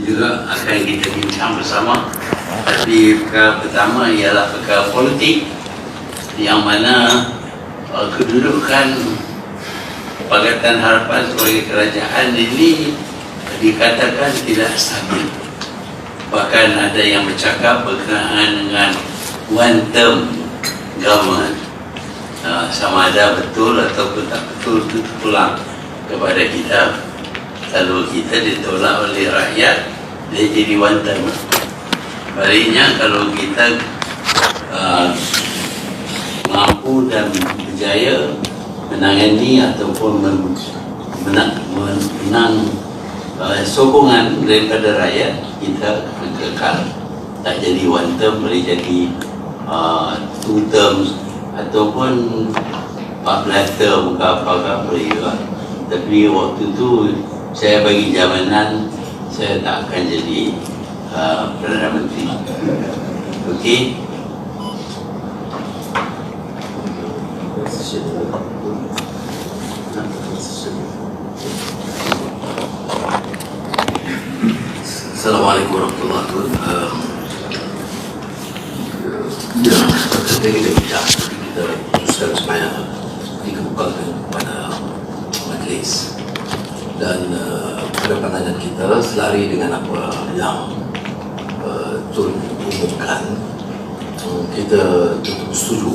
juga akan kita bincang bersama. Tapi perkara pertama ialah perkara politik, yang mana kedudukan Pakatan Harapan sebagai kerajaan ini dikatakan tidak stabil. Bahkan ada yang bercakap berkenaan dengan one term government. Sama ada betul ataupun tak betul itu terpulang kepada kita. Kalau kita ditolak oleh rakyat, dia jadi one term. Baliknya kalau kita mampu dan berjaya menangani ataupun menang sokongan daripada rakyat, kita kekal. Tak jadi one term, boleh jadi two terms ataupun 14 term ke apa-apa boleh juga. Tapi waktu tu saya bagi jaminan saya tak akan jadi Perdana Menteri. Okey. Assalamualaikum warahmatullahi wabarakatuh. Kita bincang, kita putuskan supaya dikemukakan kepada majlis, dan pada pandangan kita selari dengan apa yang Tun umumkan, kita tentu setuju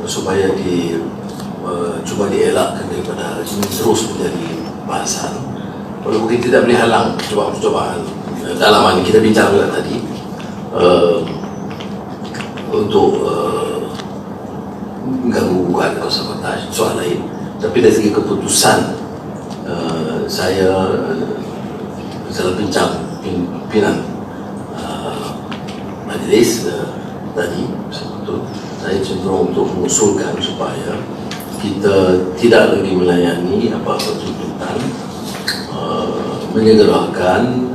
supaya cuba dielakkan daripada ini terus menjadi bahasan. Walaupun kita tidak boleh halang percobaan dalaman kita bincang juga tadi untuk mengganggu-gugat atau sabotaj soal lain. Tapi dari segi keputusan, saya dalam bincang pimpinan majlis tadi, saya cenderung untuk mengusulkan supaya kita tidak lagi melayani apa-apa tuntutan, menyegerakan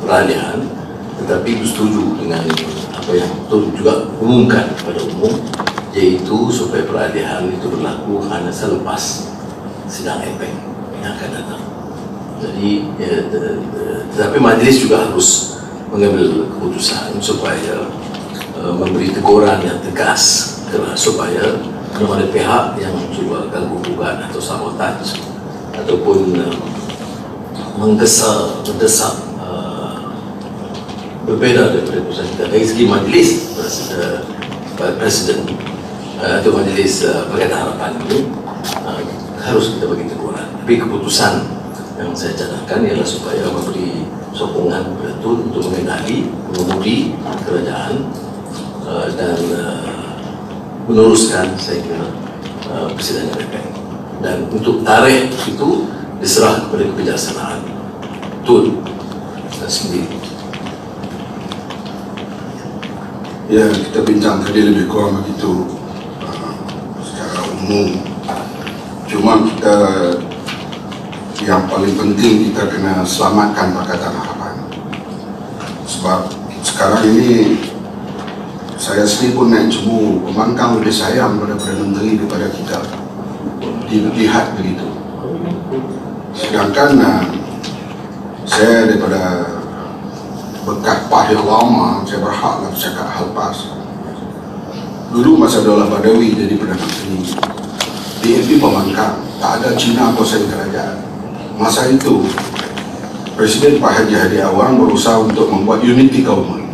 peralihan, tetapi bersetuju dengan apa yang Tun juga umumkan kepada umum, iaitu supaya peralihan itu berlaku hanya selepas sidang EPEC yang akan datang. Jadi tetapi majlis juga harus mengambil keputusan supaya memberi teguran yang tegas, supaya belum ada pihak yang cuba ganggu-gugat atau sabotaj ataupun mendesak berbeda daripada keputusan kita. Dari segi majlis presiden atau majlis Pakatan Harapan ini harus kita bagi teguran. Tapi keputusan yang saya cadangkan ialah supaya memberi sokongan kepada Tun untuk mengemudi kerajaan dan meneruskan, saya kira, persidangan EPEC. Dan untuk tarikh itu diserah kepada kebijaksanaan Tun sendiri. Ya, kita bincang tadi lebih kurang begitu secara umum. Cuma kita yang paling penting kita kena selamatkan Pakatan Harapan. Sebab sekarang ini saya sendiri pun naik cemburu, pembangkang lebih sayang pada Perdana Menteri daripada kita. Dilihat begitu. Sedangkan saya daripada bekas PAS yang lama, saya berhaklah bercakap hal PAS. Dulu masa Daulah Badawi jadi Perdana Menteri, DAP pembangkang, tak ada Cina kuasai kerajaan. Masa itu Presiden Pak Haji Hadi Awang berusaha untuk membuat unity government,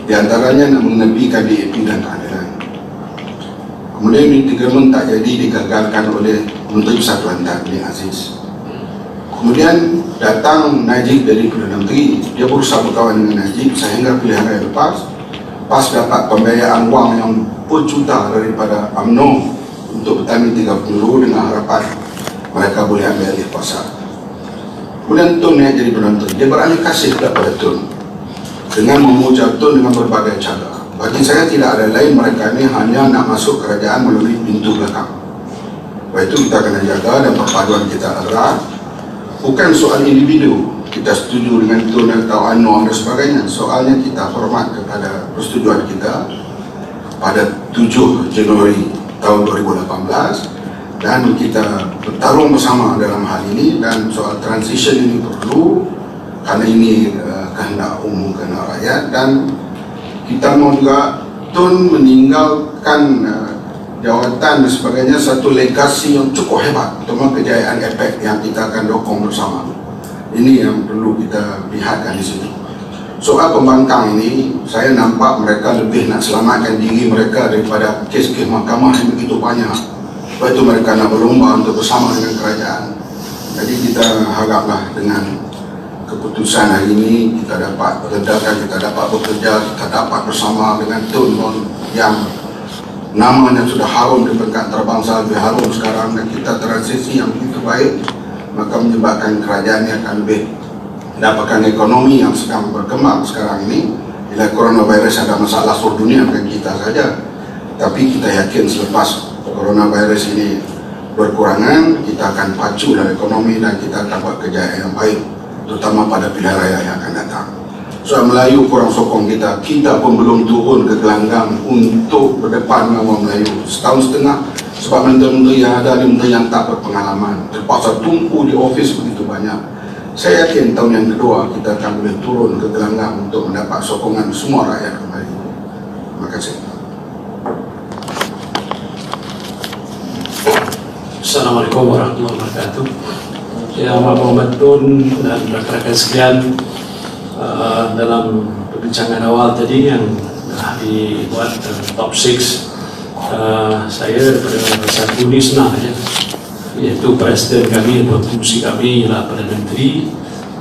di antaranya nak menepikan DAP dan keadilan. Kemudian unity government tak jadi, digagalkan oleh Menteri Persatuan Tan Aziz. Kemudian datang Najib dari Perdana Menteri, dia berusaha berkawan dengan Najib sehingga pilihan raya lepas. PAS dapat pembiayaan wang yang berjuta daripada UMNO untuk bertanding 3 pemilu dengan harapan mereka boleh ambil alih kuasa. Kemudian Tun naik jadi Perdana Menteri, dia beralih kasih kepada Tun dengan memuja Tun dengan berbagai cara. Bagi saya tidak ada lain, mereka ini hanya nak masuk kerajaan melalui pintu belakang. Sebab itu kita kena jaga dan perpaduan kita erat. Bukan soal individu, kita setuju dengan Tun atau UMNO dan sebagainya. Soalnya kita hormat kepada persetujuan kita pada 7 Januari tahun 2018, dan kita bertarung bersama dalam hal ini. Dan soal transition ini perlu karena ini kehendak umum, kehendak rakyat, dan kita mau juga Tun meninggalkan jawatan dan sebagainya satu legasi yang cukup hebat untuk kejayaan efek yang kita akan dokong bersama. Ini yang perlu kita lihatkan di situ. Soal pembangkang ini, saya nampak mereka lebih nak selamatkan diri mereka daripada kes-kes mahkamah yang begitu banyak. Sebab itu mereka nak berlomba untuk bersama dengan kerajaan. Jadi kita haraplah dengan keputusan hari ini kita dapat ledakan, kita dapat bekerja, kita dapat bersama dengan Tun yang namanya sudah harum di peringkat antarabangsa, lebih harum sekarang, dan kita transisi yang begitu baik, maka menyebabkan kerajaan yang akan lebih mendapatkan ekonomi yang sedang berkembang sekarang ini. Bila coronavirus ada masalah seluruh dunia, bukan kita saja, tapi kita yakin selepas coronavirus ini berkurangan, kita akan pacu dalam ekonomi dan kita akan buat kejayaan yang baik, terutama pada pilihan raya yang akan datang. Soal Melayu kurang sokong kita, kita pun belum turun ke gelanggang untuk berdepan dengan orang Melayu setahun setengah, sebab menteri-menteri yang ada, menteri yang tak berpengalaman, terpaksa tumpu di ofis begitu banyak. Saya yakin tahun yang kedua kita akan boleh turun ke gelanggang untuk mendapat sokongan semua rakyat kembali. Terima kasih. Assalamualaikum warahmatullahi wabarakatuh. Yang Muhammad Tun dan rakan-rakan sekalian, dalam perbincangan awal tadi yang telah dibuat top 6, saya pada satu ini senang saja, iaitu Presiden kami atau pengerusi kami ialah Perdana Menteri.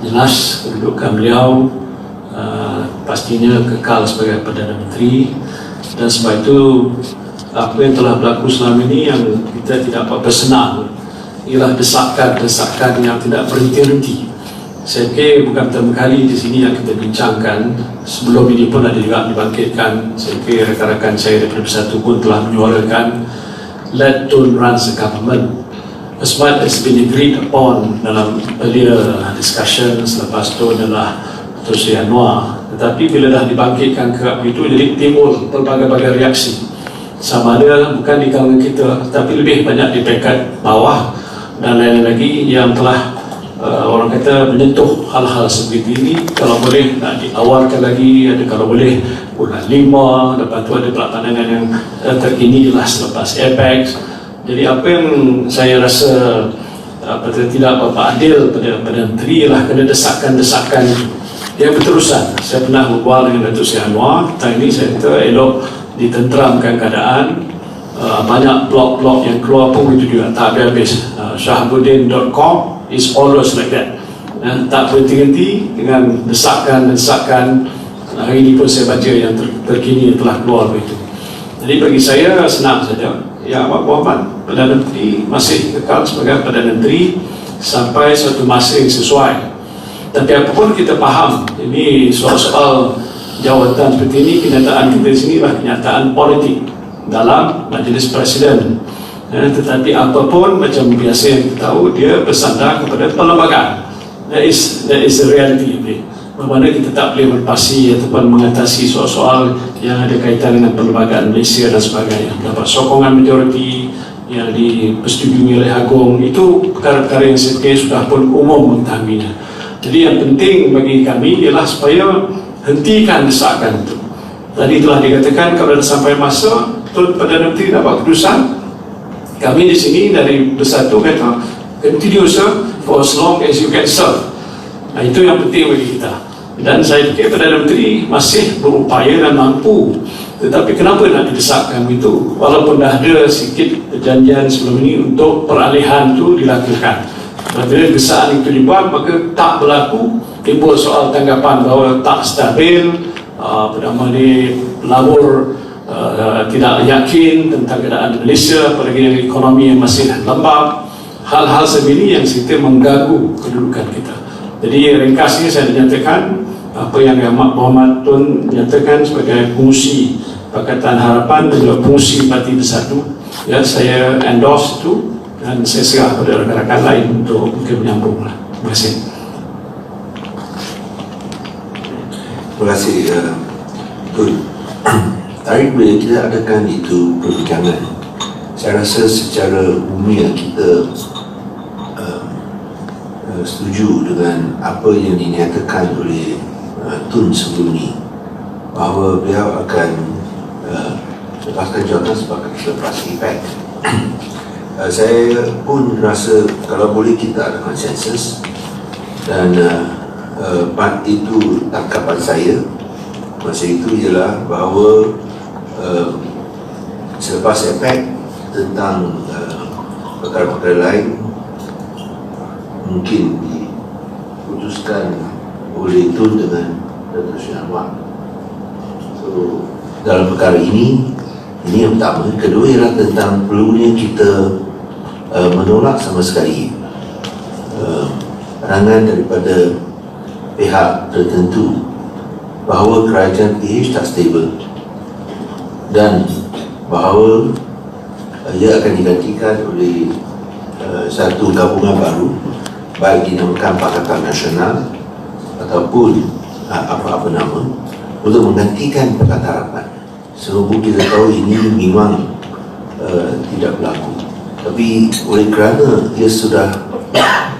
Jelas kedudukan beliau pastinya kekal sebagai Perdana Menteri, dan sebab itu apa yang telah berlaku selama ini yang kita tidak apa bersenang ialah desakan-desakan yang tidak berhenti-henti. Saya fikir bukan pertama kali di sini yang kita bincangkan, sebelum ini pun ada juga dibangkitkan. Saya fikir rakan-rakan saya daripada Bersatu pun telah menyuarakan let Tun run the government, as much as been agreed upon dalam earlier discussion selepas Tun adalah Dr. Sri Anwar. Tetapi bila dah dibangkitkan kerap itu, jadi timbul pelbagai-bagai reaksi, sama ada bukan di kalangan kita, tapi lebih banyak di peringkat bawah dan lain-lain lagi yang telah orang kata menyentuh hal-hal seperti ini. Kalau boleh nak diawalkan lagi, ada kalau boleh bulan 5, lepas tu ada pelaksanaan yang terkini lah selepas Apex. Jadi apa yang saya rasa tidak berapa adil pada menteri lah kena desakan-desakan yang berterusan. Saya pernah berbual dengan Datuk Seri Anwar tentang ini. Saya kata elok ditenteramkan keadaan. Banyak blog-blog yang keluar pun itu juga tak habis. Shahabuddin.com is always like that, dan tak berhenti-henti dengan desakan-desakan. Hari ini pun saya baca yang terkini yang telah keluar begitu. Jadi bagi saya senang saja, ya Muhammad Perdana Menteri masih kekal sebagai Perdana Menteri sampai suatu masa yang sesuai. Tapi apapun kita faham, ini soal-soal jawatan seperti ini, kenyataan kita di sini adalah kenyataan politik dalam Majlis Presiden. Tetapi apapun macam biasa yang kita tahu, dia bersandar kepada perlembagaan. That is the reality. Bagaimana kita tak boleh berpasi ataupun mengatasi soal-soal yang ada kaitan dengan perlembagaan Malaysia dan sebagainya. Dapat sokongan majoriti yang dipersetujui oleh Agung, itu perkara-perkara yang saya sudah pun umum mengetahuinya. Jadi yang penting bagi kami ialah supaya hentikan desakan itu. Tadi telah dikatakan kalau sampai masa Perdana Menteri dapat keputusan, kami di sini dari Bersatu kata continue sir for as long as you can serve. Nah, itu yang penting bagi kita. Dan saya fikir Perdana Menteri masih berupaya dan mampu. Tetapi kenapa nak didesakkan itu? Walaupun dah ada sikit perjanjian sebelum ini untuk peralihan itu dilakukan. Bila desaan itu dibuat, maka tak berlaku. Timbul soal tanggapan bahawa tak stabil, bernama ni pelabur tidak yakin tentang keadaan Malaysia, apalagi yang ekonomi yang masih lembab. Hal-hal seperti yang kita mengganggu kedudukan kita. Jadi ringkasnya saya nyatakan apa yang Muhammad Tun nyatakan sebagai pengerusi Pakatan Harapan dan juga pengerusi Parti Bersatu, ya, saya endorse itu dan saya serah kepada rakan-rakan lain untuk mungkin menyambung. Terima kasih. Terima kasih Tun. Tadi bila kita adakan itu perbincangan, saya rasa secara umumnya kita setuju dengan apa yang dinyatakan oleh Tun sebelum ni, bahawa beliau akan lepaskan jawatan selepas efek. Saya pun rasa kalau boleh kita ada konsensus, dan itu tangkapan saya masa itu ialah bahawa selepas efek tentang perkara-perkara lain mungkin diputuskan oleh Tun dengan Datuk Seri Anwar. So dalam perkara ini yang pertama. Kedua ialah tentang perlunya kita menolak sama sekali pandangan daripada pihak tertentu bahawa kerajaan PH tak stabil dan bahawa ia akan digantikan oleh satu gabungan baru, baik dinamakan Pakatan Nasional ataupun apa-apa nama, untuk menggantikan Pakatan Harapan. Sebab kita tahu ini memang tidak berlaku, tapi oleh kerana ia sudah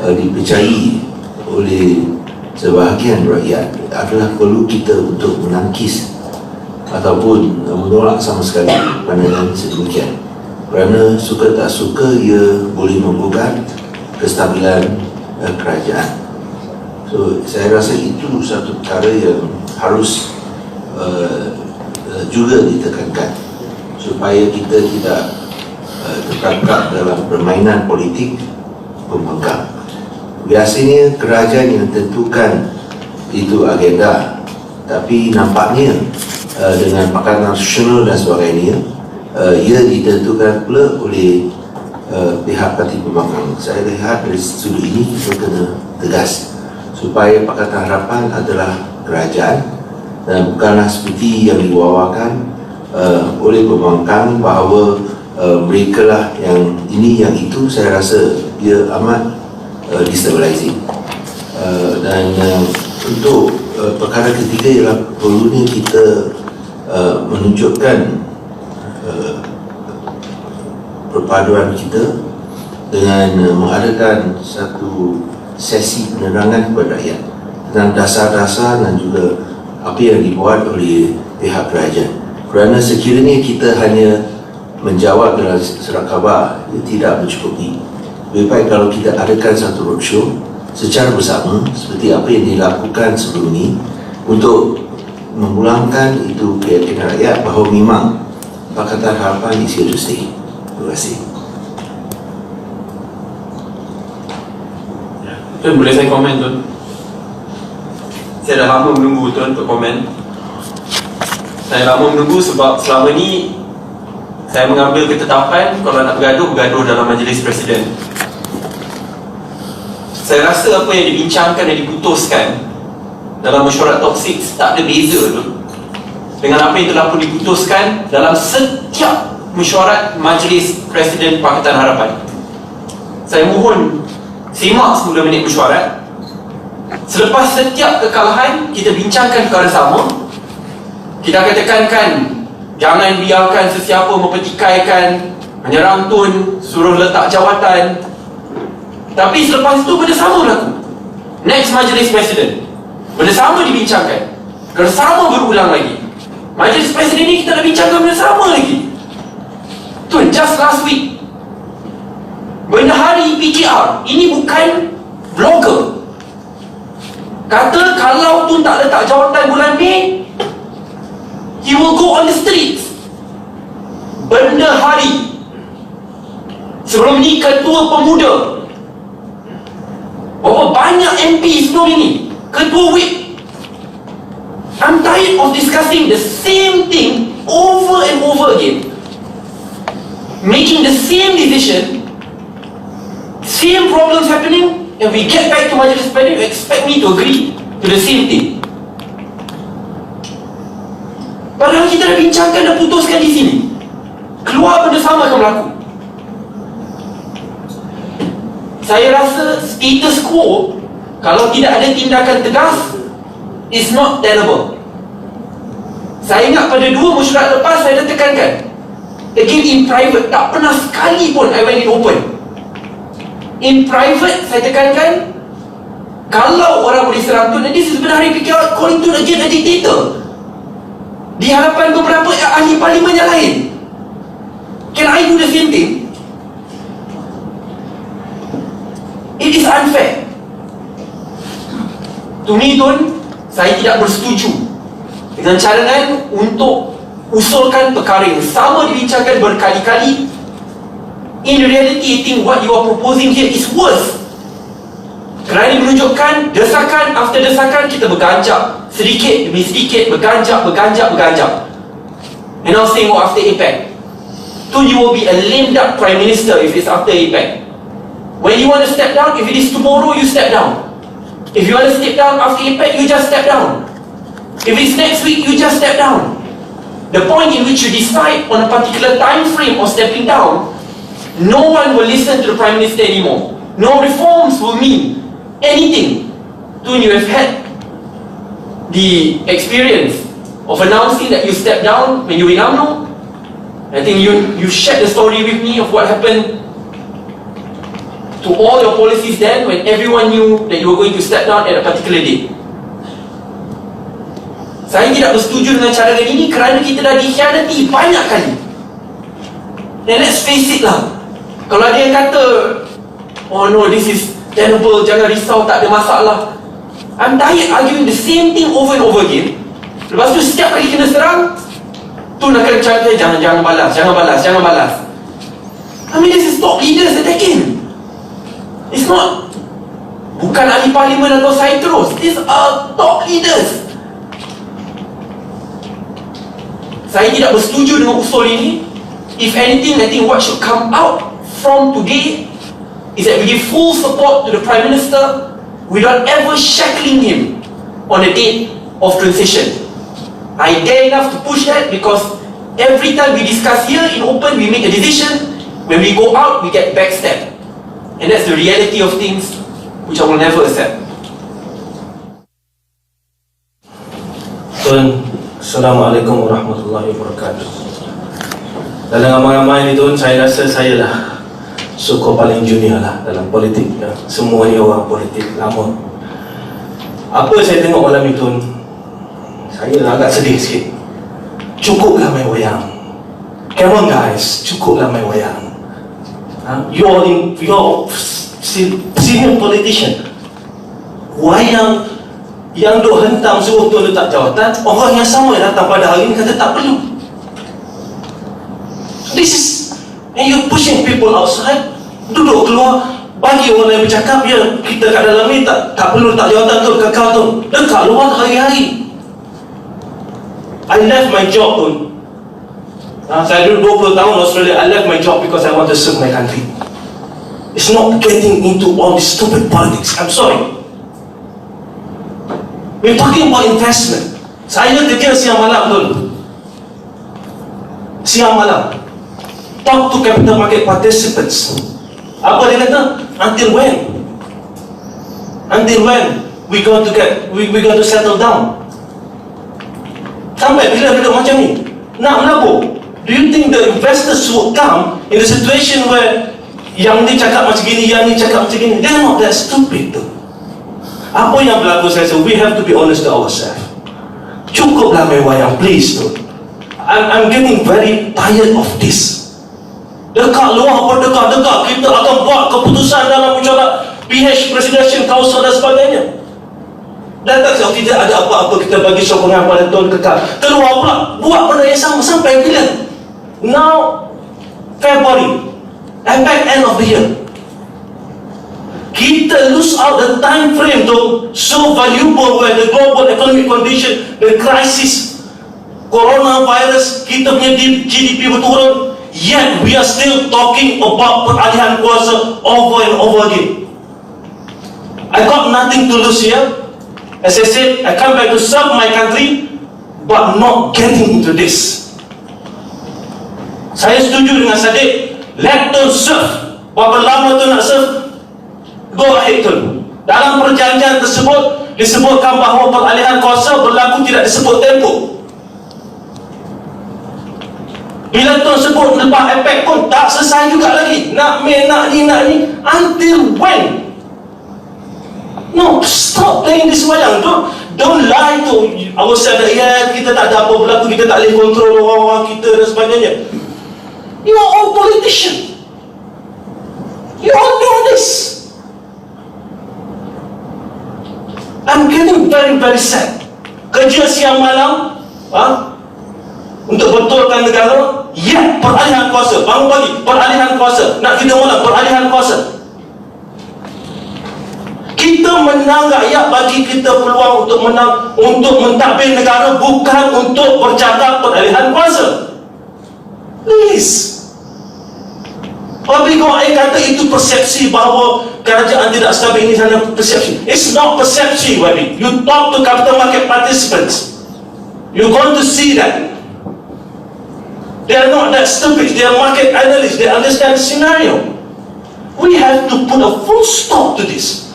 dipercayai oleh sebahagian rakyat, adalah perlu kita untuk menangkis ataupun menolak sama sekali pandangan sedemikian, kerana suka tak suka ia boleh membuat kestabilan kerajaan. So saya rasa itu satu perkara yang harus juga ditekankan supaya kita tidak terperangkap dalam permainan politik pembangkang. Biasanya kerajaan yang tentukan itu agenda, tapi nampaknya dengan Pakatan Nasional dan sebagainya, ia ditentukan pula oleh pihak parti pembangkang. Saya lihat dari studi ini kita kena tegas supaya Pakatan Harapan adalah kerajaan dan bukanlah seperti yang diwawakan oleh pembangkang bahawa mereka lah yang ini yang itu. Saya rasa ia amat destabilizing. Dan untuk perkara ketiga ialah perlunya kita menunjukkan perpaduan kita dengan mengadakan satu sesi penerangan kepada rakyat tentang dasar-dasar dan juga apa yang dibuat oleh pihak kerajaan. Kerana sekiranya kita hanya menjawab dalam surat khabar, ia tidak mencukupi. Lebih baik kalau kita adakan satu roadshow secara bersama seperti apa yang dilakukan sebelum ini, untuk memulangkan itu keyakinan rakyat bahawa memang Pakatan Harapan is here to stay. Terima kasih. Tun, boleh saya komen, Tun? Saya dah lama menunggu, Tun, untuk komen. Saya lama menunggu sebab selama ni saya mengambil ketetapan kalau nak bergaduh dalam majlis Presiden. Saya rasa apa yang dibincangkan dan diputuskan dalam mesyuarat toksik tak ada beza, Tun, dengan apa yang telah pun diputuskan dalam setiap mesyuarat majlis Presiden Pakatan Harapan. Saya mohon simak 10 minit mesyuarat. Selepas setiap kekalahan, kita bincangkan perkara sama. Kita akan tekankan jangan biarkan sesiapa mempertikaikan, menyerang Tun, suruh letak jawatan. Tapi selepas itu benda sama berlaku. Next majlis Presiden, benda sama dibincangkan, benda sama berulang lagi. Majlis Presiden ni kita dah bincangkan benda sama lagi. Tun, just last week, Bendahari PKR, ini bukan blogger, kata kalau Tun tak letak jawatan bulan Mei, he will go on the streets. Bendahari. Sebelum ni Ketua Pemuda. Berapa banyak MP sebelum ini, Ketua Whip. I'm tired of discussing the same thing over and over again, making the same decision, same problems happening, and we get back to Majlis Presiden, you expect me to agree to the same thing. Padahal kita dah bincangkan dan putuskan di sini. Keluar benda sama akan berlaku. Saya rasa status quo, kalau tidak ada tindakan tegas, is not tenable. Saya ingat pada 2 mesyuarat lepas saya dah tekankan. Again in private, tak pernah sekali pun I went in open. In private saya tekankan, Kalau orang boleh serang Tun, ini sebenarnya fikir calling Tun again a dictator di hadapan beberapa ahli parlimen yang lain. Can I do the same thing? It is unfair. To me, Tun, saya tidak bersetuju dengan cadangan untuk usulkan perkara yang sama dibincangkan berkali-kali. In reality, I think what you are proposing here is worse. Kerana menunjukkan desakan after desakan kita berganjak sedikit demi sedikit, berganjak. And now tengok after APEC, Tun, you will be a lame duck Prime Minister if it's after APEC. When you want to step down, if it is tomorrow, you step down. If you want to step down after APEC, you just step down. If it's next week, you just step down. The point in which you decide on a particular time frame of stepping down, no one will listen to the Prime Minister anymore. No reforms will mean anything. Tun, you have had the experience of announcing that you step down when you were in UMNO. I think you shared the story with me of what happened to all your policies then when everyone knew that you were going to step down at a particular date. Saya tidak bersetuju dengan cadangan ini kerana kita dah dikhianati banyak kali. And let's face it lah, kalau ada yang kata, oh no, this is terrible, jangan risau, tak ada masalah. I'm tired arguing the same thing over and over again. Lepas tu setiap kali kena serang, Tun akan cakap, jangan balas. I mean, this is top leaders attacking. It's not, bukan ahli parlimen atau saya terus. These are top leaders. Saya tidak bersetuju dengan usul ini. If anything, I think what should come out from today is that we give full support to the Prime Minister without ever shackling him on a date of transition. I dare enough to push that because every time we discuss here in open, we make a decision. When we go out, we get backstabbed. And that's the reality of things which I will never accept. Tun, Assalamualaikum warahmatullahi wabarakatuh. Dalam ramai-ramai ni Tun, saya rasa saya lah suku paling junior lah dalam politik ya. Semua ni orang politik lama. Apa saya tengok malam ni Tun, saya agak sedih sikit. Cukuplah main wayang. Come on guys, cukuplah main wayang. You're senior politician. Wayang yang duk hentam suruh Tun letak jawatan, orang yang sama yang datang pada hari ini kata tak perlu. This is, and you pushing people outside, duduk keluar, bagi orang lain bercakap, ya kita kat dalam ni tak perlu letak jawatan tu, kekal tu, dekat luar hari-hari. I left my job Tun. Saya duduk 20 tahun Australia. I left my job because I want to serve my country. It's not getting into all this stupid politics. I'm sorry. We're talking about investment. Saya kerja siang malam Tun. Siang malam. Talk to capital market participants. Apa dia kata? Until when? Until when we going to settle down? Sampai bila duduk macam ni? Nak melabur? Do you think the investors will come in a situation where yang ni cakap macam gini, yang ni cakap macam gini? They're not that stupid tu. Apa yang berlaku, saya rasa we have to be honest to ourselves. Cukuplah main wayang, please tu. I'm getting very tired of this. Dekat luar apa dekat kita akan buat keputusan dalam mesyuarat PH Presidential Council dan sebagainya. Dan tak kalau tidak ada apa-apa, kita bagi sokongan pada Tun kekal. Keluar pula buat benda yang sama sampai bila? Now February and back end of the year, kita lose out the time frame to so valuable where the global economic condition, the crisis, coronavirus, kita punya GDP berturun, yet we are still talking about peralihan kuasa over and over again. I got nothing to lose here. As I said, I come back to serve my country, but not getting into this. Saya setuju dengan Sadiq. Let Tun serve. Berapa lama Tun nak serve? Go ahead Tun. Dalam perjanjian tersebut disebutkan bahawa peralihan kuasa berlaku, tidak disebut tempoh. Bila Tun sebut lepas APEC pun tak selesai juga lagi. Nak ni. Until when? No, stop playing this wayang. Don't lie to ourselves that yeah, kita tak ada apa berlaku, kita tak boleh kontrol orang-orang kita dan sebagainya. You are all politician. You all know this. I'm getting very, very sad. Kerja siang malam, untuk betulkan negara. Ya, peralihan kuasa. Bangun pagi, peralihan kuasa. Nak tidur malam, peralihan kuasa. Kita menang rakyat bagi kita peluang untuk menang, untuk mentadbir negara, bukan untuk bercakap peralihan kuasa. Please. Tapi kalau kata itu persepsi bahawa kerajaan tidak stabil, ini sana persepsi. It's not persepsi, Wabi. You talk to capital market participants, you're going to see that they are not that stupid. They are market analysts. They understand the scenario. We have to put a full stop to this.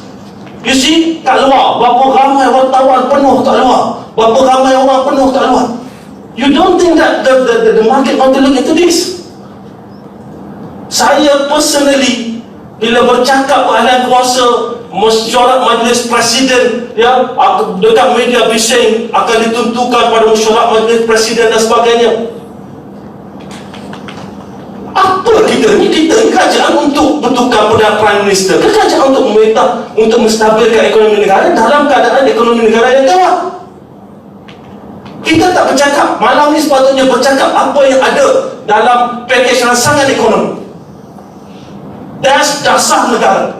You see, kat luar, berapa ramai wartawan penuh kat luar, berapa ramai orang penuh kat luar. You don't think that the market want to look into this? Saya personally, bila bercakap peralihan kuasa, mesyuarat majlis presiden, ya, dekat media bising akan ditentukan pada mesyuarat majlis presiden dan sebagainya. Apa kita ni? Kita ni kerajaan untuk bertukar Perdana Prime Minister, kerajaan untuk memerintah, untuk menstabilkan ekonomi negara dalam keadaan ekonomi negara yang gawat. Kita tak bercakap. Malam ni sepatutnya bercakap apa yang ada dalam pakej rancangan ekonomi. Dasar negara.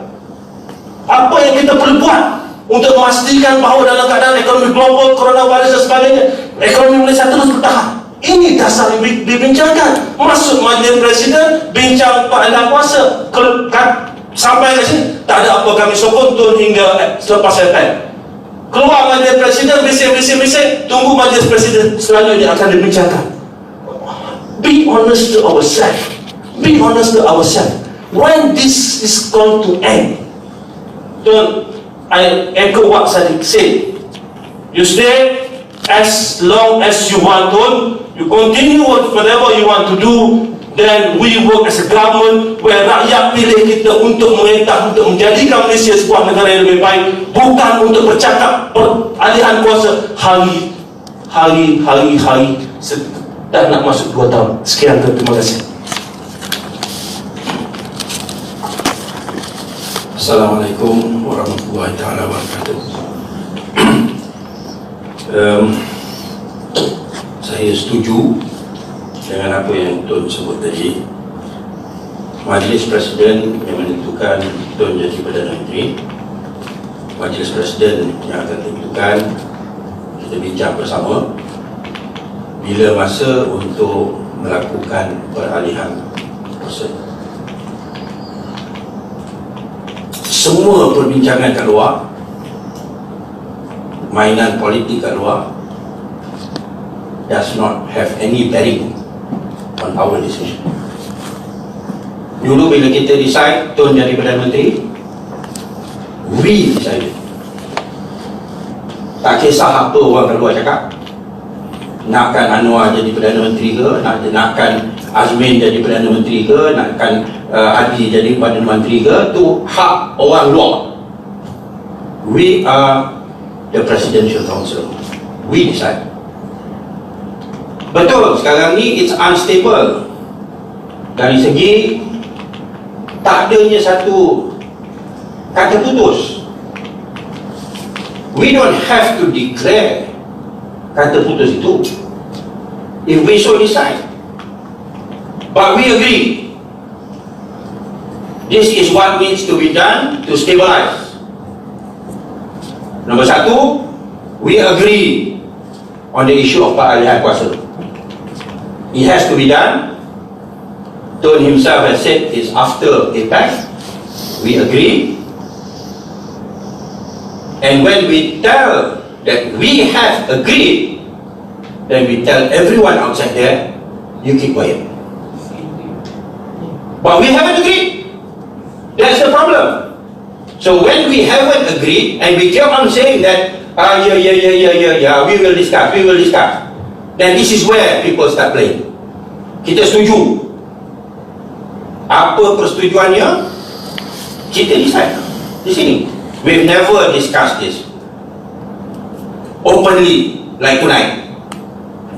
Apa yang kita perlu buat untuk memastikan bahawa dalam keadaan ekonomi global, coronavirus dan sebagainya, ekonomi Malaysia terus bertahan. Ini dasar yang dibincangkan. Masuk majlis presiden, bincang peralihan kuasa. Sampai ke sini, tak ada apa kami sokong Tun hingga selepas FPN. Keluar majlis presiden, bising, tunggu majlis presiden selanjutnya akan dibincangkan. Be honest to ourselves. Be honest to ourselves. When this is going to end? Don't I echo what Sadiq said. You stay as long as you want to. You continue with whatever you want to do. Then we work as a government where rakyat pilih kita untuk memerintah, untuk menjadikan Malaysia sebuah negara yang lebih baik, bukan untuk bercakap peralihan kuasa hari. Dah nak masuk 2 tahun. Sekian, terima kasih. Assalamualaikum warahmatullahi wabarakatuh. Saya setuju dengan apa yang Tun sebut tadi. Majlis Presiden yang menentukan Tun jadi Perdana Menteri. Majlis Presiden yang akan tentukan, kita bincang bersama bila masa untuk melakukan peralihan kuasa. Semua perbincangan kat luar, mainan politik kat luar, does not have any bearing on our decision. Dulu bila kita decide Tun jadi Perdana Menteri, we decided. Tak kisah apa orang kat luar cakap. Nakkan Anwar jadi Perdana Menteri ke, nakkan Azmin jadi Perdana Menteri ke, nakkan Hadi jadi Perdana Menteri ke, tu hak orang luar. We are the Presidential Council. We decide. Betul, sekarang ni it's unstable. Dari segi tak adanya satu kata putus. We don't have to declare kata putus itu if we so decide. But we agree. This is what needs to be done to stabilize. Nombor 1, we agree on the issue of peralihan kuasa. It has to be done. Tun himself has said it's after APEC. We agree. And when we tell that we have agreed, then we tell everyone outside there, you keep quiet. But we haven't agreed. That's the problem. So when we haven't agreed and we keep on saying that, we will discuss, then this is where people start playing. Kita setuju. Apa persetujuannya? Kita decide di sini. We've never discussed this openly like tonight.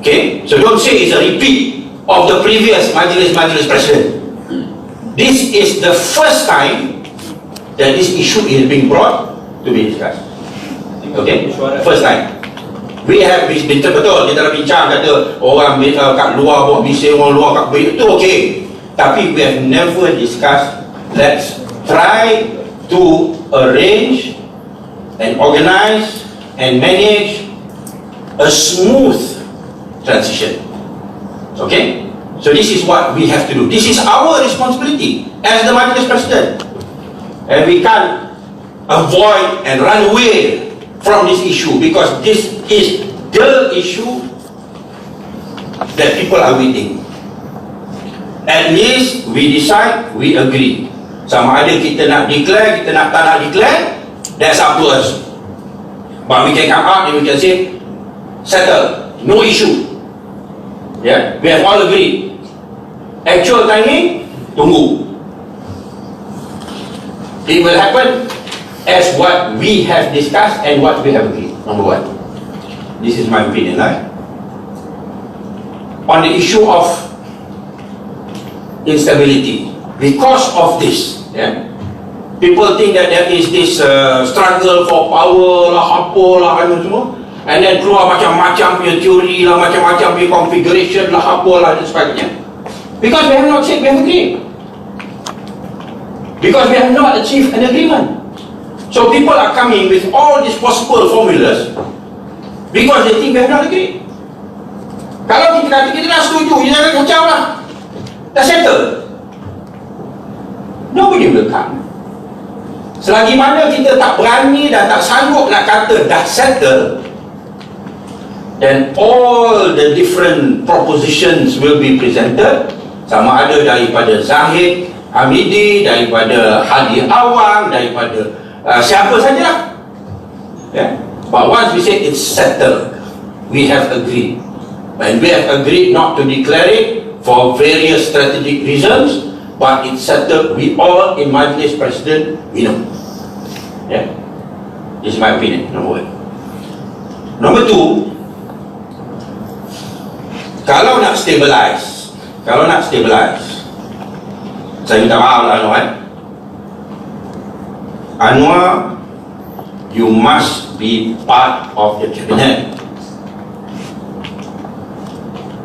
Okay? So don't say it's a repeat of the previous Majlis President. This is the first time that this issue is being brought to be discussed. Okay? First time. We have betul kita dah bincang kata orang kat luar buat bisnes, orang luar kat itu okay. Tapi we have never discussed, let's try to arrange and organize and manage a smooth transition. Okay? So this is what we have to do. This is our responsibility as the Majlis President. And we can't avoid and run away from this issue, because this is the issue that people are waiting. At least we decide, we agree. Sama ada kita nak declare, kita nak tak nak declare, that's up to us. But we can come out and we can say, settle, no issue. Yeah, we have all agreed. Actual timing, tunggu. It will happen as what we have discussed and what we have agreed. Number one. This is my opinion, right? On the issue of instability, because of this, yeah, people think that there is this struggle for power lah, apa lah, anu semua, and then keluar macam-macam punya teori lah, macam-macam punya configuration lah, apa lah dan sebagainya. Because we have not said we have agreed. Because we have not achieved an agreement. So people are coming with all these possible formulas because they think we have not agreed. Kalau kita kata kita dah setuju, kita dah kacau lah, dah settle, nobody will come. Selagi mana kita tak berani dan tak sanggup nak kata dah settle, then all the different propositions will be presented, sama ada daripada Zahid Hamidi, daripada Hadi Awang, daripada siapa sajalah. Yeah. But once we say it's settled, we have agreed, and we have agreed not to declare it for various strategic reasons, but it's settled. We all in Majlis President, we know. Yeah. This is my opinion, number one. Number two, kalau nak stabilize, saya minta maaf lah Anwar. Anwar, you must be part of the cabinet,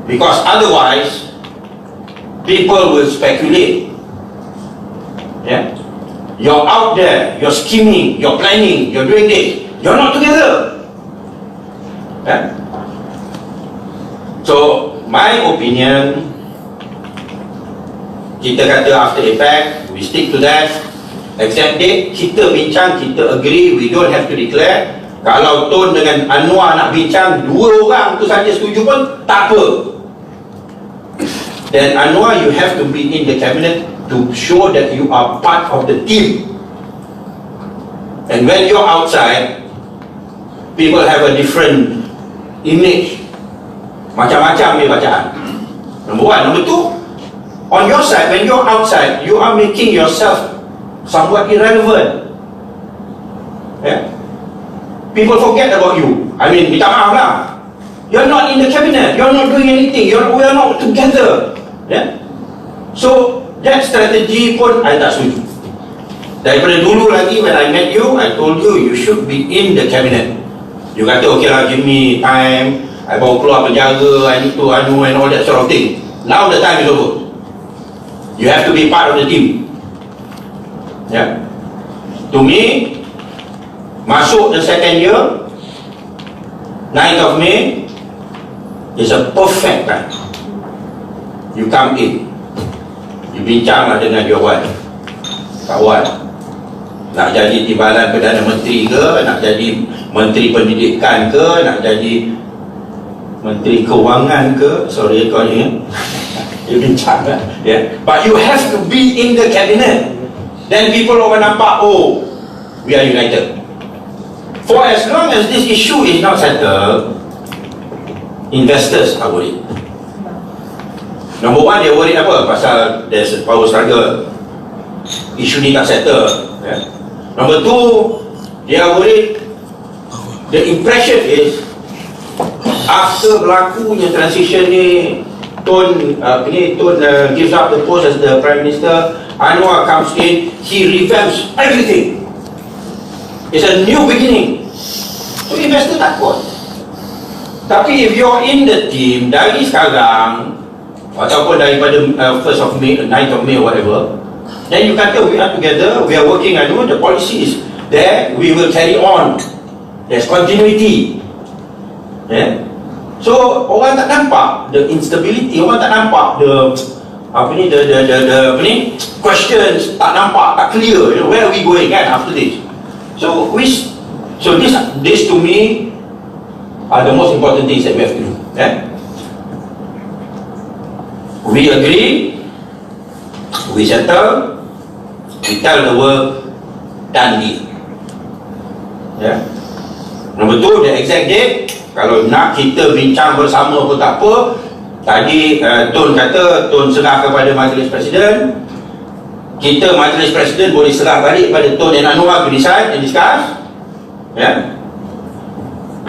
because otherwise people will speculate. Yeah, you're out there, you're scheming, you're planning, you're doing this, you're not together. Yeah? So my opinion, kita kata after effect, we stick to that. Exact date, kita bincang, kita agree, we don't have to declare. Kalau Tun dengan Anwar nak bincang, dua orang tu saja setuju pun tak apa. Then Anwar, you have to be in the cabinet to show that you are part of the team. And when you're outside, people have a different image. Macam-macam ni bacaan. Number one. Number two, on your side, when you're outside, you are making yourself somewhat irrelevant. Yeah? People forget about you. I mean, minta maaf lah. You're not in the cabinet. You're not doing anything. We are not together. Yeah? So that strategy pun I tak setuju. Daripada dulu lagi, when I met you, I told you, you should be in the cabinet. You kata, okay lah, give me time, I bawa keluar penjara, I need to anu and all that sort of thing. Now the time is over. You have to be part of the team. Yeah. To me, masuk the second year, 9th of May is a perfect time. You come in, you bincang lah dengan your wife, kawan, nak jadi timbalan Perdana Menteri ke, nak jadi Menteri Pendidikan ke, nak jadi Menteri Kewangan ke, sorry kau ni, you bincang lah. Yeah. But you have to be in the cabinet. Then people akan nampak, oh, we are united. For as long as this issue is not settled, investors are worried. Number one, they're worried apa? Pasal there's a power struggle. Issue ni tak settle. Yeah. Number two, They are worried. The impression is after berlakunya transition ni, Tun gives up the post as the Prime Minister. Anwar comes in, he revamps everything. It's a new beginning. So investor takut. Tapi if you're in the team dari sekarang ataupun daripada 1st of May, 9th of May, whatever, then you kata we are together, we are working, I know the policy is there, we will carry on. There's continuity. Yeah? So orang tak nampak the instability, orang tak nampak the questions, tak nampak, tak clear, you know, where are we going kan after this. So this to me are the most important things that we have to do. Yeah? We agree, we settle, we tell the world, done deal. Yeah? Nombor 2, the exact date. Kalau nak kita bincang bersama pun tak apa. Tadi Tun kata Tun serah kepada Majlis Presiden. Kita Majlis Presiden boleh serah balik pada Tun dan Anwar to decide and discuss. Yeah?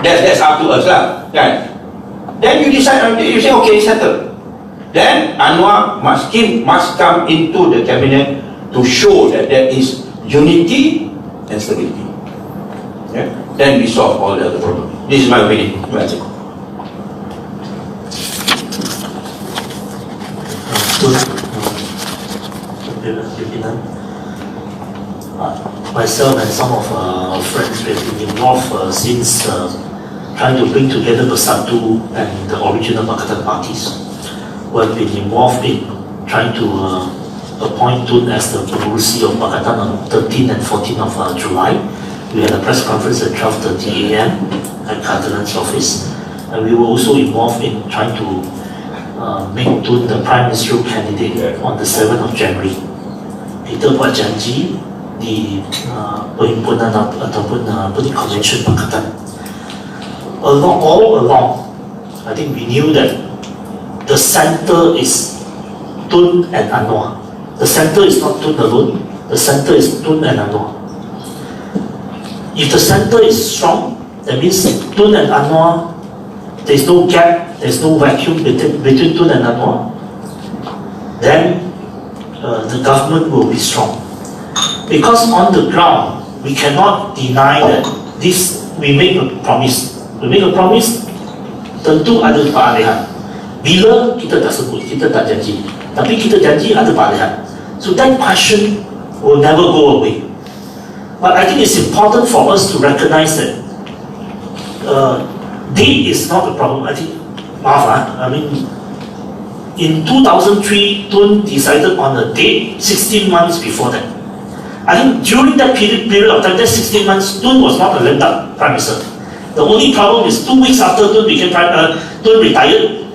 That's up to us lah, kan? Then you decide, you say okay, settle. Then Anwar must come into the cabinet to show that there is unity and stability. Yeah? Then we solve all the other problems. This is my opinion. Myself and some of our friends have been involved since trying to bring together Bersatu and the original Pakatan parties. We have been involved in trying to appoint Tun as the pengerusi of Pakatan on 13 and 14 of July. We had a press conference at 12:30 AM at Cardinal's office, and we were also involved in trying to make Tun the Prime Ministerial candidate on the 7th of January. Kita buat janji di perhimpunan ataupun convention Pakatan. All along, I think we knew that the center is Tun and Anwar. The center is not Tun alone. The center is Tun and Anwar. If the center is strong, that means Tun and Anwar, there's no gap, there's no vacuum between Tun and Anwar, then the government will be strong. Because on the ground, we cannot deny that we make a promise. We make a promise, tentu ada kepaalihan. Bila kita tak sebut, kita tak janji. Tapi kita janji ada kepaalihan. So that question will never go away. But I think it's important for us to recognize that date is not the problem. I think, in 2003, Tun decided on a date 16 months before that. I think during that period of time, that 16 months, Tun was not a letak Prime Minister. The only problem is 2 weeks after Tun retired,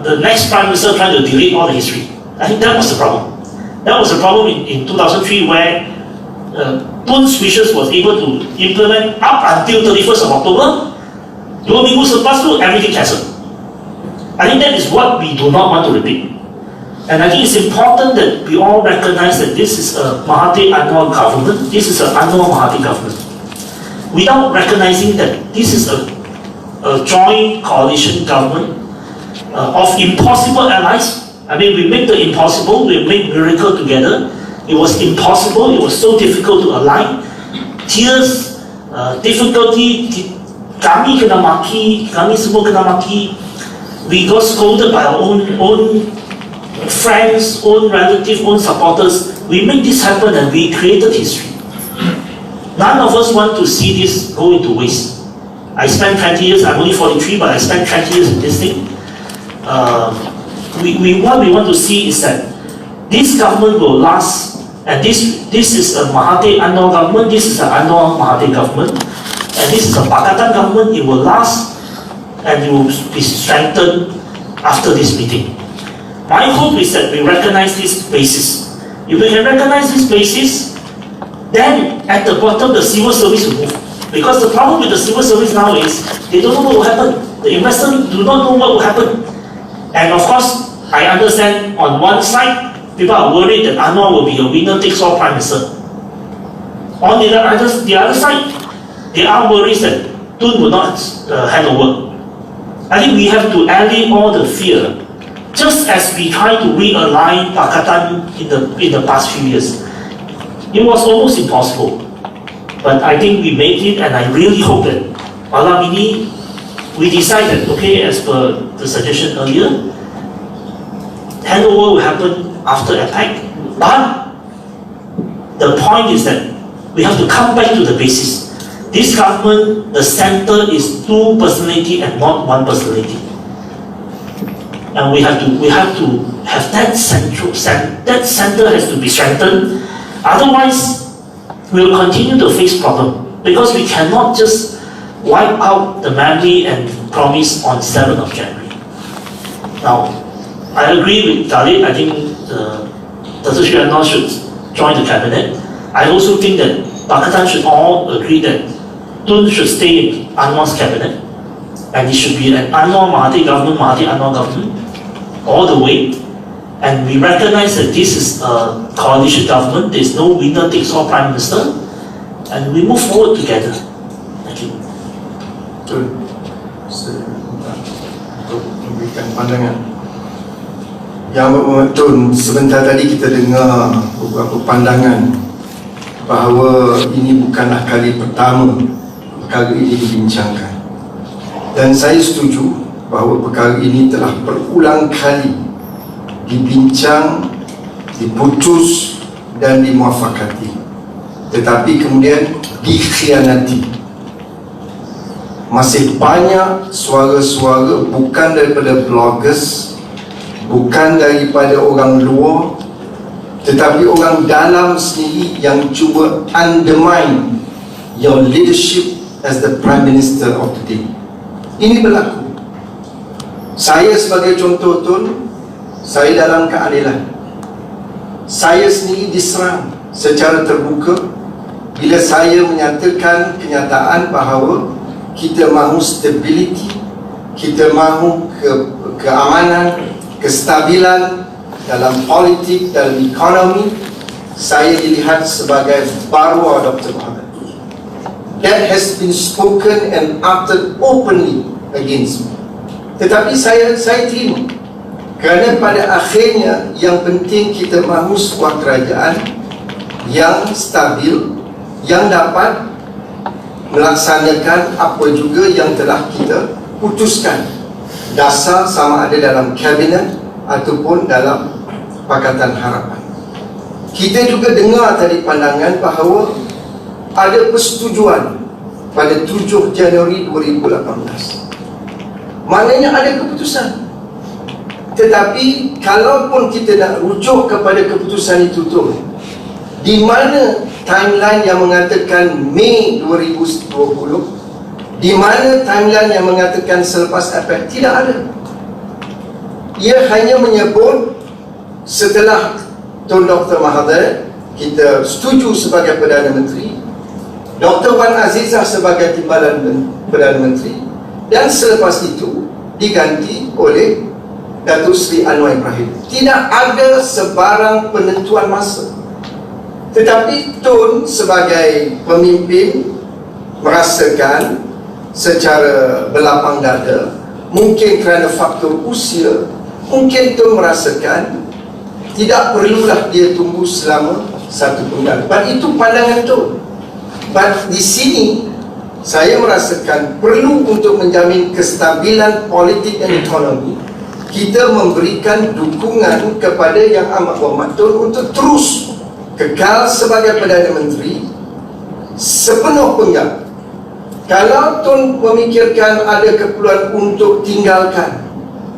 the next Prime Minister tried to delete all the history. I think that was the problem. That was the problem in 2003 where Tun's wishes was able to implement up until 31st of October. 2 minggu selepas tu, everything cancelled. I think that is what we do not want to repeat. And I think it's important that we all recognize that this is a Mahathir-Anwar government. This is an Anwar-Mahathir government. Without recognizing that this is a joint coalition government of impossible allies. I mean, we make the impossible, we make miracle together. It was impossible, it was so difficult to align. Tears, difficulty, kami kena maki, kami semua kena maki. We got scolded by our own friends, own relatives, own supporters. We made this happen and we created history. None of us want to see this go into waste. I spent 20 years, I'm only 43, but I spent 20 years in this thing. What we want to see is that this government will last, and this is a Mahathir-Anwar government, this is an Anwar-Mahathir government, and this is a Pakatan government. It will last, and it will be strengthened after this meeting. My hope is that we recognize this basis. If we can recognize this basis, then at the bottom the civil service will move. Because the problem with the civil service now is they don't know what will happen. The investors do not know what will happen. And of course, I understand on one side, people are worried that Anwar will be a winner-takes-all Prime Minister. On the other side, there are worries that Tun will not hand over. I think we have to allay all the fear, just as we try to realign Pakatan in the past few years. It was almost impossible, but I think we made it, and I really hope that malam ini we decided, okay, as per the suggestion earlier, handover will happen after attack, but the point is that we have to come back to the basis. This government, the center is two personality and not one personality. And we have to have that center has to be strengthened. Otherwise, we will continue to face problem, because we cannot just wipe out the memory and promise on 7th of January. Now, I agree with Khalid. I think Dr. Sri Anwar should join the cabinet. I also think that Pakatan should all agree that Tun should stay in Anwar's cabinet, and it should be an Anwar Mahathir government, Mahathir Anwar government, all the way. And we recognize that this is a coalition government. There is no winner takes all prime minister, and we move forward together. Thank you. Tun, saya minta untuk memberikan pandangan. Yang Tun, sebentar tadi kita dengar beberapa pandangan bahawa ini bukanlah kali pertama perkara ini dibincangkan, dan saya setuju bahawa perkara ini telah berulang kali dibincang, diputus dan dimuafakati, tetapi kemudian dikhianati. Masih banyak suara-suara, bukan daripada bloggers, bukan daripada orang luar, tetapi orang dalam sendiri yang cuba undermine your leadership as the Prime Minister of today. Ini berlaku. Saya sebagai contoh, Tun, saya dalam keadilan. Saya sendiri diserang secara terbuka bila saya menyatakan kenyataan bahawa kita mahu stability, kita mahu keamanan, kestabilan dalam politik, dalam ekonomi. Saya dilihat sebagai baruah Dr. Mahathir. That has been spoken and uttered openly against me. Tetapi saya terima, kerana pada akhirnya yang penting kita mahu sebuah kerajaan yang stabil, yang dapat melaksanakan apa juga yang telah kita putuskan, dasar sama ada dalam kabinet ataupun dalam Pakatan Harapan. Kita juga dengar tadi pandangan bahawa ada persetujuan pada 7 Januari 2018. Maknanya ada keputusan. Tetapi kalaupun kita nak rujuk kepada keputusan itu, tu di mana timeline yang mengatakan Mei 2020, di mana timeline yang mengatakan selepas APEC? Tidak ada. Ia hanya menyebut setelah Tun Dr. Mahathir kita setuju sebagai Perdana Menteri, Dr. Wan Azizah sebagai Timbalan Perdana Menteri, dan selepas itu diganti oleh Datuk Seri Anwar Ibrahim. Tidak ada sebarang penentuan masa. Tetapi Tun sebagai pemimpin merasakan secara berlapang dada, mungkin kerana faktor usia, mungkin Tun merasakan tidak perlulah dia tunggu selama satu penggal. Itu pandangan Tun. Di sini saya merasakan perlu untuk menjamin kestabilan politik dan ekonomi. Kita memberikan dukungan kepada Yang Amat Berhormat Tun untuk terus kekal sebagai Perdana Menteri sepenuh penggal. Kalau Tun memikirkan ada keperluan untuk tinggalkan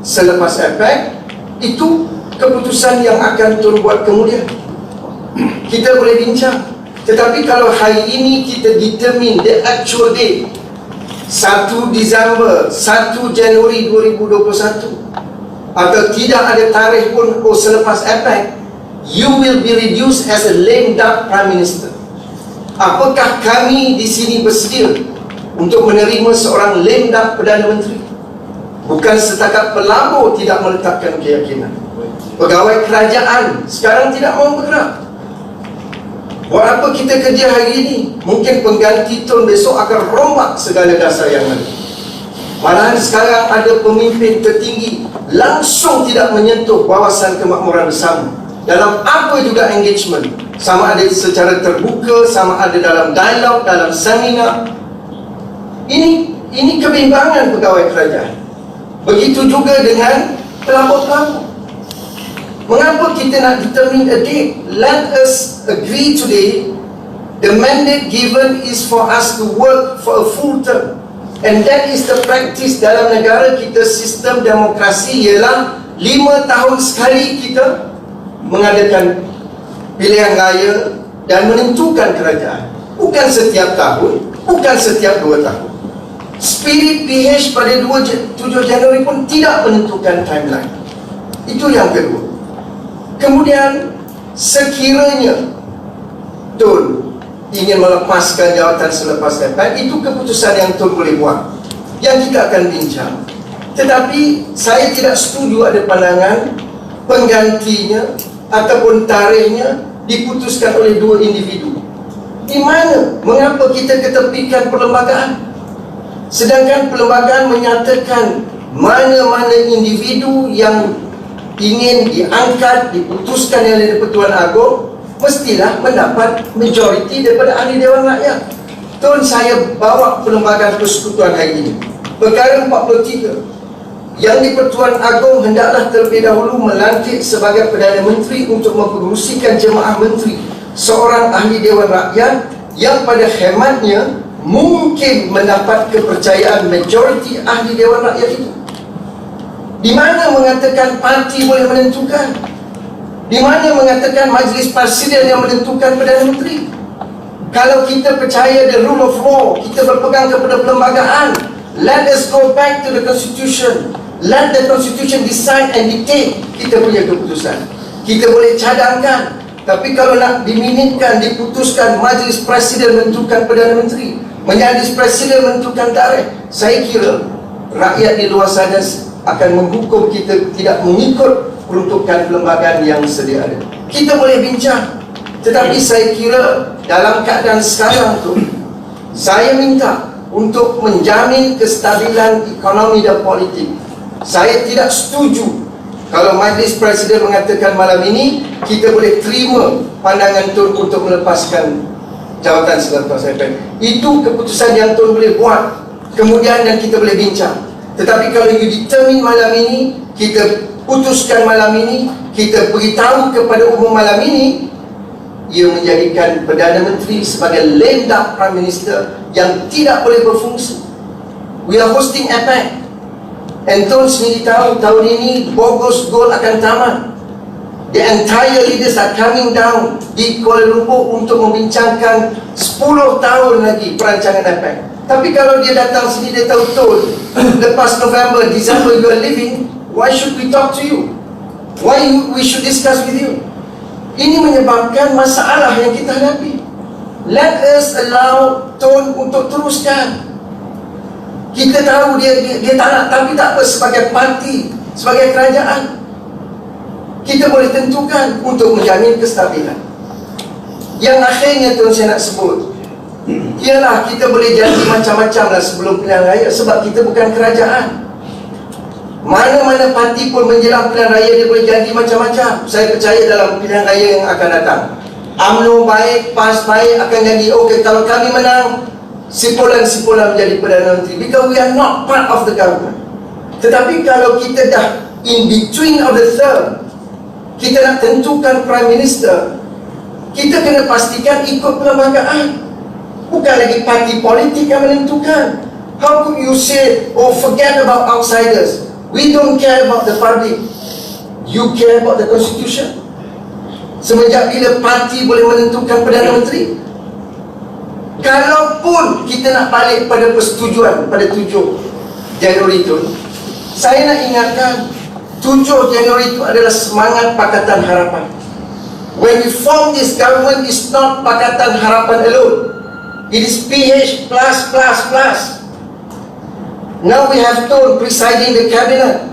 selepas APEC, itu keputusan yang akan Tun buat kemudian. Kita boleh bincang. Tetapi kalau hari ini kita determine the actual date 1 Disember, 1 Januari 2021, atau tidak ada tarikh pun selepas APEC, you will be reduced as a lame duck Prime Minister. Apakah kami di sini bersedia untuk menerima seorang lame duck Perdana Menteri? Bukan setakat pelabur tidak meletakkan keyakinan. Pegawai kerajaan sekarang tidak mahu bergerak. Buat apa kita kerja hari ini? Mungkin pengganti Tun besok akan rombak segala dasar yang ada. Malahan sekarang ada pemimpin tertinggi langsung tidak menyentuh wawasan kemakmuran bersama dalam apa juga engagement, sama ada secara terbuka, sama ada dalam dialog, dalam seminar. Ini kebimbangan pegawai kerajaan. Begitu juga dengan pelapor-pelapor. Mengapa kita nak determine a date? Let us agree today. The mandate given is for us to work for a full term, and that is the practice dalam negara kita. Sistem demokrasi ialah 5 tahun sekali kita mengadakan pilihan raya dan menentukan kerajaan. Bukan setiap tahun, bukan setiap 2 tahun. Spirit PH pada 7 Januari pun tidak menentukan timeline. Itu yang kedua. Kemudian sekiranya Tun ingin melepaskan jawatan selepas lepas, itu keputusan yang Tun boleh buat, yang kita akan bincang. Tetapi saya tidak setuju ada pandangan penggantinya ataupun tarikhnya diputuskan oleh 2 individu. Di mana? Mengapa kita ketepikan perlembagaan? Sedangkan perlembagaan menyatakan mana-mana individu yang ingin diangkat, diputuskan oleh Pertuan Agong mestilah mendapat majoriti daripada ahli Dewan Rakyat. Tun, saya bawa perlembagaan persekutuan hari ini, perkara 43, yang di Pertuan Agong hendaklah terlebih dahulu melantik sebagai Perdana Menteri untuk mempengerusikan jemaah menteri seorang ahli Dewan Rakyat yang pada hematnya mungkin mendapat kepercayaan majoriti ahli Dewan Rakyat itu. Di mana mengatakan parti boleh menentukan? Di mana mengatakan majlis presiden yang menentukan Perdana Menteri? Kalau kita percaya the rule of law, kita berpegang kepada perlembagaan, let us go back to the constitution. Let the constitution decide and dictate kita punya keputusan. Kita boleh cadangkan, tapi kalau nak diminitkan, diputuskan majlis presiden menentukan Perdana Menteri, majlis presiden menentukan tarikh, saya kira rakyat di luar sana akan menghukum kita tidak mengikut peruntukan perlembagaan yang sedia ada. Kita boleh bincang, tetapi saya kira dalam keadaan sekarang tu, saya minta untuk menjamin kestabilan ekonomi dan politik. Saya tidak setuju kalau majlis presiden mengatakan malam ini kita boleh terima pandangan Tun untuk melepaskan jawatan selepas lepas. Itu keputusan yang Tun boleh buat kemudian dan kita boleh bincang. Tetapi kalau you determine malam ini, kita putuskan malam ini, kita beritahu kepada umum malam ini, ia menjadikan Perdana Menteri sebagai lame duck Prime Minister yang tidak boleh berfungsi. We are hosting APEC, and Tun sendiri tahu tahun ini bogus goal akan tamat. The entire leaders are coming down di Kuala Lumpur untuk membincangkan 10 tahun lagi perancangan APEC. Tapi kalau dia datang sini, dia tahu Tun, lepas November, December you are leaving, why should we talk to you? Why we should discuss with you? Ini menyebabkan masalah yang kita hadapi. Let us allow Tun untuk teruskan. Kita tahu dia tak nak, tapi tak apa, sebagai parti, sebagai kerajaan, kita boleh tentukan untuk menjamin kestabilan. Yang akhirnya Tun saya nak sebut, ialah kita boleh janji macam-macam lah sebelum pilihan raya, sebab kita bukan kerajaan. Mana-mana parti pun menjelang pilihan raya dia boleh janji macam-macam. Saya percaya dalam pilihan raya yang akan datang, UMNO baik, PAS baik akan janji, okey kalau kami menang, simpulan-simpulan menjadi Perdana Menteri, because we are not part of the government. Tetapi kalau kita dah in between of the term, kita nak tentukan Prime Minister, kita kena pastikan ikut perlembagaan. Bukan lagi parti politik yang menentukan. How could you say, oh forget about outsiders, we don't care about the public, you care about the constitution? Semenjak bila parti boleh menentukan Perdana Menteri? Kalaupun kita nak balik pada persetujuan pada 7 Januari itu, saya nak ingatkan 7 Januari itu adalah semangat Pakatan Harapan. When we form this government, it's not Pakatan Harapan alone, it is PH plus plus plus. Now we have Tun presiding the cabinet,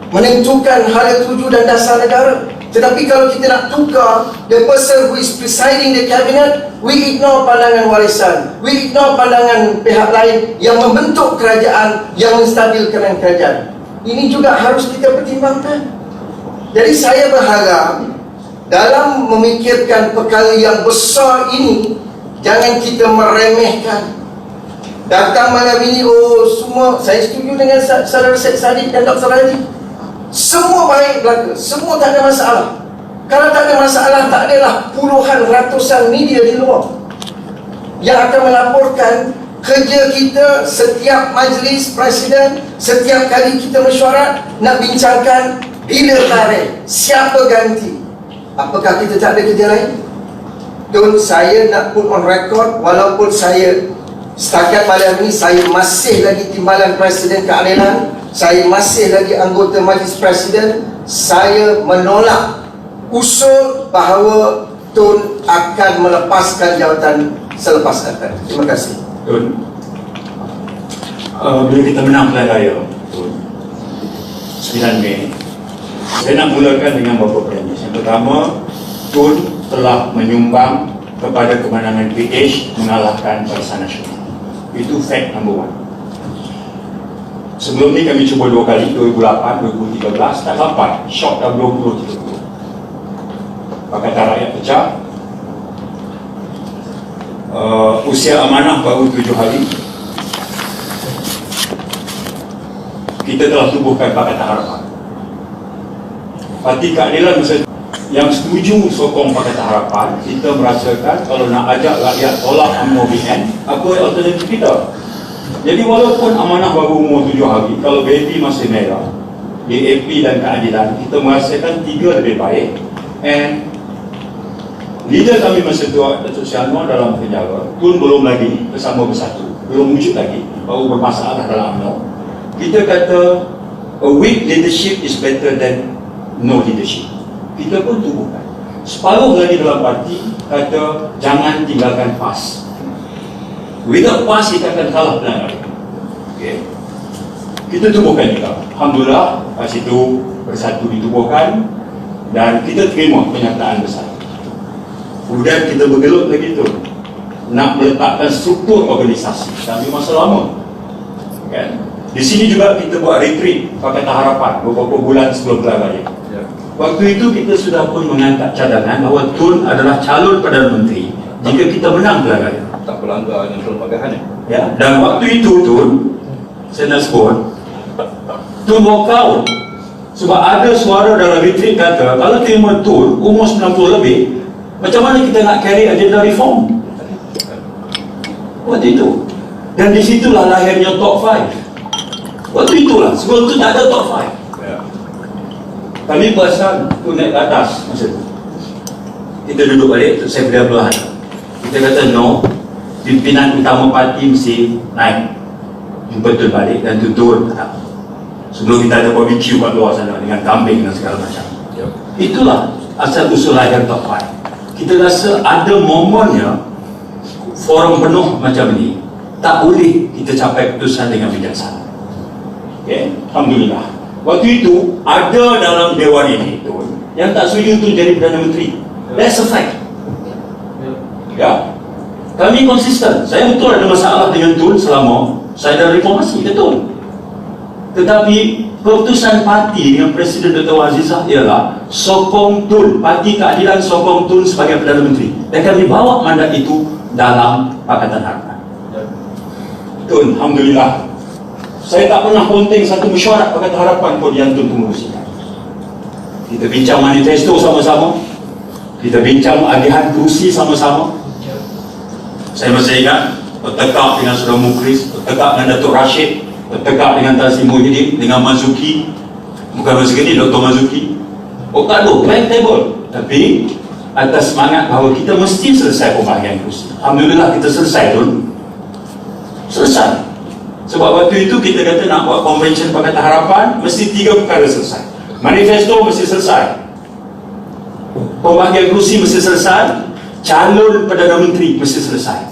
menentukan hala tuju dan dasar negara. Tetapi kalau kita nak tukar the person who is presiding the cabinet, we ignore pandangan warisan, we ignore pandangan pihak lain yang membentuk kerajaan, yang menstabilkan kerajaan. Ini juga harus kita pertimbangkan. Jadi saya berharap dalam memikirkan perkara yang besar ini, jangan kita meremehkan. Datang malam ini, oh semua, saya setuju dengan Saudara Syed Saddiq dan Dr. Haji. Semua baik belaka, semua tak ada masalah. Kalau tak ada masalah, tak adalah puluhan, ratusan media di luar yang akan melaporkan kerja kita setiap majlis presiden, setiap kali kita mesyuarat, nak bincangkan bila tarikh, siapa ganti. Apakah kita tak ada kerja lain? Tun, saya nak put on record, walaupun saya setakat malam ini saya masih lagi timbalan Presiden Keadilan, saya masih lagi anggota Majlis Presiden, saya menolak usul bahawa Tun akan melepaskan jawatan selepas akan. Terima kasih. Tun, bila kita menang pilihan raya Tun, 9 Mei, saya nak mulakan dengan beberapa premis. Yang pertama, Tun telah menyumbang kepada kemenangan PH mengalahkan Barisan Nasional. Itu fact number 1. Sebelum ni kami cuba 2 kali, 2008, 2013, tak dapat. Shock dah 20-30. Pakatan Rakyat pecah. Usia amanah baru 7 hari. Kita telah tubuhkan Pakatan Harapan. Parti Keadilan yang setuju sokong Pakatan Harapan, kita merasakan kalau nak ajak rakyat tolak UMNO BN, apa alternatif kita? Jadi walaupun amanah baru umur 7 hari, kalau BAP masih merah, DAP dan Keadilan, kita merasakan 3 lebih baik. And leader kami masa tu, Datuk Seri Anwar dalam penjara, Tun belum lagi bersama bersatu, belum wujud lagi, baru bermasalah dalam UMNO. Kita kata a weak leadership is better than no leadership. Kita pun tubuhkan. Separuh lagi dalam parti kata jangan tinggalkan PAS. Without PAS kita akan kalah pilihan raya. Okay. Kita tubuhkan juga. Alhamdulillah PAS itu bersatu ditubuhkan dan kita terima kenyataan besar. Kemudian kita bergelut lagi tu nak meletakkan struktur organisasi. Kami masa lama. Kan? Di sini juga kita buat retreat Pakatan Harapan beberapa bulan sebelum pilihan raya. Waktu itu kita sudah pun mengangkat cadangan bahawa Tun adalah calon Perdana Menteri jika kita menang pilihan raya. Tak berlanggar dengan perlembagaan Ya, dan waktu itu Tun, saya nak sebut, Tun walk out sebab ada suara dalam retreat kata kalau terima Tun umur 90 lebih, macam mana kita nak carry agenda reform? Waktu itu. Dan disitulah lahirnya top 5. Waktu itulah, sebelum itu tak ada top 5. Kami perasan tu naik ke atas masa tu. Kita duduk balik, saya beri belah. Kita kata no, pimpinan utama parti mesti naik, jumpa Tun balik dan tutur tak. Sebelum kita ada barbecue kat luar sana dengan kambing dan segala macam. Itulah asal usul lahir top 5. Kita rasa ada momennya forum penuh macam ni tak boleh kita capai keputusan dengan bijaksana. Okay? Alhamdulillah. Waktu itu ada dalam dewan ini tu yang tak setuju tu jadi Perdana Menteri. That's a fact. Ya. Kami konsisten. Saya betul ada masalah dengan Tun selama saya dalam reformasi, betul. Tetapi keputusan parti dengan Presiden Dr. Azizah ialah sokong Tun, Parti Keadilan sokong Tun sebagai Perdana Menteri. Dan kami bawa mandat itu dalam Pakatan Harapan. Tun, alhamdulillah. Saya tak pernah ponteng satu mesyuarat Pakatan Harapan pun yang Tun mengurusikan. Kita bincang manifesto sama-sama, kita bincang agihan kerusi sama-sama. Saya masih ingat bertekak dengan Saudara Mukris, bertekak dengan Datuk Rashid, bertekak dengan Tan Sri Muhyiddin, dengan Mazuki, bukan Mazuki, Dr. Mazuki. Oh tak ada, main table. Tapi atas semangat bahawa kita mesti selesai pembahagian kerusi. Alhamdulillah kita selesai Tun. Selesai. Sebab waktu itu kita kata nak buat konvensyen Pakatan Harapan, mesti 3 perkara selesai. Manifesto mesti selesai, pembahagian kerusi mesti selesai, calon Perdana Menteri mesti selesai.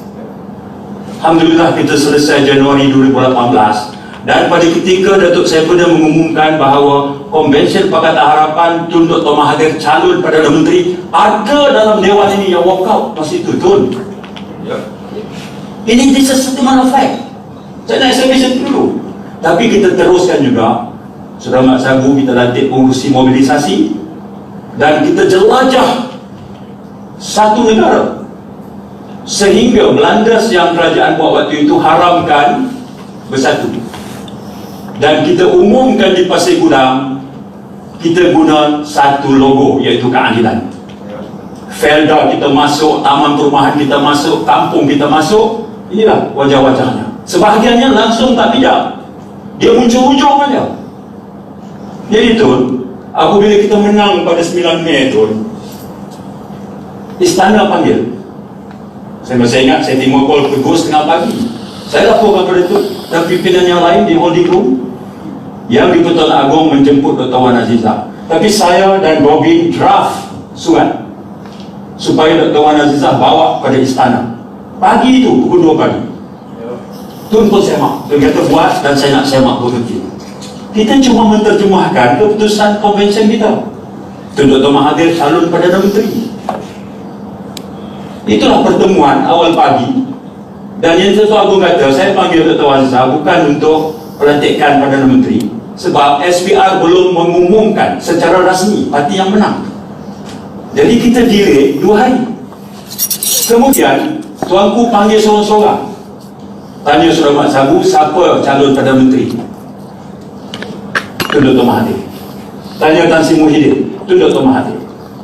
Alhamdulillah kita selesai Januari 2018. Dan pada ketika Datuk Saifuddin mengumumkan bahawa Konvensyen Pakatan Harapan Tun Dr. Mahathir calon Perdana Menteri, ada dalam Dewan ini yang walk out masa itu, Tun. Ini this is statement of fact. Saya nak SMS dulu. Tapi kita teruskan juga. Saudara Mak Sabu, kita lantik pengurusi mobilisasi dan kita jelajah satu negara sehingga melandas yang kerajaan buat waktu itu haramkan bersatu. Dan kita umumkan di Pasir Gudang, kita guna satu logo, iaitu keadilan. Felda kita masuk, taman perumahan kita masuk, kampung kita masuk, inilah wajah-wajahnya. Sebahagiannya langsung tak bijak, dia muncul-muncul saja. Jadi Tun, apabila kita menang pada 9 Mei Tun, istana panggil. Saya masih ingat, saya terima call pukul 3:30 pagi. Saya laporkan pada Tun dan pimpinan yang lain di holding room yang di Pertuan Agong menjemput Dr. Wan Azizah. Tapi saya dan Bobby draft surat supaya Dr. Wan Azizah bawa pada istana. Pagi itu, pukul 2 pagi. Tun pun semak. Dia kata buat dan saya nak semak bekerja. Kita cuma menterjemahkan keputusan konvensyen kita. Tun Dr. Mahathir calon Perdana Menteri. Itulah pertemuan awal pagi. Dan yang Tuan Agung kata, saya panggil Dr. Wan Azizah bukan untuk pelantikan Perdana Menteri, sebab SPR belum mengumumkan secara rasmi parti yang menang. Jadi kita delay 2 hari. Kemudian Tuanku panggil seorang-seorang, tanya Saudara Mak Sabu, siapa calon Perdana Menteri? Tun Dr. Mahathir. Tanya Tan Sri Muhyiddin, Tun Dr. Mahathir.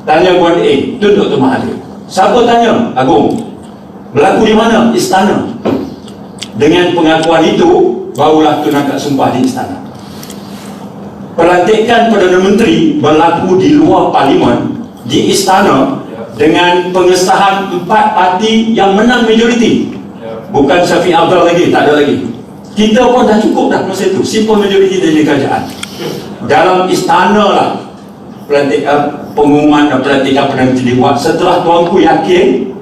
Tanya Puan A, Tun Dr. Mahathir. Siapa tanya? Agung. Berlaku di mana? Istana. Dengan pengakuan itu, barulah Tun angkat sumpah di istana. Pelantikan Perdana Menteri berlaku di luar parlimen, di istana, dengan pengesahan 4 parti yang menang majoriti. Bukan Syafiq Abdul lagi, tak ada lagi. Kita pun dah cukup dah masa itu, simple majoriti dari kerajaan. Dalam istana lah pengumuman dan pelantikan Perdana Menteri dibuat setelah tuanku yakin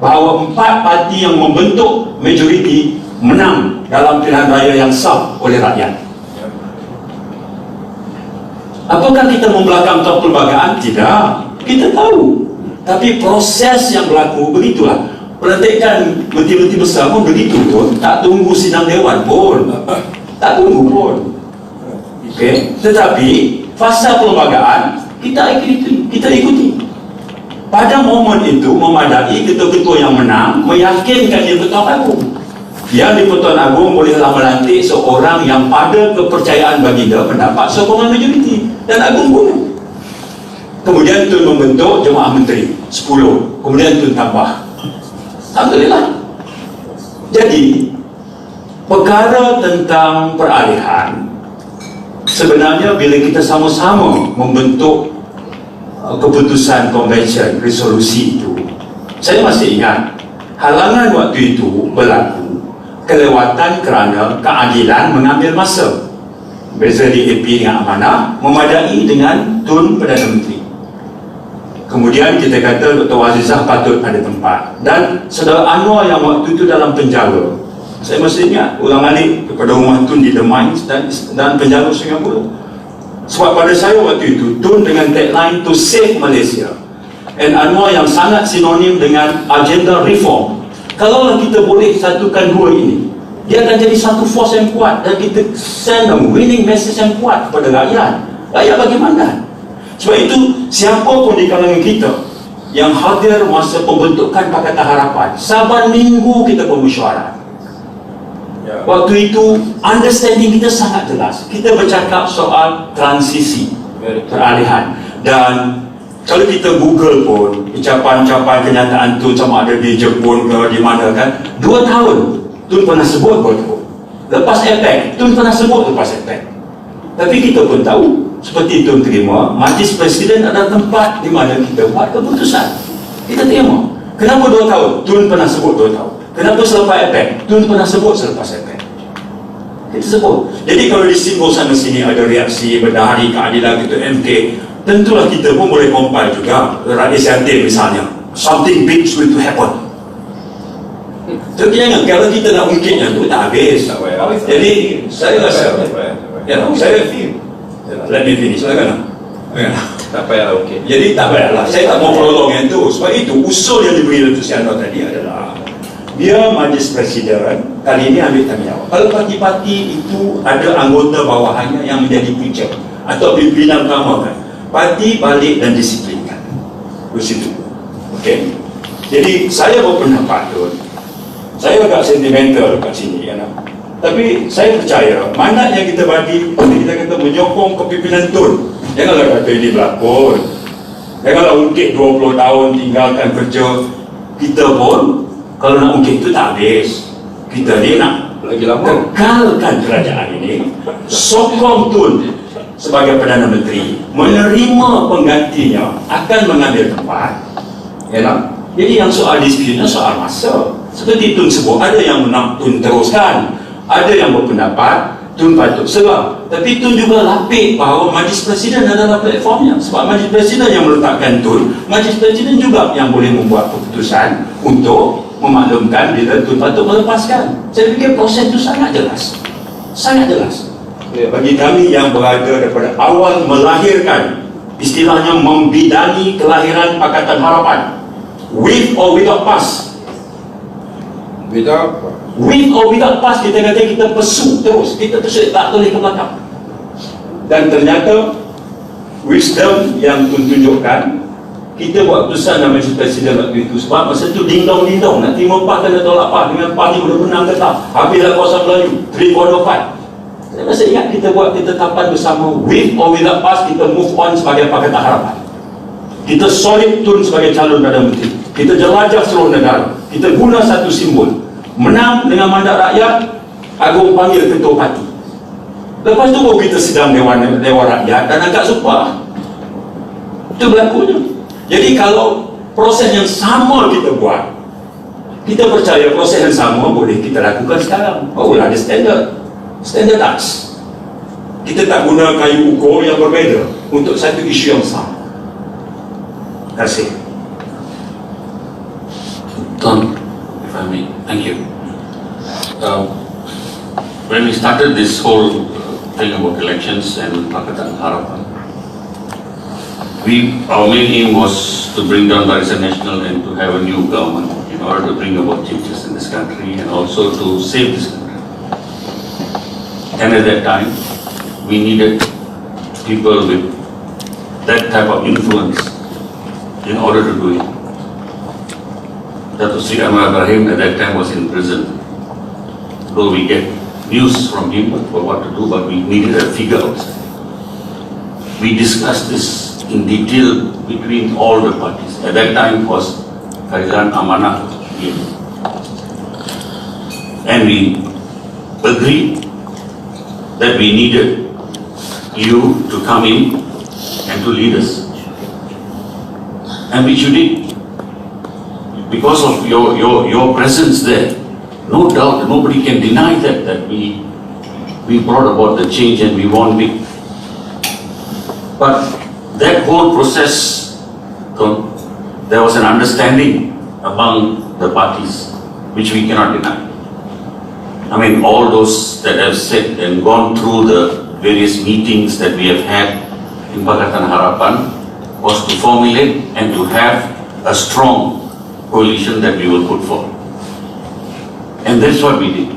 bahawa 4 parti yang membentuk majoriti menang dalam pilihan raya yang sah oleh rakyat. Apakah kita membelakang top perlembagaan? Tidak. Kita tahu. Tapi proses yang berlaku begitulah. Pelantikan menteri-menteri besar pun begitu pun. Tak tunggu sidang dewan pun. Tak tunggu pun. Okay. Tetapi fasa perlembagaan kita ikuti. Pada momen itu memadai ketua-ketua yang menang meyakinkan dia Pertuan Agong. Yang di Pertuan Agong bolehlah melantik seorang yang pada kepercayaan baginda mendapat sokongan majoriti, dan Agong guna. Kemudian Tun membentuk jemaah menteri 10, kemudian Tun tambah. Alhamdulillah. Jadi perkara tentang peralihan sebenarnya bila kita sama-sama membentuk keputusan konvensyen resolusi itu, saya masih ingat halangan waktu itu berlaku kelewatan kerana keadilan mengambil masa. Beza DAP dengan amanah memadai dengan Tun Perdana Menteri. Kemudian kita kata Dr. Azizah patut ada tempat, dan Saudara Anwar yang waktu itu dalam penjara, saya masih ingat ulang-alik kepada rumah Tun di The Mines dan penjara Singapura. Sebab pada saya waktu itu Tun dengan tagline to save Malaysia, and Anwar yang sangat sinonim dengan agenda reform. Kalaulah kita boleh satukan dua ini, dia akan jadi satu force yang kuat, dan kita send a winning message yang kuat kepada rakyat. Rakyat bagaimana? Sebab itu siapa pun di kalangan kita yang hadir masa pembentukan Pakatan Harapan, saban minggu kita bermesyuarat. Waktu itu understanding kita sangat jelas. Kita bercakap soal transisi, peralihan. Dan kalau kita Google pun ucapan-ucapan kenyataan Tun sama ada di Jepun ke di mana kan, 2 tahun Tun pernah sebut betul. Lepas APEC Tun pernah sebut lepas APEC. Tapi kita pun tahu seperti Tun terima, Majlis Presiden ada tempat di mana kita buat keputusan. Kita terima. Kenapa 2 tahun? Tun pernah sebut 2 tahun. Kenapa selepas APEC? Tun pernah sebut selepas APEC. Kita sebut. Jadi kalau disinggung sana sini ada reaksi berdahari keadilan gitu MK, tentulah kita pun boleh compile juga Rakyat Siantin misalnya, something big is going to happen. So jangan, kalau kita nak ungkit yang tu tak habis. Jadi saya rasa, let me finish. Tak payah okey. Jadi tak payahlah, saya tak mau prolong yang tu. Sebab itu usul yang diberi Datuk Seri Anwar tadi adalah biar Majlis Presiden kali ini ambil tanggungjawab. Kalau parti-parti itu ada anggota bawahannya yang menjadi punca atau pimpinan utama kan, parti balik dan disiplinkan di situ. Okey. Jadi saya berpendapat tu, saya agak sentimental kat sini, tapi saya percaya mana yang kita bagi, kita kata menyokong kepimpinan Tun. Janganlah kata ini berlakon, janganlah ungkit 20 tahun tinggalkan kerja. Kita pun kalau nak ungkit itu tak habis. Kita ni nak Lagi lama. kekalkan kerajaan ini, sokong Tun sebagai Perdana Menteri, menerima penggantinya akan mengambil tempat. Jadi yang soal disputnya soal masa. Seperti Tun sebut, ada yang nak Tun teruskan, ada yang berpendapat Tun patut serah. Tapi Tun juga lapik bahawa Majlis Presiden adalah platformnya. Sebab Majlis Presiden yang meletakkan Tun, Majlis Presiden juga yang boleh membuat keputusan untuk memaklumkan bila Tun patut melepaskan. Saya fikir proses itu sangat jelas. Sangat jelas. Bagi kami yang berada daripada awal melahirkan, istilahnya membidani kelahiran Pakatan Harapan, with or without pass. With or without pass, kita kata kita pesu terus, kita terus tak boleh ke belakang. Dan ternyata wisdom yang Tun tunjukkan, kita buat keputusan dalam Majlis Presiden waktu itu. Sebab masa itu ding-dong nak terima PAS dan tolak PAS dengan parti boleh menang ke tak, habislah kawasan Melayu 3-4. Saya masih ingat kita buat ketetapan bersama, with or without pass, kita move on sebagai Pakatan Harapan. Kita solid Tun sebagai calon Perdana Menteri, kita jelajah seluruh negara, kita guna satu simbol, menang dengan mandat rakyat, Agung panggil ketua parti. Lepas tu baru kita sedang Dewan Rakyat dan angkat sumpah. Itu berlakunya. Jadi kalau proses yang sama kita buat, kita percaya proses yang sama boleh kita lakukan sekarang. Barulah ada standardize. Kita tak guna kayu ukur yang berbeza untuk satu isu yang sama. Terima kasih. Tun, if I may, thank you. When we started this whole thing about elections and Pakatan Harapan, our main aim was to bring down Barisan Nasional and to have a new government in order to bring about changes in this country and also to save this country. And at that time, we needed people with that type of influence in order to do it. Datuk Seri Anwar Ibrahim at that time was in prison. Though we get news from him about what to do, but we needed a figure outside. We discussed this in detail between all the parties. At that time was Kerajaan Amanah. And we agreed that we needed you to come in and to lead us. And which you did. Because of your presence there, no doubt, nobody can deny that we brought about the change and we won big. But that whole process, there was an understanding among the parties which we cannot deny. I mean, all those that have said and gone through the various meetings that we have had in Pakatan Harapan was to formulate and to have a strong coalition that we will put forward. And that's what we did.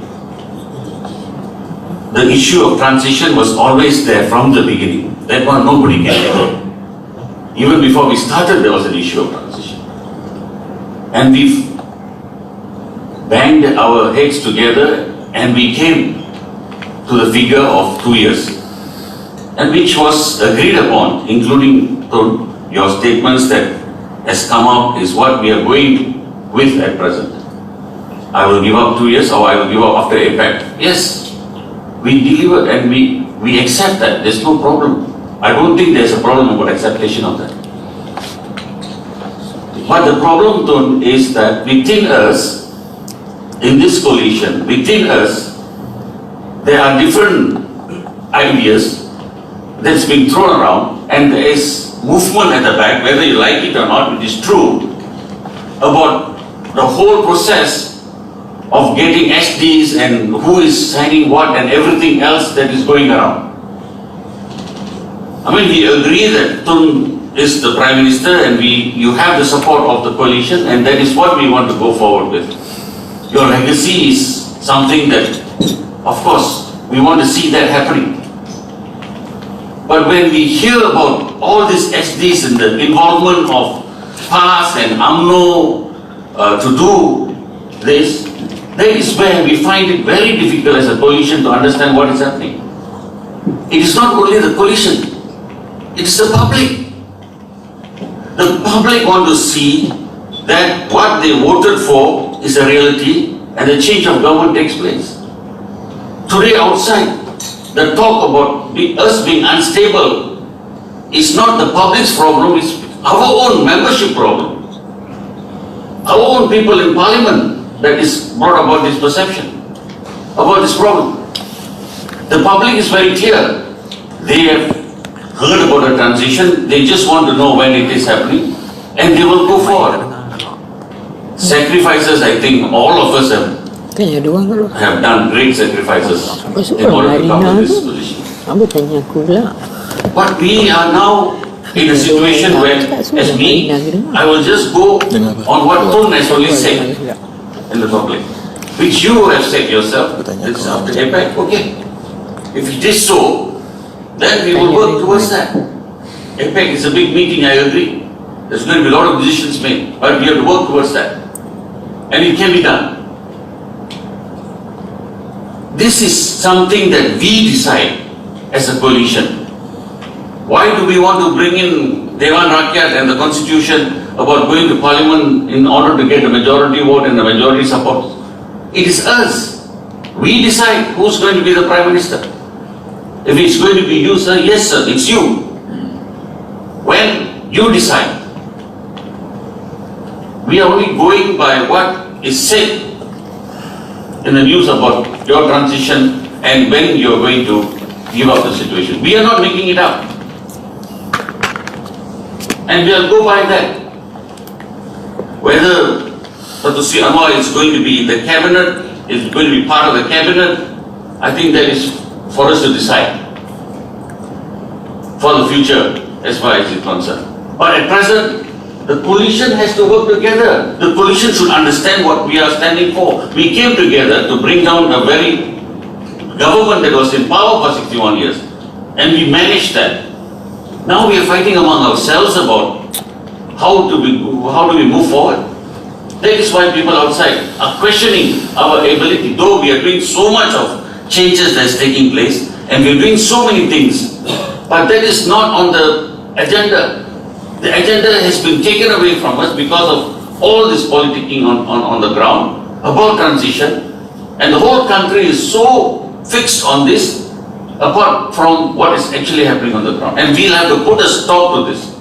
The issue of transition was always there from the beginning. That one nobody can deny. Even before we started, there was an issue of transition. And we banged our heads together and we came to the figure of 2 years. And which was agreed upon, including your statements that has come up is what we are going with at present. I will give up 2 years or I will give up after APEC. Yes, we delivered and we accept that. There's no problem. I don't think there's a problem about acceptation of that. But the problem, Tun, is that within us, in this coalition, within us, there are different ideas that's being thrown around, and there is movement at the back, whether you like it or not, it is true, about the whole process of getting SDs and who is signing what and everything else that is going around. I mean, we agree that Tun is the Prime Minister and you have the support of the coalition, and that is what we want to go forward with. Your legacy is something that, of course, we want to see that happening. But when we hear about all these SDs and the involvement of PAS and UMNO to do this, that is where we find it very difficult as a coalition to understand what is happening. It is not only the coalition, it is the public. The public want to see that what they voted for is a reality and the change of government takes place. Today outside, the talk about us being unstable is not the public's problem, it's our own membership problem. Our own people in parliament that is brought about this perception, about this problem. The public is very clear. They have heard about a transition, they just want to know when it is happening, and they will go forward. Sacrifices, I think all of us have done great sacrifices in order to come to this position. But we are now in a situation where, as me, I will just go on what Tun has only said in the public, which you have said yourself. It's after APEC, okay. If it is so, then we will work towards that. APEC is a big meeting, I agree. There's going to be a lot of decisions made, but we have to work towards that. And it can be done. This is something that we decide as a coalition. Why do we want to bring in Dewan Rakyat and the constitution about going to parliament in order to get a majority vote and the majority support? It is us. We decide who's going to be the Prime Minister. If it's going to be you, sir, yes sir, it's you. When you decide. We are only going by what is said in the news about your transition and when you are going to give up the situation. We are not making it up. And we will go by that. Whether Dr. Sri Anwar is going to be in the cabinet, is going to be part of the cabinet, I think that is for us to decide for the future as far as it's concerned. But at present, the coalition has to work together. The coalition should understand what we are standing for. We came together to bring down a very government that was in power for 61 years, and we managed that. Now we are fighting among ourselves about how do we move forward. That is why people outside are questioning our ability, though we are doing so much of changes that is taking place, and we are doing so many things, but that is not on the agenda. The agenda has been taken away from us because of all this politicking on the ground about transition, and the whole country is so fixed on this apart from what is actually happening on the ground. And we'll have to put a stop to this.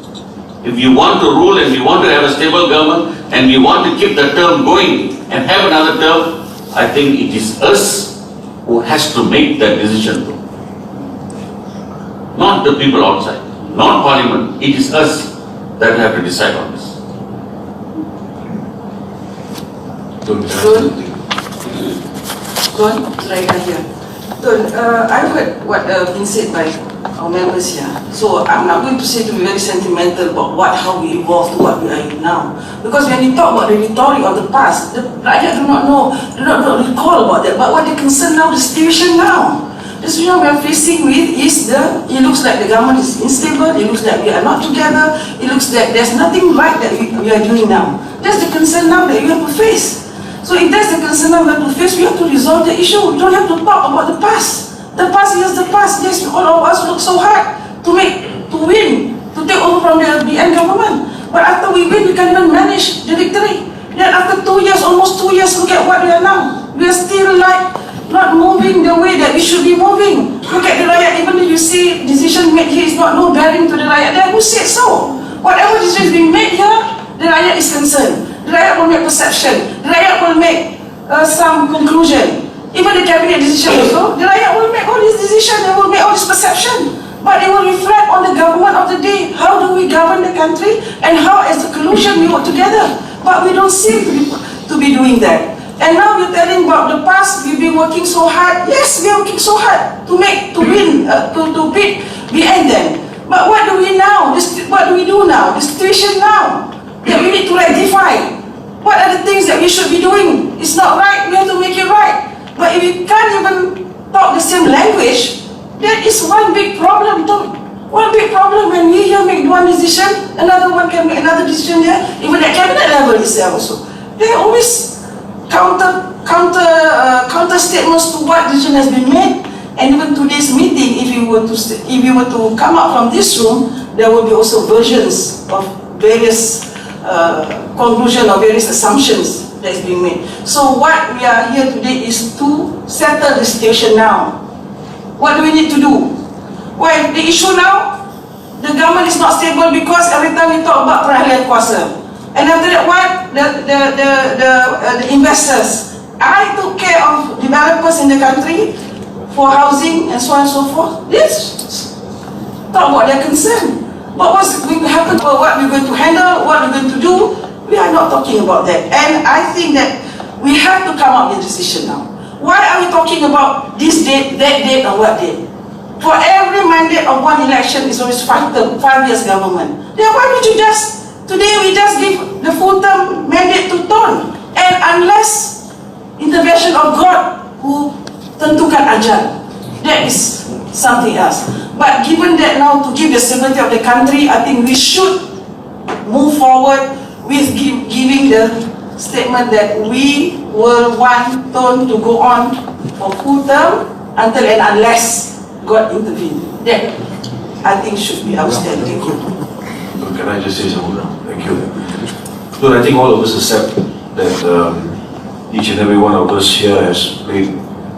If you want to rule and we want to have a stable government and we want to keep the term going and have another term, I think it is us who has to make that decision. Not the people outside, not parliament. It is us that have to decide on this. Tun, Rakan here. Tun, I've heard what been said by our members here. So I'm not going to say to be very sentimental about how we evolved to what we are in now. Because when you talk about the rhetoric of the past, the Rakyat do not recall about that. But what they concern now, the situation now. The situation we are facing with is it looks like the government is unstable, it looks like we are not together, it looks like there's nothing right that we are doing now. That's the concern now that we have to face. So if that's the concern now we have to face, we have to resolve the issue. We don't have to talk about the past. The past is the past. Yes, all of us work so hard to win, to take over from the BN government. But after we win, we can't even manage the victory. Then after 2 years, almost 2 years, look at what we are now. We are still not moving the way that we should be moving. Look at the Rakyat, even though you see decision made here is not no bearing to the Rakyat there. Who said so? Whatever decision is being made here, the Rakyat is concerned. The Rakyat will make perception. The Rakyat will make some conclusion. Even the cabinet decision also, the Rakyat will make all these decisions, they will make all this perception. But it will reflect on the government of the day. How do we govern the country and how as a coalition we work together? But we don't seem to be doing that. And now you're telling about the past, we've been working so hard. Yes, we are working so hard to win, to beat behind them. But what do we now? What do we do now? The situation now that we need to rectify. What are the things that we should be doing? It's not right, we have to make it right. But if we can't even talk the same language, that is one big problem too. One big problem when we here make one decision, another one can make another decision here, even at cabinet level itself also. They always counter statements to what decision has been made. And even today's meeting, if you were to come out from this room, there will be also versions of various conclusion or various assumptions that's being made. So what we are here today is to settle the situation now. What do we need to do? Well, the issue now, the government is not stable because every time we talk about peralihan kuasa. And after that, what? The investors. I took care of developers in the country for housing and so on and so forth. Let's talk about their concern. But what's going to happen, or what we're going to handle, what we're going to do, we are not talking about that. And I think that we have to come up with a decision now. Why are we talking about this date, that date, or what date? For every mandate of one election is always 5 years government. Then why don't you today we just give the full-term mandate to Tun? And unless intervention of God who tentukan ajal, that is something else. But given that now to give the stability of the country, I think we should move forward with giving the statement that we will want Tun to go on for full term until and unless God intervene. That I think should be our stand. Thank you. Can I just say something now? Thank you. So I think all of us accept that each and every one of us here has played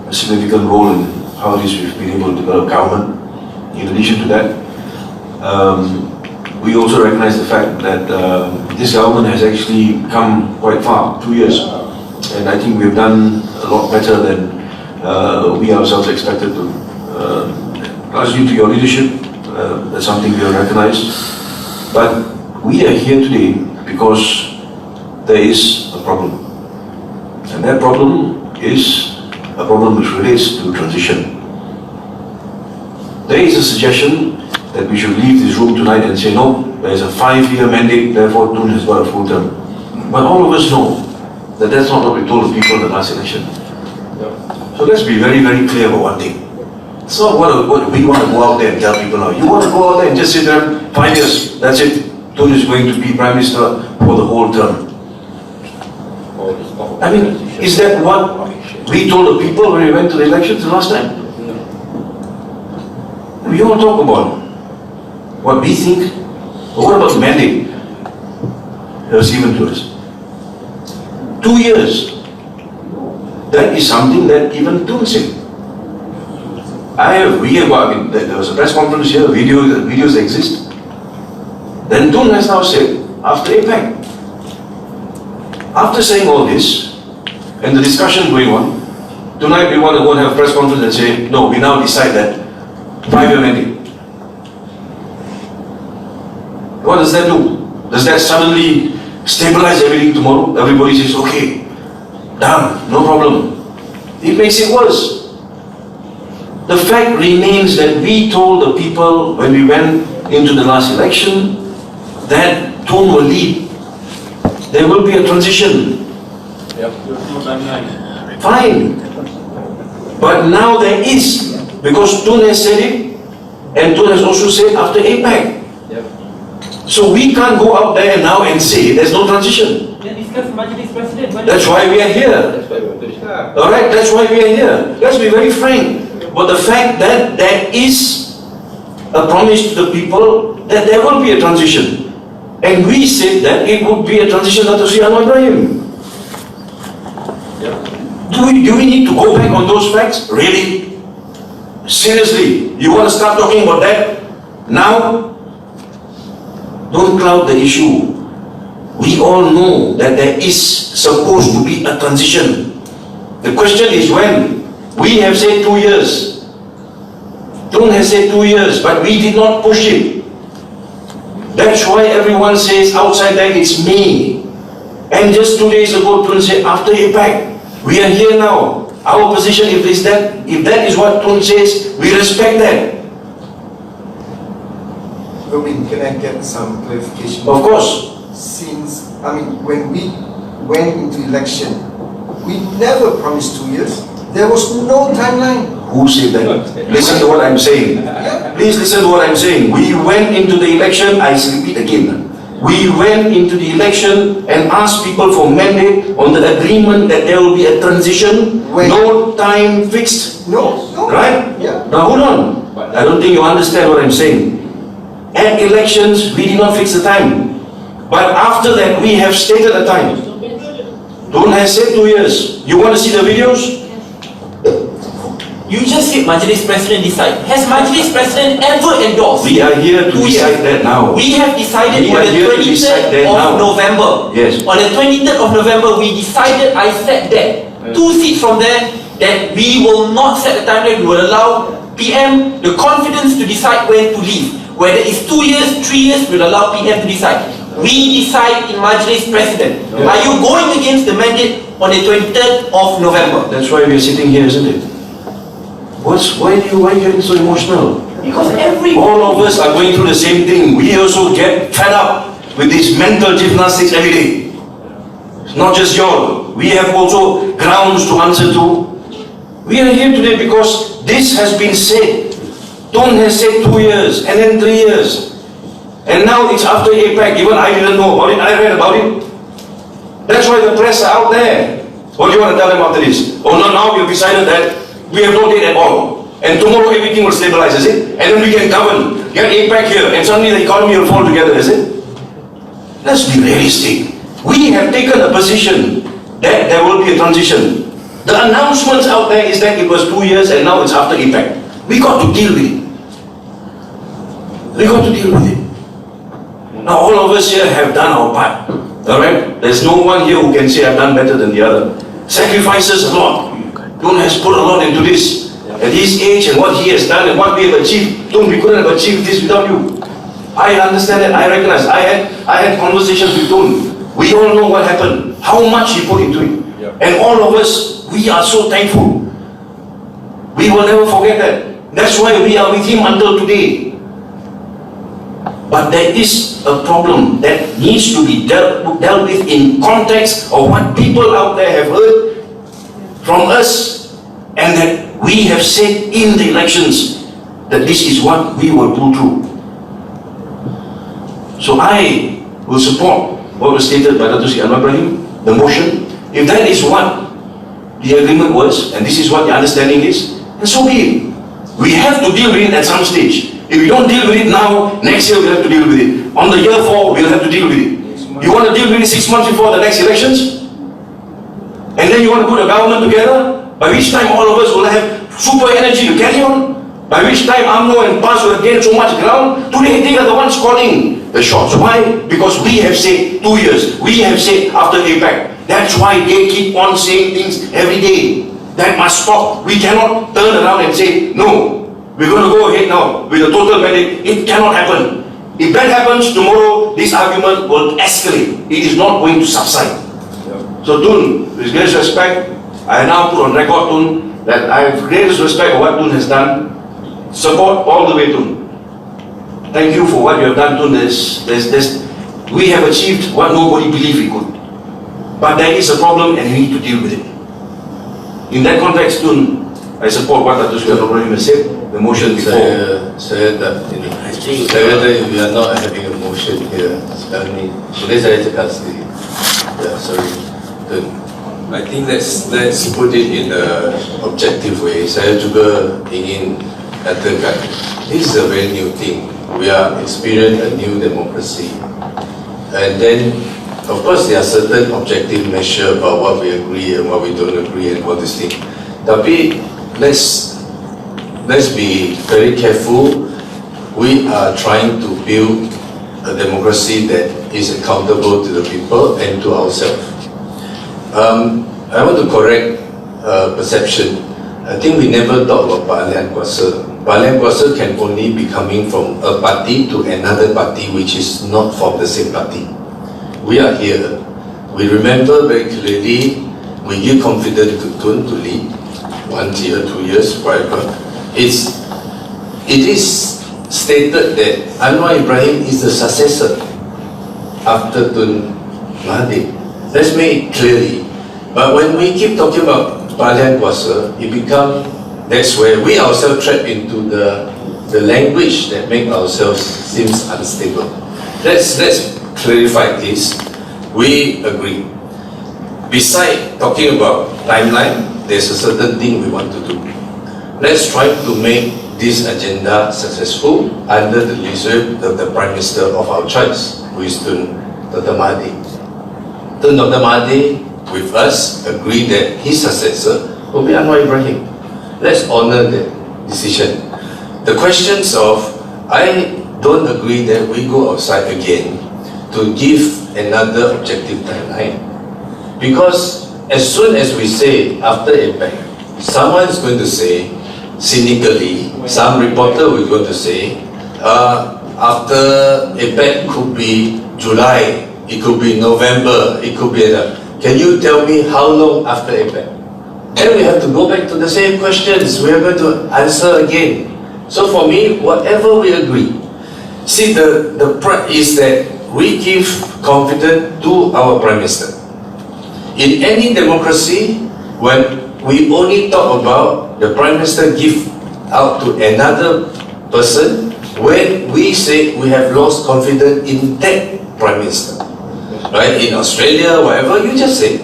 a significant role in how it is we've been able to develop government. In addition to that, we also recognize the fact that this government has actually come quite far, 2 years. And I think we've done a lot better than we ourselves expected to. Largely to your leadership, that's something we have recognized. But we are here today because there is a problem. And that problem is a problem which relates to transition. There is a suggestion that we should leave this room tonight and say, no, there is a 5-year mandate, therefore Tun has got a full term. But all of us know that that's not what we told the people in the last election. So let's be very, very clear about one thing. It's not what we want to go out there and tell people now. You want to go out there and just sit there, 5 years, that's it. Tun is going to be Prime Minister for the whole term. I mean, is that what we told the people when we went to the elections the last time? We all talk about what we think, but what about the mandate that was given to us? 2 years. That is something that even Tun said. There was a press conference here, videos exist. Then Tun has now said, after APEC, after saying all this, and the discussion going on, tonight we want to go and have a press conference and say, no, we now decide that 5-year mandate. What does that do? Does that suddenly stabilize everything tomorrow? Everybody says, okay, done, no problem. It makes it worse. The fact remains that we told the people when we went into the last election that Tun will lead. There will be a transition. Fine. But now there is, because Tun has said it, and Tun has also said after APEC. So we can't go out there now and say there's no transition. That's why we are here. Alright, that's why we are here. Let's be very frank. But the fact that there is a promise to the people that there will be a transition. And we said that it would be a transition under Sri Anwar Ibrahim. Do we need to go back on those facts? Really? Seriously? You want to start talking about that now? Don't cloud the issue. We all know that there is supposed to be a transition. The question is when. We have said 2 years. Tun has said 2 years, but we did not push it. That's why everyone says outside that it's May. And just 2 days ago, Tun said after APEC. We are here now. Our position, if that is what Tun says, we respect that. Robin, can I get some clarification? Of course. Since, when we went into election, we never promised 2 years. There was no timeline. Who said that? Listen to what I'm saying. Please listen to what I'm saying. We went into the election, I repeat again. We went into the election and asked people for mandate on the agreement that there will be a transition, no time fixed. No. Right? Yeah. Now hold on. I don't think you understand what I'm saying. At elections, we did not fix the time. But after that, we have stated a time. Tun has said 2 years. You want to see the videos? You just said Majlis President decide. Has Majlis President ever endorsed? We are here to decide that now. We have decided on the 23rd of November. Yes. On the 23rd of November, we decided, I said that, 2 seats from there, that we will not set the timeline. We will allow PM the confidence to decide when to leave. Whether it's 2 years, 3 years, we'll allow PM to decide. We decide in Majlis President. Are you going against the mandate on the 23rd of November? That's why we are sitting here, isn't it? Why are you getting so emotional? Because all of us are going through the same thing. We also get fed up with these mental gymnastics every day. It's not just yours. We have also grounds to answer to. We are here today because this has been said. Tun has said 2 years and then 3 years. And now it's after APEC. Even I didn't know about it. I read about it. That's why the press are out there. What do you want to tell them after this? Oh no, now we've decided that we have no date at all. And tomorrow everything will stabilize, is it? And then we can govern, get APEC here, and suddenly the economy will fall together, is it? Let's be realistic. We have taken a position that there will be a transition. The announcements out there is that it was 2 years and now it's after APEC. We got to deal with it. We got to deal with it. Now all of us here have done our part. Alright? There's no one here who can say I've done better than the other. Sacrifices a lot. Tun has put a lot into this. At his age and what he has done and what we have achieved. Tun, we couldn't have achieved this without you. I understand that, I recognize. I had conversations with Tun. We all know what happened. How much he put into it. And all of us, we are so thankful. We will never forget that. That's why we are with him until today. But there is a problem that needs to be dealt with in context of what people out there have heard from us, and that we have said in the elections that this is what we will pull through. So I will support what was stated by Dr. Anwar Ibrahim, the motion. If that is what the agreement was, and this is what the understanding is, then so be it. We have to deal with it at some stage. If we don't deal with it now, next year we'll have to deal with it. On the year 4, we'll have to deal with it. You want to deal with it 6 months before the next elections? And then you want to put a government together, by which time all of us will have super energy to carry on, by which time UMNO and PAS will have gained so much ground. Today they are the ones calling the shots. Why? Because we have said 2 years. We have said after APEC. That's why they keep on saying things every day. That must stop. We cannot turn around and say, no, we're going to go ahead now with a total mandate. It cannot happen. If that happens tomorrow, this argument will escalate. It is not going to subside. So Tun, with greatest respect, I now put on record, Tun, that I have greatest respect for what Tun has done. Support all the way, Tun. Thank you for what you have done, Tun. We have achieved what nobody believed we could. But there is a problem and we need to deal with it. In that context, Tun, I support what Dr. Ibrahim has said, the motion before. Saya tak ini. Saya kata we are not having a motion here sekarang ni. Boleh saya cakap sendiri? Yeah, sorry. I think let's put it in a objective way. Saya juga ingin katakan, this is a very new thing. We are experiencing a new democracy, and then of course there are certain objective measures about what we agree and what we don't agree and all this thing. Tapi let's be very careful. We are trying to build a democracy that is accountable to the people and to ourselves. I want to correct perception. I think we never talk about Balian Kuasa. Balian Kuasa can only be coming from a party to another party which is not from the same party. We are here. We remember very clearly we give confidence to Tun to lead 1 year, 2 years, whatever. It is stated that Anwar Ibrahim is the successor after Tun Mahathir. Let's make it clearly. But when we keep talking about Balian Kuasa, that's where we ourselves trap into the language that make ourselves seems unstable. Let's clarify this. We agree. Besides talking about timeline, there's a certain thing we want to do. Let's try to make this agenda successful under the leadership of the Prime Minister of our choice, who is Tun Mahathir. Tun Mahathir, with us, agree that his successor will be Anwar Ibrahim. Let's honor that decision. The questions of, I don't agree that we go outside again to give another objective timeline. Because as soon as we say after APEC, someone is going to say, cynically, some reporter will going to say, after APEC could be July, it could be November, it could be can you tell me how long after APEC? Then we have to go back to the same questions. We are going to answer again. So for me, whatever we agree, see the is that we give confidence to our Prime Minister. In any democracy, when we only talk about the Prime Minister give out to another person, when we say we have lost confidence in that Prime Minister. Right? In Australia, whatever, you just say,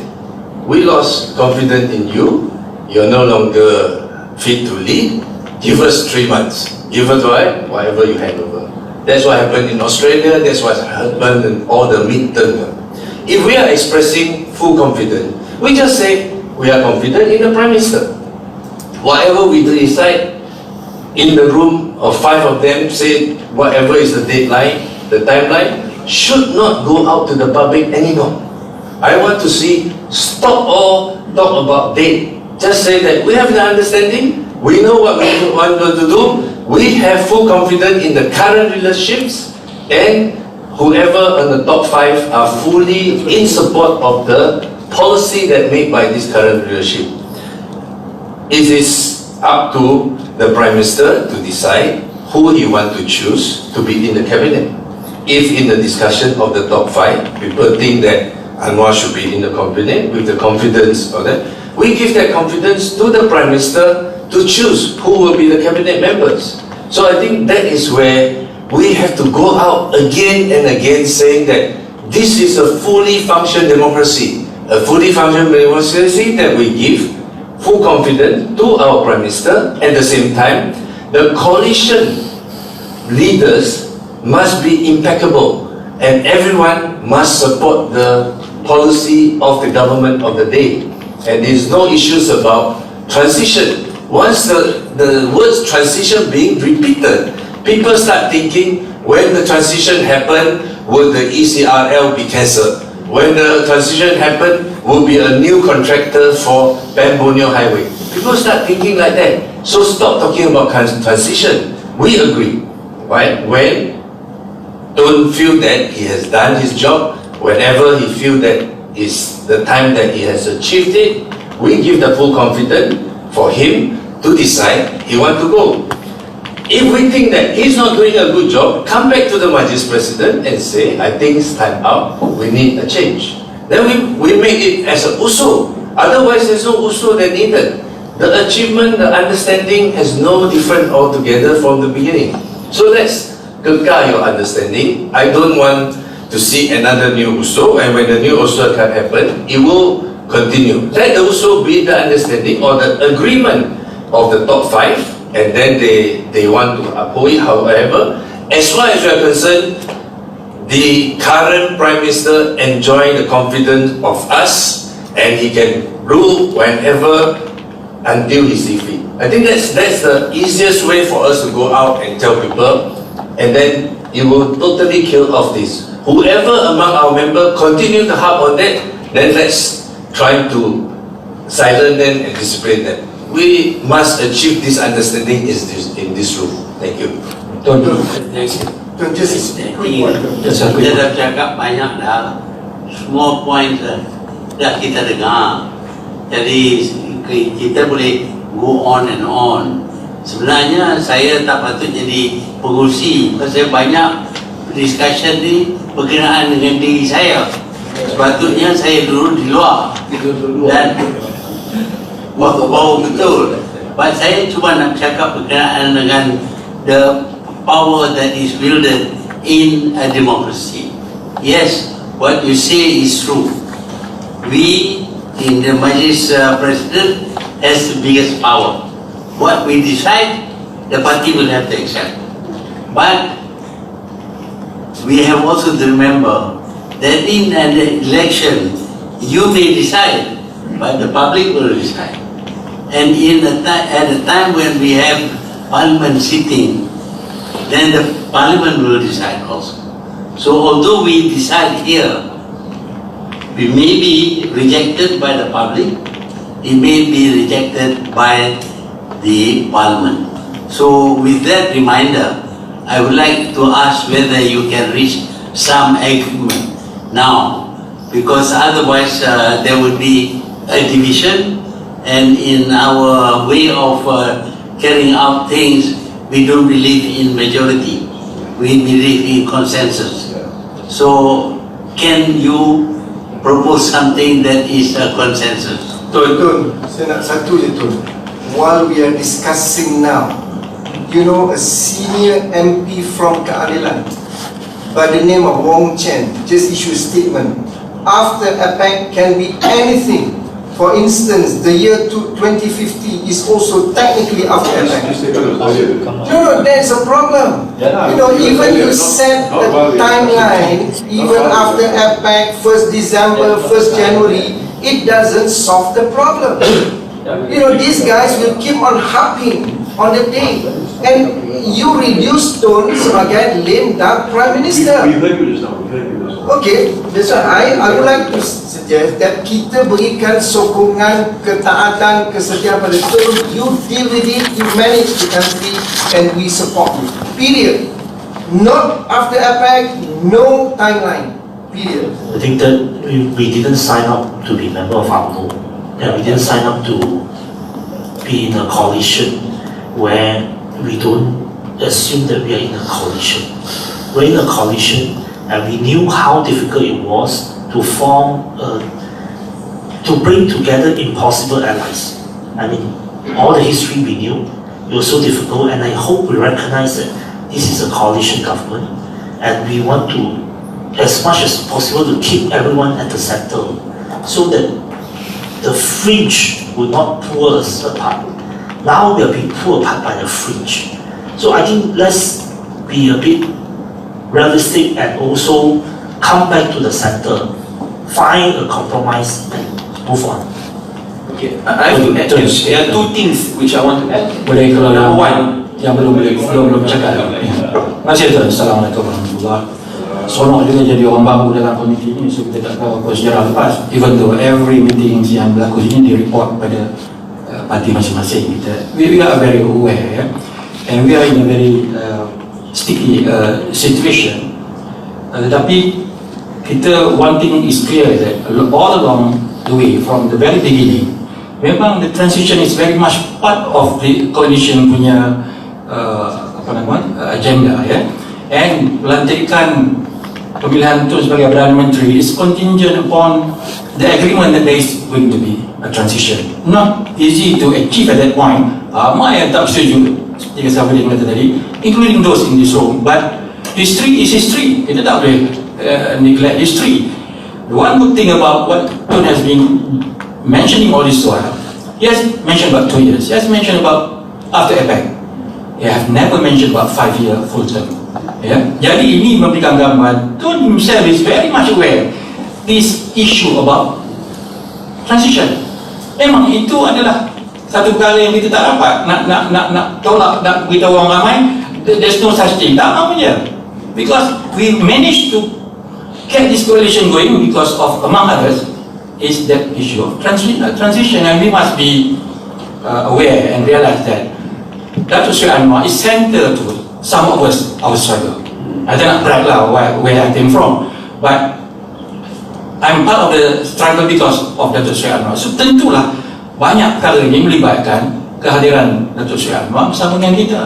we lost confidence in you, you're no longer fit to lead, give us 3 months. Give us whatever you hand over. That's what happened in Australia, that's what happened in all the midterm. If we are expressing full confidence, we just say we are confident in the Prime Minister. Whatever we decide in the room of 5 of them, say whatever is the deadline, the timeline, should not go out to the public anymore. I want to see, stop all talk about date. Just say that we have the understanding, we know what we want to do, we have full confidence in the current relationships, and whoever on the top 5 are fully in support of the policy that made by this current leadership. It is up to the Prime Minister to decide who he wants to choose to be in the cabinet. If in the discussion of the top 5, people think that Anwar should be in the cabinet with the confidence of that, we give that confidence to the Prime Minister to choose who will be the cabinet members. So I think that is where we have to go out again and again saying that this is a fully functioning democracy. A fully functioning democracy that we give full confidence to our Prime Minister. At the same time, the coalition leaders must be impeccable and everyone must support the policy of the government of the day. And there's no issues about transition. Once the words transition being repeated, people start thinking, when the transition happen, will the ECRL be cancelled? When the transition happen, will be a new contractor for Pembunyeo Highway. People start thinking like that. So stop talking about transition. We agree, right? When don't feel that he has done his job, whenever he feel that is the time that he has achieved it, we give the full confidence for him to decide he want to go. If we think that he's not doing a good job, come back to the Majlis President and say, I think it's time out, we need a change. Then we make it as an usul. Otherwise there's no usul that needed. The achievement, the understanding has no different altogether from the beginning. So let's kekal your understanding. I don't want to see another new usul, and when the new usul can happen, it will continue. Let the usul be the understanding or the agreement of the top 5, and then they want to uphold it. However, as far as we are concerned, the current Prime Minister enjoy the confidence of us, and he can rule whenever until he sees fit. I think that's the easiest way for us to go out and tell people, and then it will totally kill off this. Whoever among our members continue to harp on that, then let's try to silence them and discipline them. We must achieve this understanding in this room. Thank you. Kita dah cakap banyak dah, semua poin dah kita dengar. Jadi kita boleh go on and on. Sebenarnya saya tak patut jadi pengerusi, pasal banyak discussion ni berkenaan dengan diri saya. Sepatutnya saya duduk di luar dan bau betul. But saya cuma nak cakap berkenaan dengan the power that is wielded in a democracy. Yes, what you say is true. We in the Majlis President has the biggest power. What we decide, the party will have to accept. But we have also to remember that in an election, you may decide, but the public will decide. And at a time when we have Parliament sitting, then the Parliament will decide also. So although we decide here, we may be rejected by the public, it may be rejected by the Parliament. So with that reminder, I would like to ask whether you can reach some agreement now, because otherwise there would be a division, and in our way of carrying out things, we don't believe in majority, we believe in consensus. So can you propose something that is a consensus? Tun, saya nak satu je Tun. While we are discussing now, you know, a senior MP from Keadilan by the name of Wong Chen just issued a statement. After APEC can be anything. For instance, the year 2050 is also technically after APEC. No, there's a problem. You know, even you set the timeline, even after APEC, 1st December, 1st January, it doesn't solve the problem. You know, these guys will keep on harping on the day, and you reduce Tun sebagai lame duck Prime Minister. We heard you just now. Okay, that's why I would like to suggest that kita berikan sokongan, ketaatan, kesetiaan pada Tun. You deal with it, you manage the country, and we support you. Period. Not after APEC, no timeline. Period. I think that we didn't sign up to be member of UMNO, and we didn't sign up to be in a coalition where we don't assume that we are in a coalition. We're in a coalition, and we knew how difficult it was to form, to bring together impossible allies. I mean, all the history we knew, it was so difficult, and I hope we recognize that this is a coalition government, and we want to, as much as possible, to keep everyone at the center, so that the fringe would not pull us apart. Now we are being pulled apart by the fringe. So I think let's be a bit realistic and also come back to the center, find a compromise and move on. Okay, I have to add, there are two things which I want to add. Boleh kalau Number one, yang belum cakap. Terima kasih Tuan. Assalamualaikum warahmatullahi wabarakatuh. Seronok juga jadi orang baru dalam komiti ini, so kita tak tahu apa sejarah lepas. Even though every meeting yang berlaku sini di report pada parti masing-masing kita. We are very aware, and we are in a very sticky situation. Tetapi kita, one thing is clear that all along the way from the very beginning, memang the transition is very much part of the coalition punya agenda, and pelantikan pemilihan Tun sebagai Perdana Menteri is contingent upon the agreement that there is going to be a transition. Not easy to achieve at that point. Ramai yang tak setuju, seperti Safiuddin kata tadi, including those in this room. But history is history. Kita tak boleh neglect history. The one good thing about what Tun has been mentioning all this while, he has mentioned about 2 years. He has mentioned about after APEC. He has never mentioned about 5-year full term. Jadi ini memberikan gambaran Tun himself is very much aware this issue about transition. Memang itu adalah satu perkara yang kita tak dapat nak tolak, nak beritahu orang ramai. There's no such thing. Tak mahu je, because we managed to get this coalition going because of, among others, is that issue of transition, and we must be aware and realize that Datuk Seri Anwar is central to some of us, our struggle. I don't brag lah where I came from, but I'm part of the struggle because of Datuk Seri Anwar. So tentulah banyak perkara ini melibatkan kehadiran Datuk Seri Anwar bersama dengan kita.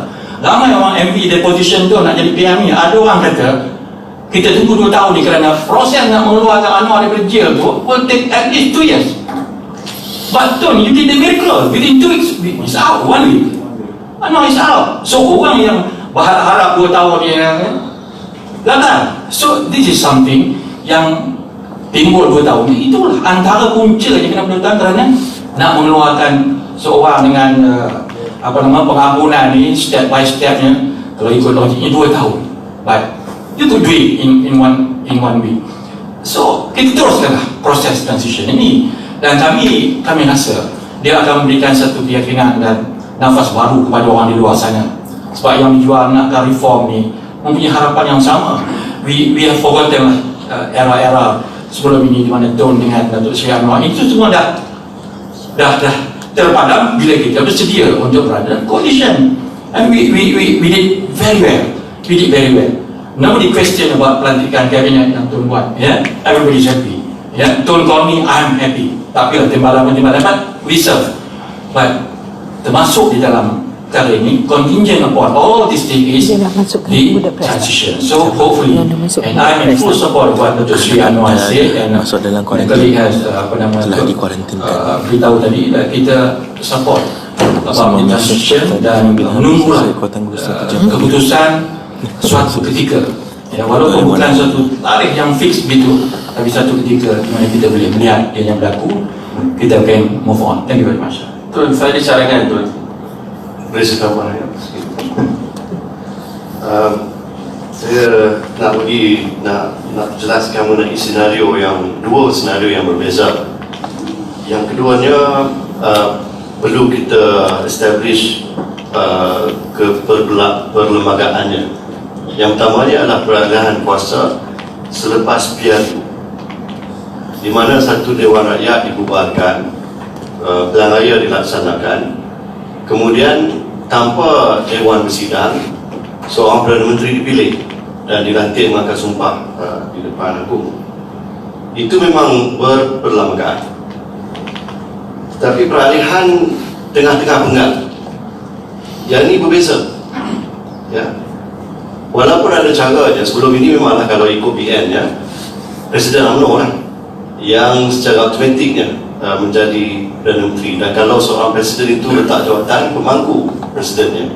Ramai orang MP deposition tu nak jadi PM ni. Ada orang kata kita tunggu 2 tahun ni kerana proses nak mengeluarkan Anwar daripada jail tu will take at least 2 years. But Tun, you did the miracle within 2 weeks. It's out, 1 week. Anwar is out. So orang yang berharap 2 tahun ni gagal. So this is something yang timbul 2 tahun ni. Itulah antara punca je kenapa 2 tahun, kerana nak mengeluarkan seorang dengan pengampunan ni step by stepnya. Kalau ikut logiknya 2 tahun. But you could do it in one week. So kita teruskanlah proses transition ini, dan kami rasa dia akan memberikan satu keyakinan dan nafas baru kepada orang di luar sana. Sebab yang dijual nakkan reform ni mempunyai harapan yang sama. We have forgotten era-era sebelum ini di mana Tun dengan Datuk Seri Anwar itu semua dah terpadam bila kita bersedia untuk berada dalam coalition. And we did very well. We did very well. Nobody question about pelantikan kabinet yang Tun buat. Yeah? Everybody's happy. Yeah? Tun call me, I'm happy. Tapi timbalan we serve. But termasuk di dalam kali ini contingent upon all these things is the transition. So hopefully, and I'm in full support of what Datuk Seri Anwar said, and colleague has beritahu tadi that kita support about the transition dan menunggulah keputusan suatu ketika. Ya, walaupun bukan suatu tarikh yang fix begitu, tapi satu ketika di mana kita boleh melihat dia yang berlaku, kita akan move on. Thank you very much. Tun, saya ada cadangan Tun. Boleh sekawan ya. Saya nak jelaskan mengenai dua senario yang berbeza. Yang keduanya perlu kita establish perlembagaannya. Yang pertamanya adalah peralihan kuasa selepas PRU, di mana satu Dewan Rakyat dibubarkan, pilihan raya dilaksanakan, kemudian tanpa Dewan Bersidang seorang Perdana Menteri dipilih dan dilantik mengakan sumpah di depan Agung. Itu memang berperlembagaan. Tapi peralihan tengah-tengah penggal yang ini berbeza, ya. Walaupun ada cara je, sebelum ini memanglah kalau ikut BN ya, Presiden UMNO lah yang secara automatiknya menjadi Perdana Menteri, dan kalau seorang Presiden itu letak jawatan pemangku Presidennya,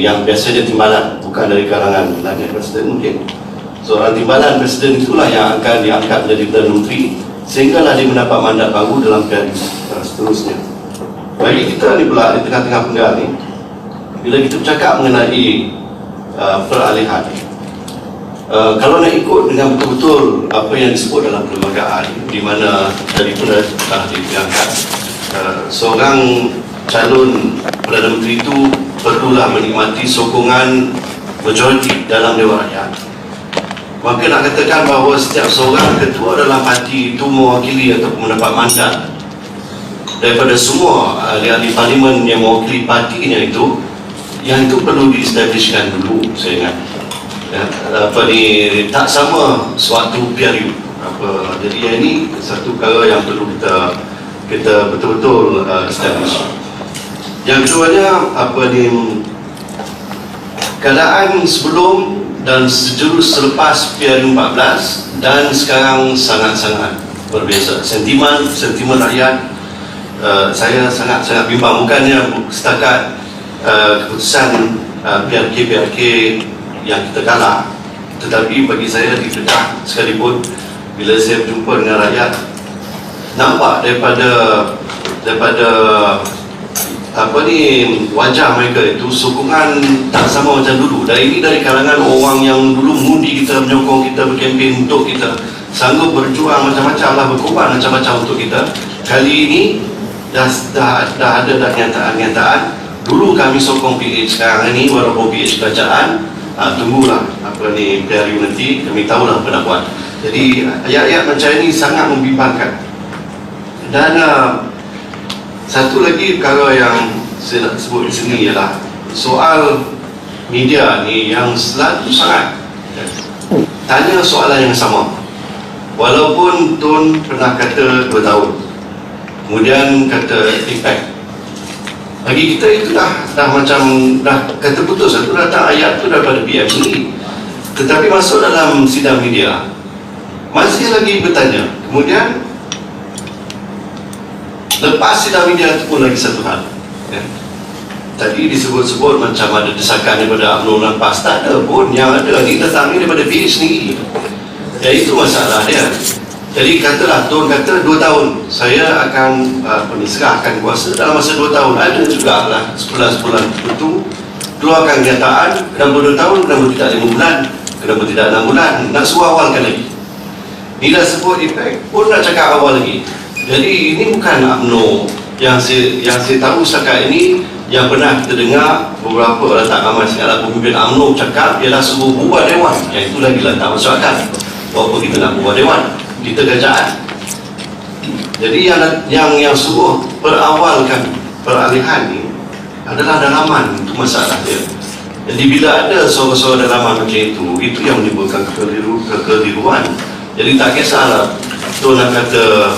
yang biasanya timbalan, bukan dari kalangan langit Presiden mungkin. Seorang timbalan Presiden itulah yang akan diangkat menjadi Perdana Menteri, sehinggalah dia mendapat mandat baru dalam periode seterusnya. Bagi kita ni pula di tengah-tengah penggal ni, bila kita bercakap mengenai peralihan, kalau nak ikut dengan betul-betul apa yang disebut dalam perlembagaan, di mana daripada telah diangkat seorang calon Perdana Menteri itu perlulah menikmati sokongan majoriti dalam Dewan Rakyat. Maka nak katakan bahawa setiap seorang ketua dalam parti itu mewakili atau mendapat mandat daripada semua ahli-ahli parlimen yang mewakili partinya itu, yang itu perlu di-establishkan dulu, saya ingat. Ya, tak sama suatu PRU. Jadi yang ini satu perkara yang perlu kita betul-betul establish. Yang keduanya keadaan sebelum dan sejurus selepas PRU 14 dan sekarang sangat-sangat berbeza. Sentimen rakyat, saya sangat-sangat bimbang. Bukannya setakat keputusan PRK yang kita kalah, tetapi bagi saya di Kedah sekalipun, bila saya berjumpa dengan rakyat, nampak daripada wajah mereka itu sokongan tak sama macam dulu. Dari kalangan orang yang dulu mengundi kita, menyokong kita, berkempen untuk kita, sanggup berjuang macam-macam lah, berkorban macam-macam untuk kita. Kali ini dah ada kenyataan. Dulu kami sokong PH, sekarang ini walaupun PH kerajaan, tunggulah PRU nanti, kami tahulah apa nak buat. Jadi ayat-ayat macam ini sangat membimbangkan. Dan satu lagi perkara yang saya nak sebut di sini ialah soal media ni yang selalu sangat tanya soalan yang sama. Walaupun Tun pernah kata 2 tahun, kemudian kata impact. Bagi kita itu dah macam dah kata putus, itu datang ayat tu daripada PM sendiri. Tetapi masuk dalam sidang media masih lagi bertanya. Kemudian lepas sidang media itu pun lagi satu hal, ya. Tadi disebut-sebut macam ada desakan daripada UMNO dan PAS. Tak ada pun. Yang ada ni datang ni daripada diri sendiri. Ya, itu masalah dia. Jadi katalah Tun kata 2 tahun saya akan serahkan kuasa dalam masa 2 tahun. Ada jugalah 11 bulan itu keluarkan kenyataan. Kenapa 2 tahun, kenapa tidak 5 bulan, kenapa tidak 6 bulan. Nak suruh awalkan lagi. Ni dah sebut impact pun nak cakap awal lagi. Jadi ini bukan UMNO yang saya tahu setakat ini. Yang pernah kita dengar beberapa letak amat segala pemimpin UMNO cakap ialah suruh buat dewan. Yang itu lagi tak masuk akal. Walaupun kita nak buat dewan, kita kerajaan. Jadi yang suruh berawalkan peralihan ni adalah dalaman. Itu masalah dia. Jadi bila ada suara-suara dalaman macam itu yang menimbulkan kekeliruan. Jadi tak kisahlah Tun nak kata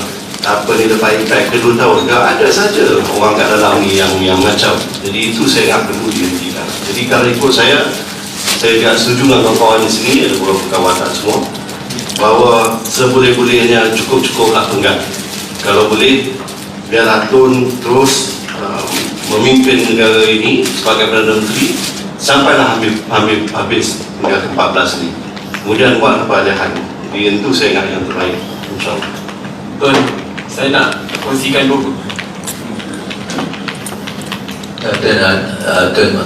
apa ni lepas impact ke 2 tahun, tak ada saja orang kat dalam ni yang macam. Jadi itu saya nak perlu dihentikan. Jadi kalau ikut saya juga setuju dengan kawan-kawan di sini, ada beberapa kawan semua, bahawa seboleh-bolehnya cukup-cukuplah penggan. Kalau boleh biarlah Tun terus memimpin negara ini sebagai Perdana Menteri sampailah habis hingga ke-14 ni. Kemudian buat peralihan. Jadi itu saya ingat yang terbaik, insyaAllah. Tun, saya nak kongsikan buku.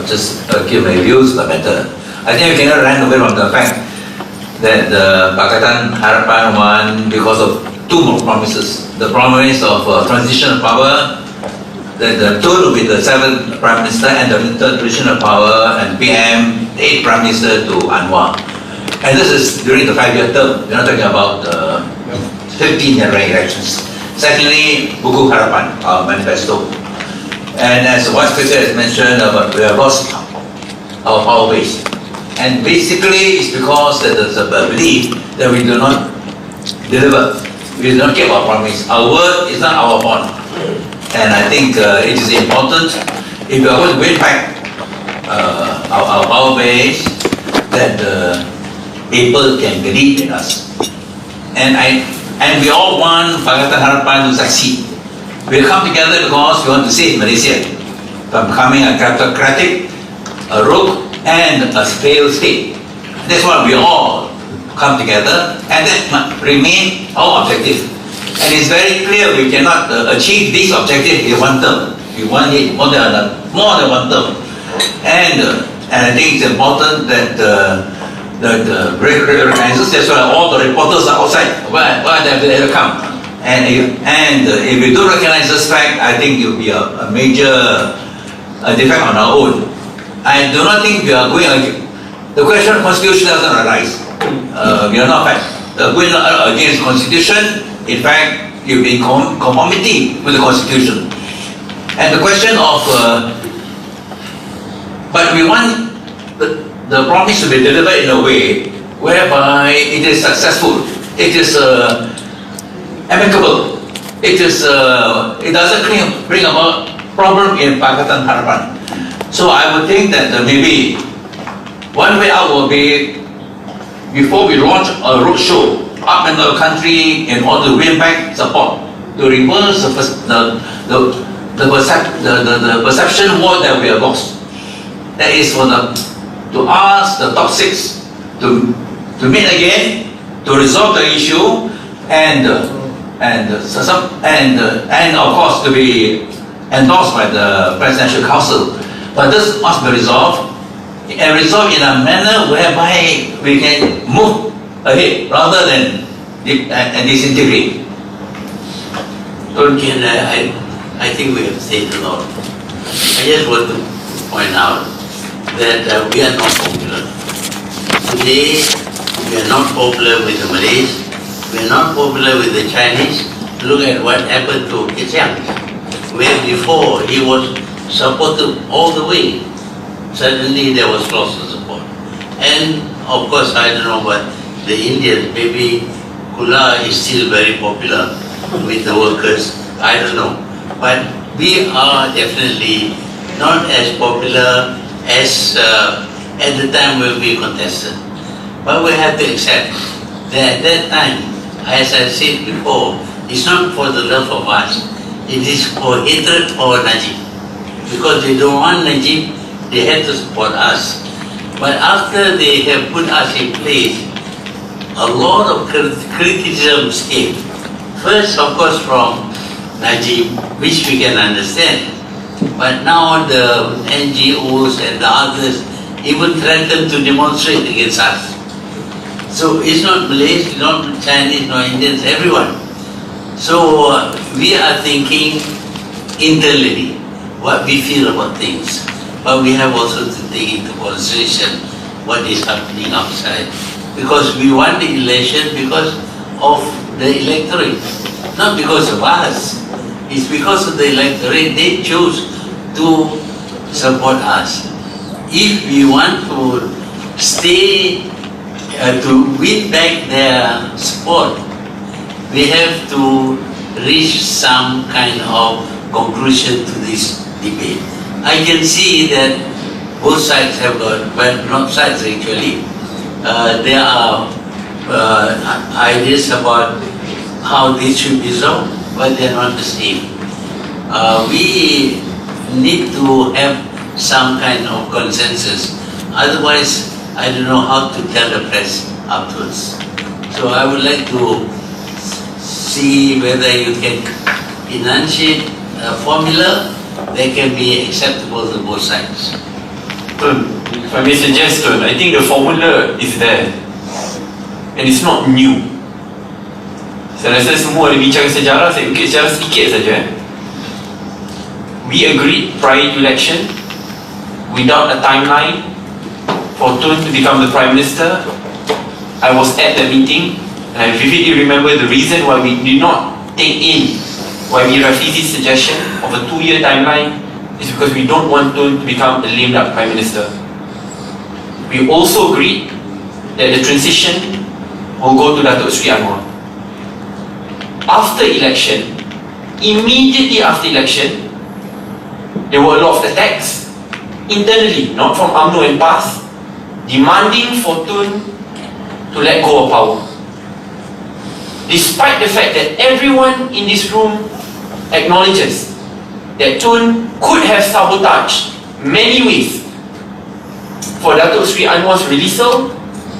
Just give my views on the matter. I think we cannot run away from the fact that the Pakatan Harapan won because of 2 promises. The promise of transition of power, that the Tun will be the 7th Prime Minister, and the transition of power and PM, the 8th Prime Minister to Anwar. And this is during the 5-year term. We're not talking about 15 January elections. Secondly, Buku Harapan, our manifesto. And as the Vice President has mentioned, we have lost our power base. And basically, it's because that there's a belief that we do not deliver. We do not keep our promise. Our word is not our bond. And I think it is important, if we are going to win back our power base, that people can believe in us. And we all want Pakatan Harapan to succeed. We come together because we want to save Malaysia from becoming a kleptocratic, a rogue, and a failed state. That's why we all come together, and that must remain our objective. And it's very clear we cannot achieve this objective in 1 term. We want it more than 1 term. And I think it's important that recognizes. That's why all the reporters are outside. Why they come? And if we do recognize this fact, I think it will be a major defect on our own. I do not think we are going against the question of constitution doesn't arise. We are not going against constitution. In fact, you'll be in conformity with the constitution. And the question of but we want the promise to be delivered in a way whereby it is successful, it is amicable, it doesn't bring about problem in Pakatan Harapan. So I would think that maybe one way out will be, before we launch a roadshow up in the country in order to win back support, to reverse the perception war that we have lost. That is to ask the top 6 to meet again, to resolve the issue, and of course to be endorsed by the Presidential Council. But this must be resolved in a manner whereby we can move ahead rather than disintegrate. I think we have said a lot. I just want to point out that we are not popular. Today, we are not popular with the Malays, we are not popular with the Chinese. Look at what happened to Kerajaan, where before he was supported all the way. Suddenly there was loss of support. And of course, I don't know, but the Indians, maybe Kula is still very popular with the workers. I don't know. But we are definitely not as popular as at the time when we contested. But we have to accept that at that time, as I said before, it's not for the love of us. It is for hatred for Najib. Because they don't want Najib, they had to support us. But after they have put us in place, a lot of criticisms came. First, of course, from Najib, which we can understand. But now the NGOs and the others even threaten to demonstrate against us. So it's not Malays, not Chinese, not Indians, everyone. So we are thinking internally what we feel about things. But we have also to take into consideration what is happening outside. Because we won the election because of the electorate, not because of us. It's because of the electorate. They chose to support us. If we want to stay, to win back their support, we have to reach some kind of conclusion to this debate. I can see that both sides have got, well, not sides actually, there are ideas about how this should be solved, but they're not the same. We need to have some kind of consensus. Otherwise, I don't know how to tell the press afterwards. So I would like to see whether you can enunciate a formula that can be acceptable to both sides. If I may suggest, I think the formula is there. And it's not new. Saya rasa semua ada bincang sejarah, saya ukit sejarah sedikit saja. We agreed prior to election, without a timeline, for Tun to become the Prime Minister. I was at that meeting, and I vividly remember the reason why we did not take in, why we refused his suggestion of a 2-year timeline, is because we don't want Tun to become a lame duck Prime Minister. We also agreed that the transition will go to Datuk Sri Anwar. After election, immediately after election, there were a lot of attacks internally, not from UMNO and PAS, demanding for Tun to let go of power. Despite the fact that everyone in this room acknowledges that Tun could have sabotaged many ways for Datuk Sri Anwar's releasal,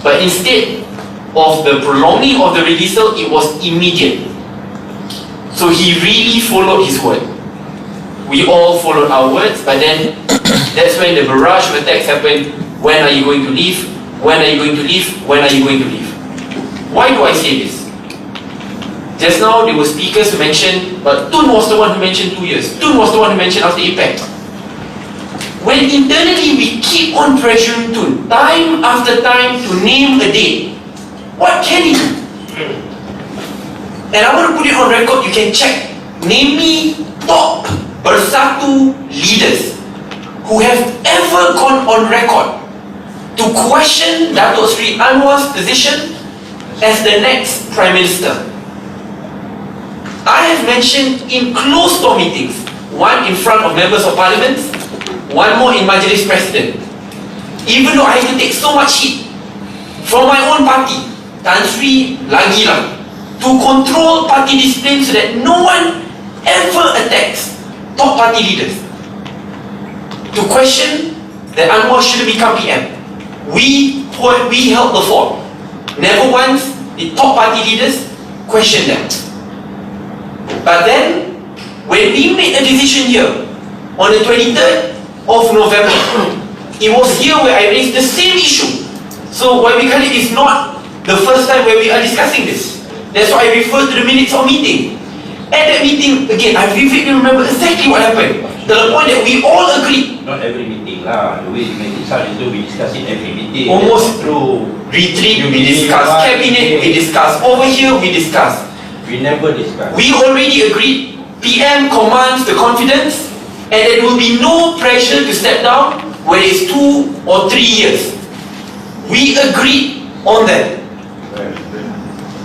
but instead of the prolonging of the releasal, it was immediate. So he really followed his word. We all followed our words, but then that's when the barrage of attacks happened. When are you going to leave? When are you going to leave? When are you going to leave? Why do I say this? Just now there were speakers who mentioned, but Tun was the one who mentioned 2 years. Tun was the one who mentioned after IPAC. When internally we keep on pressuring Tun, time after time, to name a date, what can he do? And I want to put it on record, you can check. Name me top Bersatu leaders who have ever gone on record to question Datuk Sri Anwar's position as the next Prime Minister. I have mentioned in closed-door meetings, one in front of members of parliament, one more in Majlis President. Even though I had to take so much heat from my own party, Tan Sri lagi lah, to control party discipline so that no one ever attacks top party leaders, to question that Anwar should become PM. We held the fort. Never once did top party leaders question them. But then, when we made a decision here on the 23rd of November, it was here where I raised the same issue. So why we call it is not the first time where we are discussing this. That's why I refer to the minutes of meeting. At that meeting, again, I vividly remember exactly what happened. To the point that we all agreed. Not every meeting lah. The way you make it sound is we discuss in every meeting. Almost through retreat, we discuss cabinet, we discuss over here, we discuss. We never discuss. We already agreed. PM commands the confidence, and there will be no pressure to step down when it's 2 or 3 years. We agreed on that.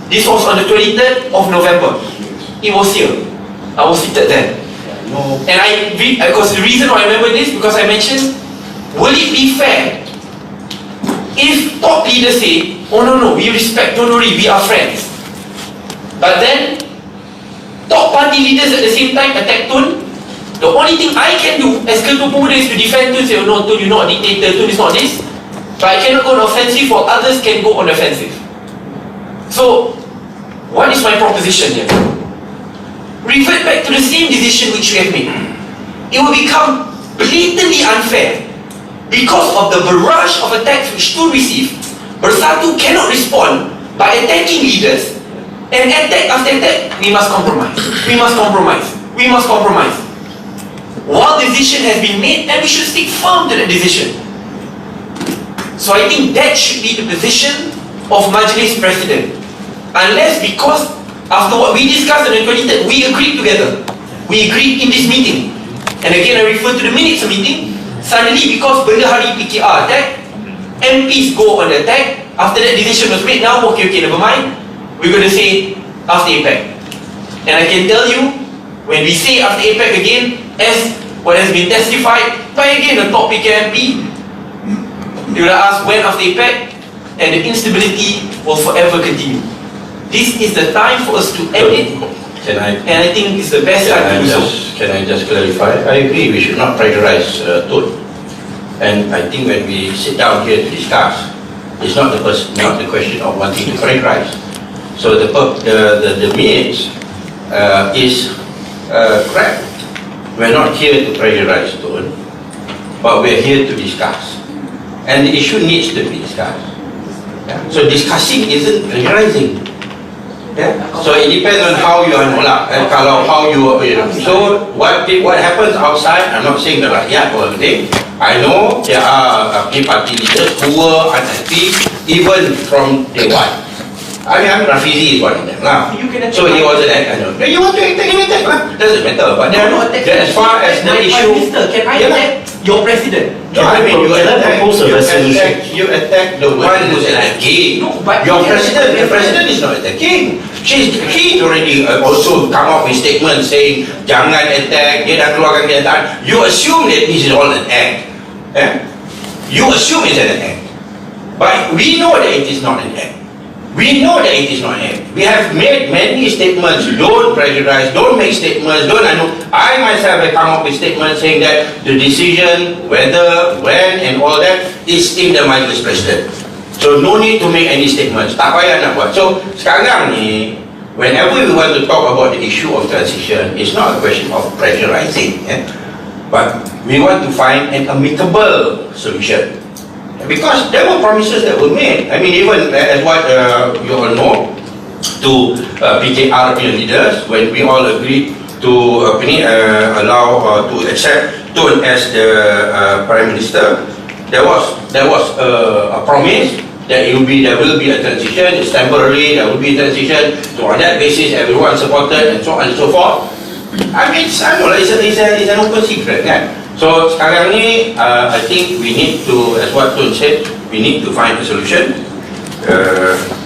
This was on the 23rd of November. It was here. I was seated there. And because the reason why I remember this, because I mentioned, will it be fair if top leaders say, oh no, we respect, don't worry, we are friends. But then, top party leaders at the same time attack Tun. The only thing I can do as Ketua Pemuda is to defend Tun, say, oh no, Tun, you're not a dictator, Tun is not this. But I cannot go on offensive while others can go on offensive. So, what is my proposition here? Revert back to the same decision which we have made. It will become blatantly unfair because of the barrage of attacks which Tun received. Bersatu cannot respond by attacking leaders, and attack after attack, we must compromise. We must compromise. We must compromise. While decision has been made, then we should stick firm to that decision. So I think that should be the position of Majlis President. Unless because after what we discussed on the 23rd, we agreed together. We agreed in this meeting. And again, I refer to the minutes of meeting. Suddenly, because benda hari PKR attack, MPs go on the attack. After that decision was made, now okay, never mind. We're going to say after APEC. And I can tell you, when we say after APEC again, as what has been testified by again the top PK MP, they will ask when after APEC, and the instability will forever continue. This is the time for us to end it, and I think it's the best time to do so. Can I just clarify? I agree, we should not pressurize Tun. And I think when we sit down here to discuss, it's not the question of wanting to pressurize. So the minutes is correct. We're not here to pressurize Tun, but we're here to discuss. And the issue needs to be discussed. Yeah? So discussing isn't pressurizing. Yeah? So it depends on how you are and how you know. So what happens outside, I'm not saying the rakyat or anything. I know there are party leaders who were unhappy even from day one. I mean, Rafizi is one of them lah. So he wasn't that kind of. You want to attack lah. Doesn't matter. But then, as far as the issue, can I attack your president? I mean, you attack the one who's attacking. Your president. The president is not attacking. He's already also come up with statements saying jangan attack. Dia dah keluarkan kenyataan. You assume that this is all an act. You assume it's an act. But we know that it is not an act. We know that it is not an act. We have made many statements. Don't pressurize, don't make statements, don't I know. I myself have come up with statements saying that the decision, whether, when and all that is in the Majlis President. So no need to make any statements. Tak payah nak buat. So sekarang ni, whenever we want to talk about the issue of transition, it's not a question of pressurizing. But we want to find an amicable solution. Because there were promises that were made. I mean, even as what you all know, to PKR leaders, when we all agreed to allow to accept Tun as the Prime Minister, there was a promise that there will be a transition. It's temporary. There will be a transition. So on that basis, everyone supported and so on and so forth. I mean, it's an open secret, kan? So sekarang ni, I think we need to, as what Tun said, we need to find a solution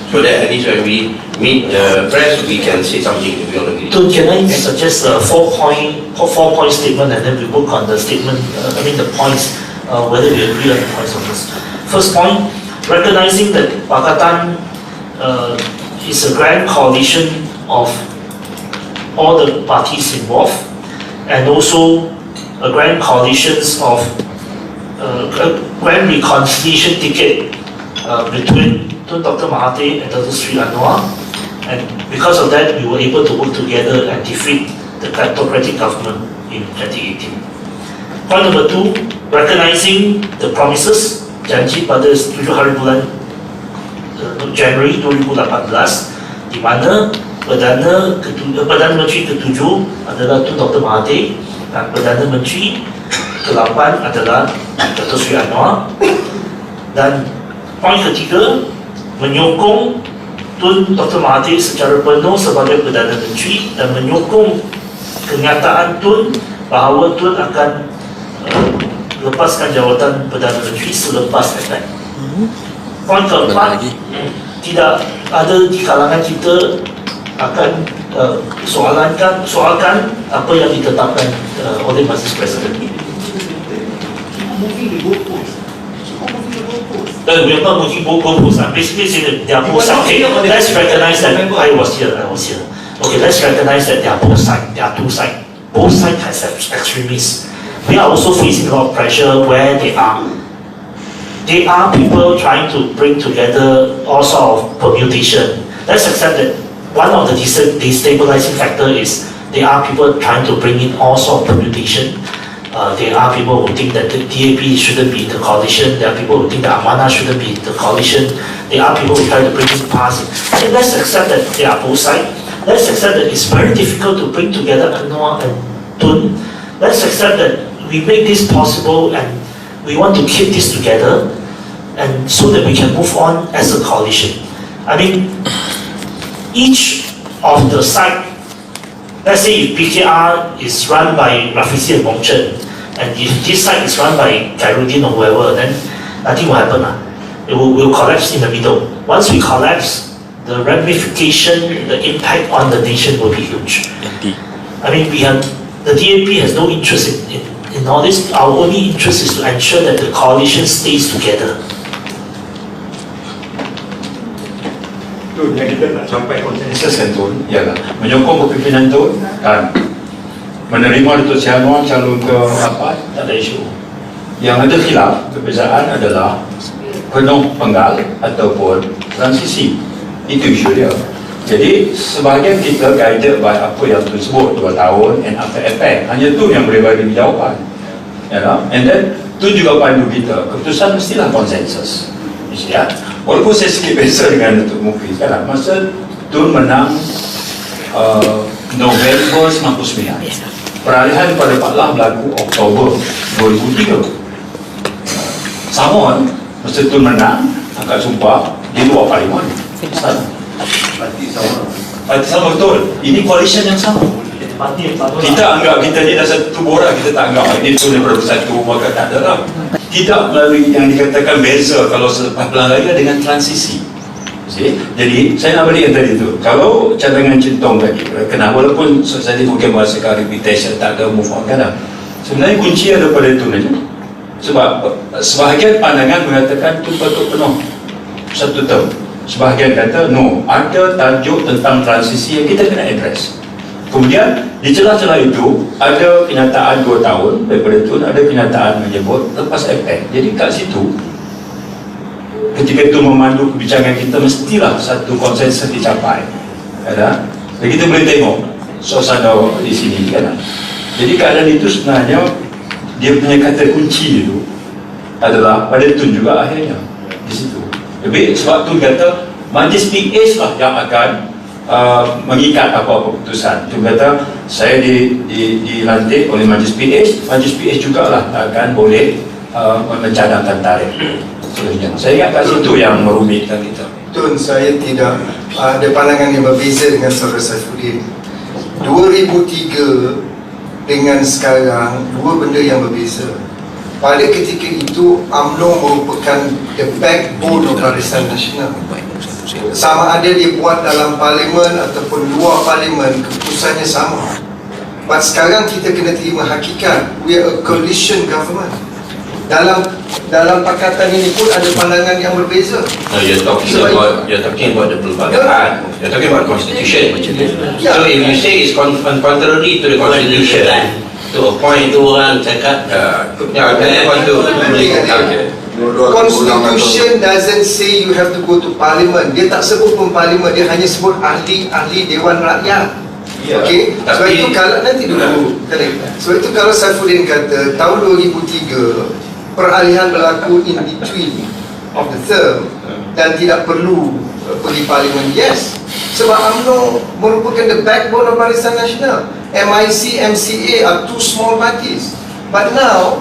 so that at least when we meet the press, we can say something to be all agree. Tun, can I suggest a four-point statement, and then we work on the statement, the points, whether we agree on the points of this. First point, recognizing that Pakatan is a grand coalition of all the parties involved, and also a grand coalitions of a grand reconciliation ticket between Dr. Mahathir and Dr. Sri Anwar, and because of that we were able to work together and defeat the kleptocratic government in 2018. Point number 2, recognizing the promises janji pada 7 hari bulan Januari 2018, di mana Perdana Menteri ke-7 adalah Tun Dr. Mahathir dan Perdana Menteri ke-8 adalah Dr. Sri Anwar. Dan poin ketiga, menyokong Tun Dr. Mahathir secara penuh sebagai Perdana Menteri dan menyokong kenyataan Tun bahawa Tun akan lepaskan jawatan Perdana Menteri selepas attack. Poin keempat, tidak ada di kalangan kita akan soalkan apa yang ditetapkan oleh Majlis Presiden. We are not moving goalposts. Basically, they are both sides. Okay, let's recognize that I was here. Okay, let's recognize that they are both sides. There are two sides. Both sides has extremists. We are also facing a lot of pressure where they are people trying to bring together all sort of permutation. Let's accept that one of the destabilizing factor is there are people trying to bring in all sort of permutation. There are people who think that the DAP shouldn't be in the coalition. There are people who think that Amanah shouldn't be in the coalition. There are people who try to bring in past. And let's accept that they are both sides. Let's accept that it's very difficult to bring together Anwar and Tun. Let's accept that we make this possible and we want to keep this together, and so that we can move on as a coalition. I mean, each of the side, let's say if PKR is run by Rafizi and Wong Chen, and if this side is run by Khairuddin or whoever, then nothing will happen. It will collapse in the middle. Once we collapse, the ramification, the impact on the nation will be huge. I mean, the DAP has no interest in all this. Our only interest is to ensure that the coalition stays together. Tun, yang kita nak sampai konsensus kan Tun, ialah menyokong kepimpinan Tun dan menerima Datuk Seri Anwar calon ke apa, tak ada isu. Yang ada khilaf, perbezaan adalah penuh penggal ataupun transisi. Itu isu dia. Jadi sebahagian kita guided by apa yang Tun sebut 2 tahun and after effect. Hanya Tun yang boleh bagi jawapan. And then Tun juga pandu kita. Keputusan mestilah konsensus. Ya. Walaupun saya sikit beza dengan Datuk Mufi sekarang, masa Tun menang November 99, peralihan pada Telah berlaku Oktober 2003. Sama masa Tun menang angkat sumpah di luar parlimen. Parti sama betul. Ini coalition yang sama. Kita anggap kita ni dah satu borak, kita tak anggap ini Tun daripada bersatu, maka tak ada lah. Tidak melalui yang dikatakan beza kalau selepas pelan raya dengan transisi. Jadi saya nak balik yang tadi tu, kalau cadangan centong tadi, kenapa walaupun saya mungkin merasakan repetition, tak ada move on kan, sebenarnya kunci ada pada Tun aja. Sebab sebahagian pandangan mengatakan Tun patut penuh 1 tahun, sebahagian kata no, ada tajuk tentang transisi yang kita kena address. Kemudian di celah-celah itu ada kenyataan 2 tahun daripada Tun, ada kenyataan menyebut lepas efek. Jadi kat situ ketika itu memandu perbincangan kita, mestilah satu konsensus dicapai. Dan kita boleh tengok suasana di sini kan. Jadi keadaan itu sebenarnya dia punya kata kunci itu adalah pada Tun juga akhirnya di situ. Lebih sebab Tun kata Majlis PH lah yang akan mengikat apa-apa keputusan. Tun kata saya dilantik oleh Majlis PH jugalah akan boleh mencadangkan tarikh. Saya ingat kat situ yang merumitkan kita. Tun, saya tidak ada pandangan yang berbeza dengan Saudara Saifuddin. 2003 dengan sekarang, dua benda yang berbeza. Pada ketika itu, UMNO merupakan the backbone of Barisan Nasional. Sama ada dia buat dalam parlimen ataupun luar parlimen, keputusannya sama. But sekarang kita kena terima hakikat, we are a coalition government. Dalam pakatan ini pun ada pandangan yang berbeza. No, you're talking about the pelbagai. You're talking about constitution. So if you say it's contrary to the constitution, to a point tu orang cakap, Constitution doesn't say you have to go to parliament. Dia tak sebut pun parlimen, dia hanya sebut ahli Dewan Rakyat. Okey, sebab itu kalau nanti dulu. Sebab itu kalau Saifuddin kata tahun 2003 peralihan berlaku in between of the term dan tidak perlu pergi parlimen, yes, sebab UMNO merupakan the backbone of Barisan Nasional. MIC, MCA are two small parties, but now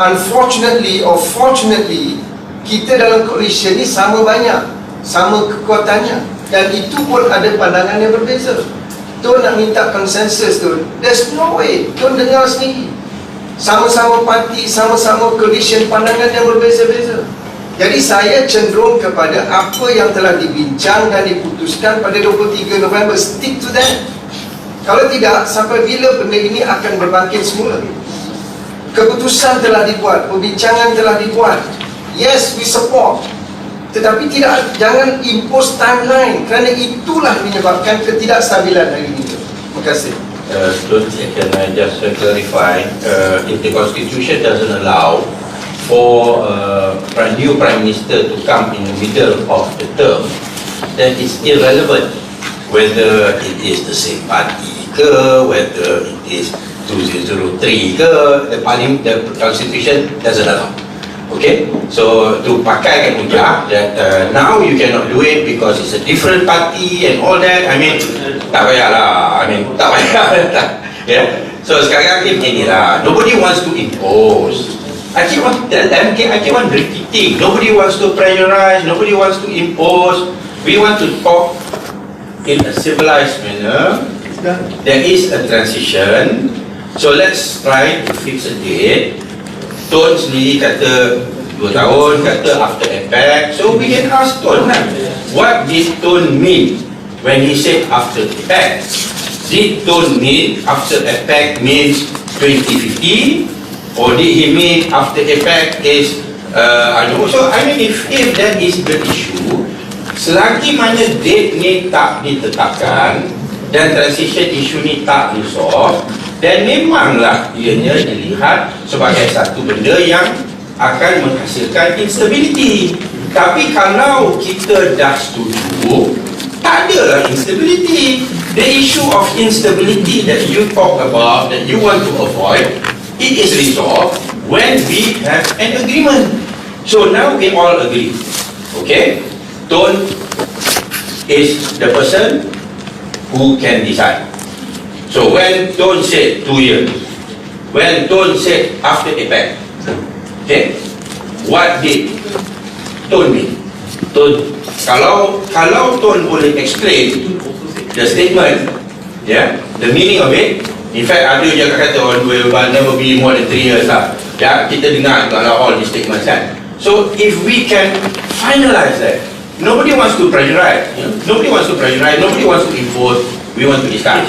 unfortunately or fortunately kita dalam coalition ni sama banyak, sama kekuatannya, dan itu pun ada pandangan yang berbeza. Tun nak minta konsensus tu, there's no way. Tun dengar sendiri, sama-sama parti, sama-sama coalition, pandangan yang berbeza-beza. Jadi saya cenderung kepada apa yang telah dibincang dan diputuskan pada 23 November, stick to that. Kalau tidak, sampai bila benda ini akan berbangkit semula? Keputusan telah dibuat, pembincangan telah dibuat. Yes, we support. Tetapi jangan impose timeline, kerana itulah menyebabkan ketidakstabilan hari ini. Terima kasih. Can I just clarify? If the Constitution doesn't allow for a new Prime Minister to come in the middle of the term, then it's irrelevant whether it is the same party ke, whether it is 2003 ke, the Constitution doesn't allow. Okay, so to pakaikan hujah that now you cannot do it because it's a different party and all that, I mean, tak payahlah, tak payah. Yeah. So sekarang ni beginilah, nobody wants to impose. I keep on repeating, nobody wants to pressurize, nobody wants to impose. We want to talk in a civilized manner. There is a transition, so let's try to fix a date. Tun sendiri kata 2 tahun, kata after impact. So we can ask Tun, what did Tun mean when he said after impact? Did Tun mean after impact means 2050? Or did he mean after impact is so I mean if that is the issue, selagi mana date ni tak ditetapkan dan transition issue ni tak resolve, dan memanglah ianya dilihat sebagai satu benda yang akan menghasilkan instability. Tapi kalau kita dah setuju, tak adalah instability. The issue of instability that you talk about, that you want to avoid, it is resolved when we have an agreement. So now we all agree. Okay? Tun is the person who can decide. So when Tun said 2 years, when Tun said after effect, okay, what did Tun mean? Kalau Tun boleh explain the statement, yeah, the meaning of it. In fact, ada je kata will never be more than 3 years lah. Ya, kita dengar kalau all these statements kan. So if we can finalize that, nobody wants to pressurize, nobody wants to pressurize, nobody wants to impose. We want to discuss.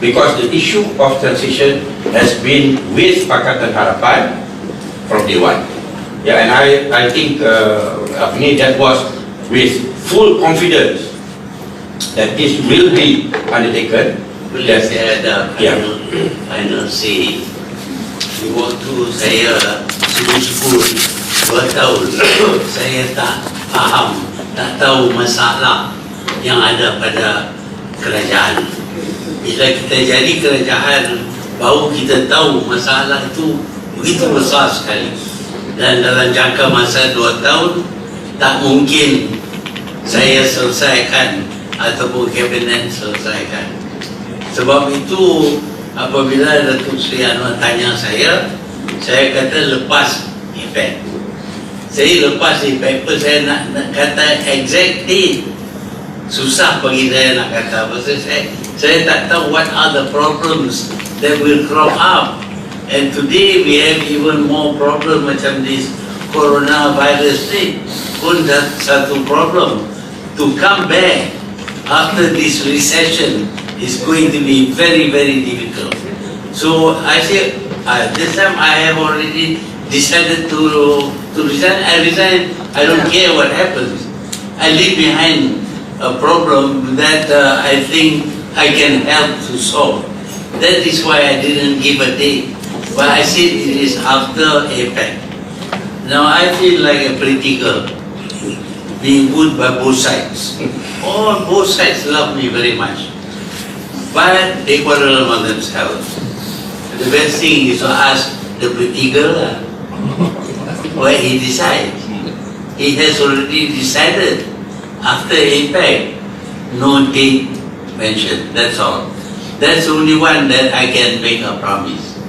Because the issue of transition has been with Pakatan Harapan from day one. Yeah, and I think that was with full confidence that this will be undertaken. Boleh saya ada final say. Waktu saya sebut 2 tahun, saya tak faham, tak tahu masalah yang ada pada kerajaan. Bila kita jadi kerajaan, baru kita tahu masalah itu begitu besar sekali. Dan dalam jangka masa 2 tahun, tak mungkin saya selesaikan ataupun kabinet selesaikan. Sebab itu, apabila Datuk Seri Anwar tanya saya kata lepas efek. Saya lepas efek pun saya nak kata exact date. Susah bagi saya nak kata, pasal saya tak tahu what are the problems that will crop up. And today we have even more problem macam this coronavirus ni pun satu problem. To come back after this recession is going to be very, very difficult. So I said, this time I have already decided to resign. I resign. I don't care what happens. I leave behind a problem that I think I can help to solve. That is why I didn't give a date. But I said it is after APEC. Now I feel like a political, being good by both sides. Both sides love me very much. But they quarrel among themselves. The best thing is to ask the political where he decides. He has already decided after APEC, no date mentioned. That's all. That's the only one that I can make a promise.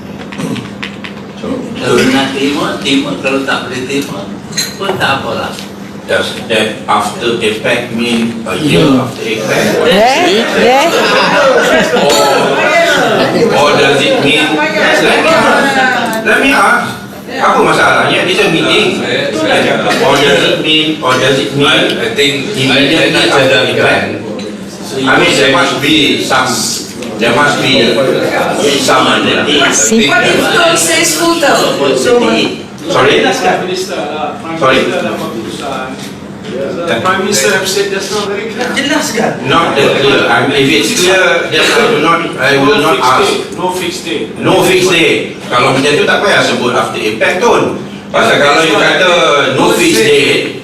Kalau nak terima. Kalau tak boleh terima, pun tak apalah. Does that after effect mean a year after effect? Or does it mean, let me ask, Apa masalahnya? It's a meeting. Or does it mean I think immediately after event? I mean, there must be some undertaking. What if Tun says full term? Sorry? Sorry? The Prime Minister have said that's not very clear. Jelaskan. Not that clear. If it's clear, then I will not ask. No fixed date. No fixed date. Kalau macam tu tak payah sebut after impact tu. Pasal kalau you kata no fixed date,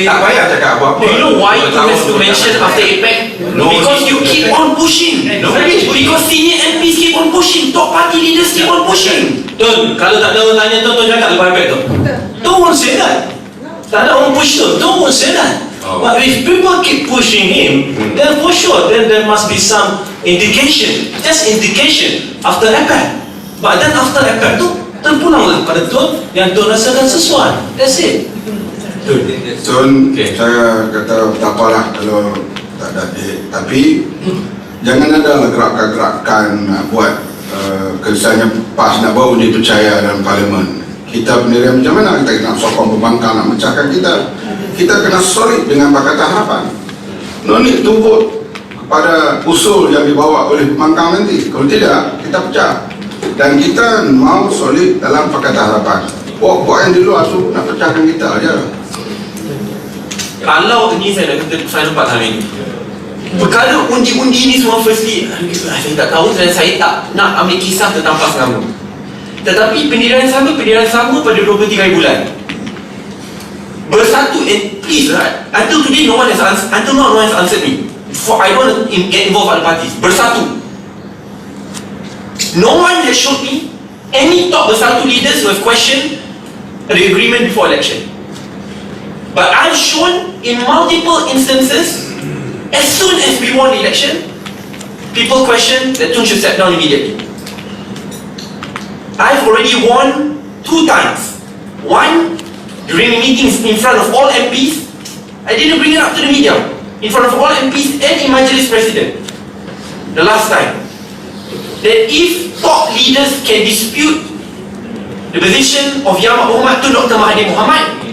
tak payah cakap apa-apa. Do you know why you have to mention after impact? Because you keep on pushing. Because senior MPs keep on pushing. Top party leaders keep on pushing. Tun, kalau tak ada orang tanya Tun cakap lepas impact tu. Don't say that. Tak ada orang push Tun. Don't say that. But if people keep pushing him, then for sure, then there must be some indication. Just indication after impact. But then after impact tu, Tun pulanglah pada Tun yang Tun rasakan sesuai. That's it. Tun, saya kata tak apalah kalau tak ada date. Tapi jangan ada gerakan-gerakan nak buat kesannya PAS nak bawa dipercaya dalam parlimen. Kita pendirian macam mana kita nak sokong pembangkang nak mecahkan kita kena solid dengan Pakatan Harapan. No need to vote kepada usul yang dibawa oleh pembangkang nanti. Kalau tidak, kita pecah. Dan kita mau solid dalam Pakatan Harapan. Buat yang di luar tu nak pecahkan kita aja. Kalau ini saya nampak hari ini, perkara undi-undi ni semua firstly saya tak tahu dan saya tak nak ambil kisah tentang PAS nama. Tetapi pendirian sama pada 23 bulan bersatu. And please, right, until today no one has answered me. For I don't want to get involved other parties. Bersatu. No one has showed me any top bersatu leaders who have questioned the agreement before election. But I've shown in multiple instances, as soon as we won the election, people question that Tun should step down immediately. I've already won 2 times. One, during meetings in front of all MPs, I didn't bring it up to the media. In front of all MPs and in Majlis President. The last time. That if top leaders can dispute the position of Yang Berhormat Tun Dr. Mahathir Mohamad,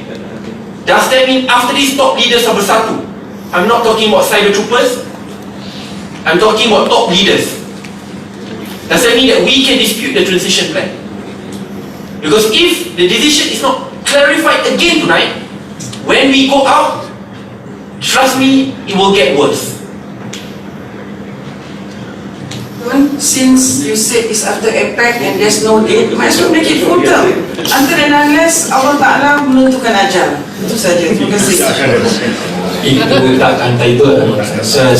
does that mean after these top leaders are bersatu? I'm not talking about cyber troopers. I'm talking about top leaders. Does that mean that we can dispute the transition plan? Because if the decision is not clarified again tonight, when we go out, trust me, it will get worse. Since you said it's after impact and there's no date, might as well make it full term. Until and unless Allah Ta'ala menentukan ajal. Itu saja. Terima kasih. Itu tak kata itu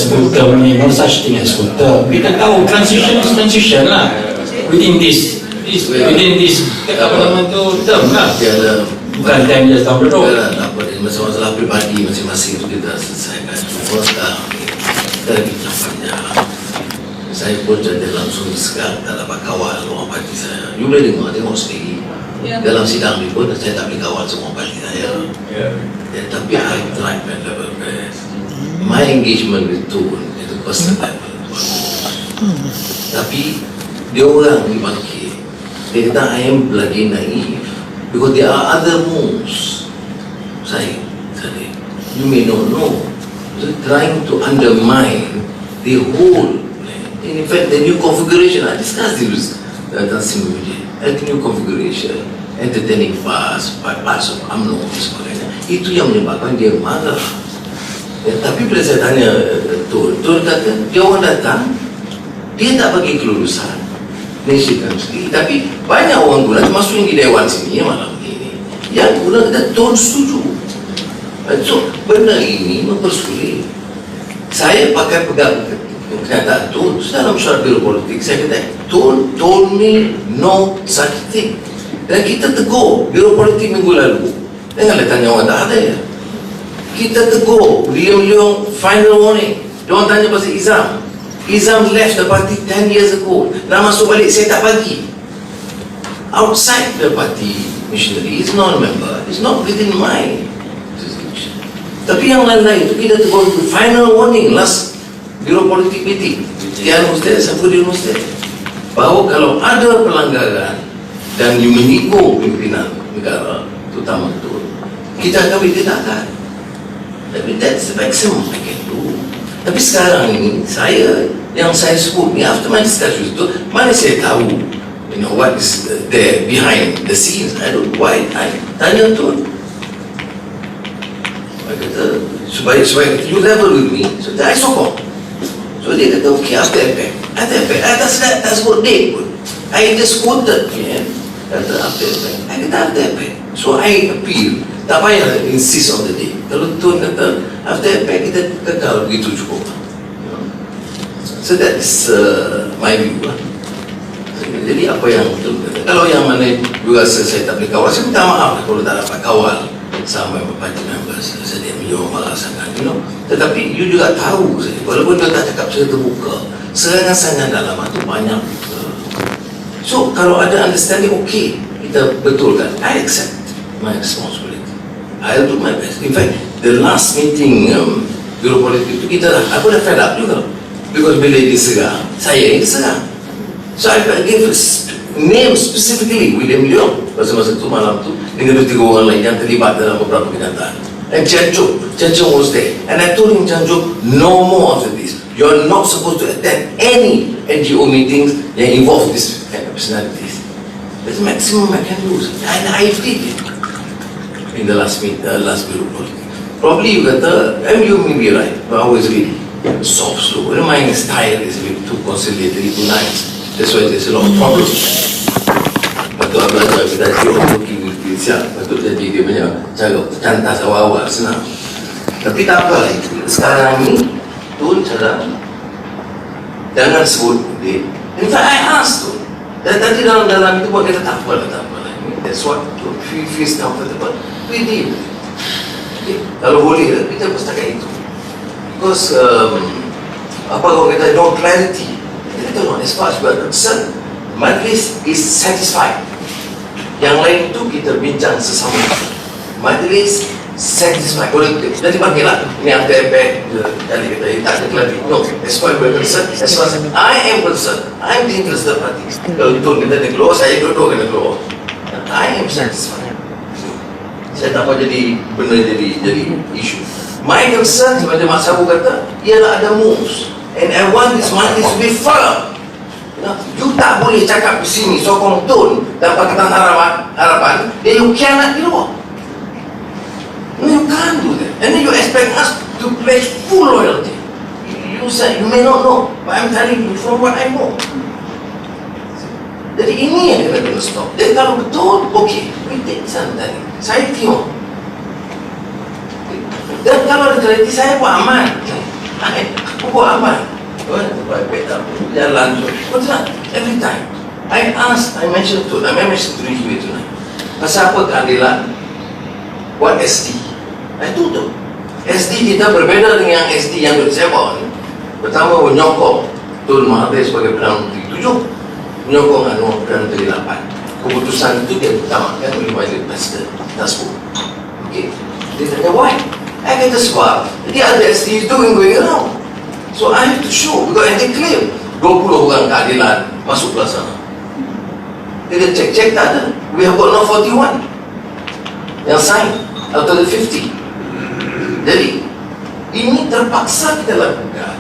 full term ni, no such thing as full term. Kita tahu transition is transition lah. Within this apa nama tu term lah. Bukan 10 years down the road. Masalah pribadi masing-masing itu kita selesaikan. Cuma sekarang kita lagi panjang. Saya pun jadi langsung sekarang tak dapat kawal orang parti saya. You boleh tengok sendiri. Dalam sidang ni pun saya tak boleh kawal semua parti saya. Tapi I try my level best. My engagement with Tun itu personal level. Tapi dia orang di bangkit. Dia kata I am bloody naive because there are other moves. Saya you may not know. So trying to undermine the whole. In fact, the new configuration, I discussed it with the new configuration, entertaining parts of UMNO, sebagainya. Itu yang menyebabkan dia marah. Tapi bila saya tanya Tun kata, dia orang datang, dia tak bagi kelulusan, nasihatkan sendiri. Tapi banyak orang guna, termasuk yang di Dewan sini malam ini, yang guna kata Tun setuju. So, benda ini mempersulit. Saya pakai pegang kata Tun dalam mesyuarat biro politik. Saya kata Tun told me no such thing. Dan kita tegur biro politik minggu lalu. Janganlah tanya orang tak ada ya. Kita tegur beliau final warning. Dia orang tanya pasal Izam left the party 10 years ago. Nak masuk balik saya tak bagi. Outside the party missionary is not a member. It's not within my jurisdiction. Tapi yang lain-lain itu kita tegur final warning last biro politik meeting. Tiada Ustaz, Safuddin Ustaz, bahawa kalau ada pelanggaran dan you menyinggung pimpinan negara, terutama itu, kita akan ditindakan. Tapi that's the maximum I can do. Tapi sekarang ini, yang saya sebut ni, after my discussion itu, mana saya tahu, you know, what is there behind the scenes. I don't know why. I tanya tu, I kata, supaya you level with me, so I sokong. So dia kata, okay, after effect, that's what they put. I just quoted, kata after effect. I kata after effect. So I appeal. Tak payah insist on the day. Kalau Tun kata after effect, kita kekal begitu cukup. So that's my view lah. Jadi apa yang Tun kata. Kalau yang mana juga saya tak boleh kawal, saya minta maaf kalau tak dapat kawal sama party members. Saya menjawab alasankan, you know. Tetapi you juga tahu, walaupun dia tak cakap secara terbuka, serangan-serangan dalam itu banyak. So kalau ada understanding, okay, kita betulkan. I accept my responsibility. I'll do my best. In fact, the last meeting Biro Politik itu aku dah fed up juga. Because bila diserang, saya yang diserang. So I gave a name specifically, William Leong, masa-masa itu malam itu, dengan 2-3 orang lain yang terlibat dalam beberapa kenyataan. And Chanchuk was there. And I told him, Chanchuk, no more after this. You're not supposed to attend any NGO meetings that involve this kind of personalities. That's the maximum I can do. And I did it in the last Bureau Politik. Probably you kata, you may be right, but I was really soft, slow. My style is a bit too conciliatory, too nice. That's why there's a lot of problems. Patut belajar kita working with siap, patut jadi dia punya cara cantas awal-awal, senang. Tapi tak apa lah itu. Sekarang ni, Tun cara jangan sebut dia. In fact, I asked Tun. Dan tadi dalam itu buat kita tak apa lah. That's what Tun feels comfortable. We deal. Okay. Kalau boleh, kita pustakan itu. Because apa kalau kita no clarity, kita tahu as far as we are concerned, Majlis is satisfied. Yang lain itu kita bincang sesama. Majlis satisfied. Boleh jadi panggil lah. Ini after effect. Jadi kita tak ada clarity. No, as far as we are concerned, as far as I am concerned, I am the interested party. Kalau itu kita nak keluar, saya duduk kena keluar. I am satisfied. Saya tak mau jadi benda jadi isu. My concern, seperti Mak Sabu kata, ialah ada moves. And I want this Majlis to be firm. You tak boleh cakap di sini sokong Tun dan Pakatan Harapan, then you cannot di luar. No, you can't do that. And then you expect us to pledge full loyalty. You say, you may not know, but I'm telling you from what I know. Jadi ini yang kita kena stop. Jadi kalau betul, okay, we take santai. Saya tengok. Dan kalau ada clarity, saya buat aman. Aku buat aman. Jalan tu. What's that? Every time. I mentioned to you tonight. Pasal apa keadilan? What SD? I told them. SD kita berbeza dengan SD yang saya bawa ni. Pertama, menyokong Tun Mahathir sebagai Perdana Menteri 7, menyokong Anwar Perdana Menteri 8. Keputusan itu dia utamakan oleh Majlis Presiden tersebut. Okay. Dia tanya, why? I kata sebab dia ada SD going around. So I have to show, because they claim 20 orang keadilan masuk pelaksana. Dia cek tak ada. We have got no 41 yang sign out of the 50. Jadi ini terpaksa kita lakukan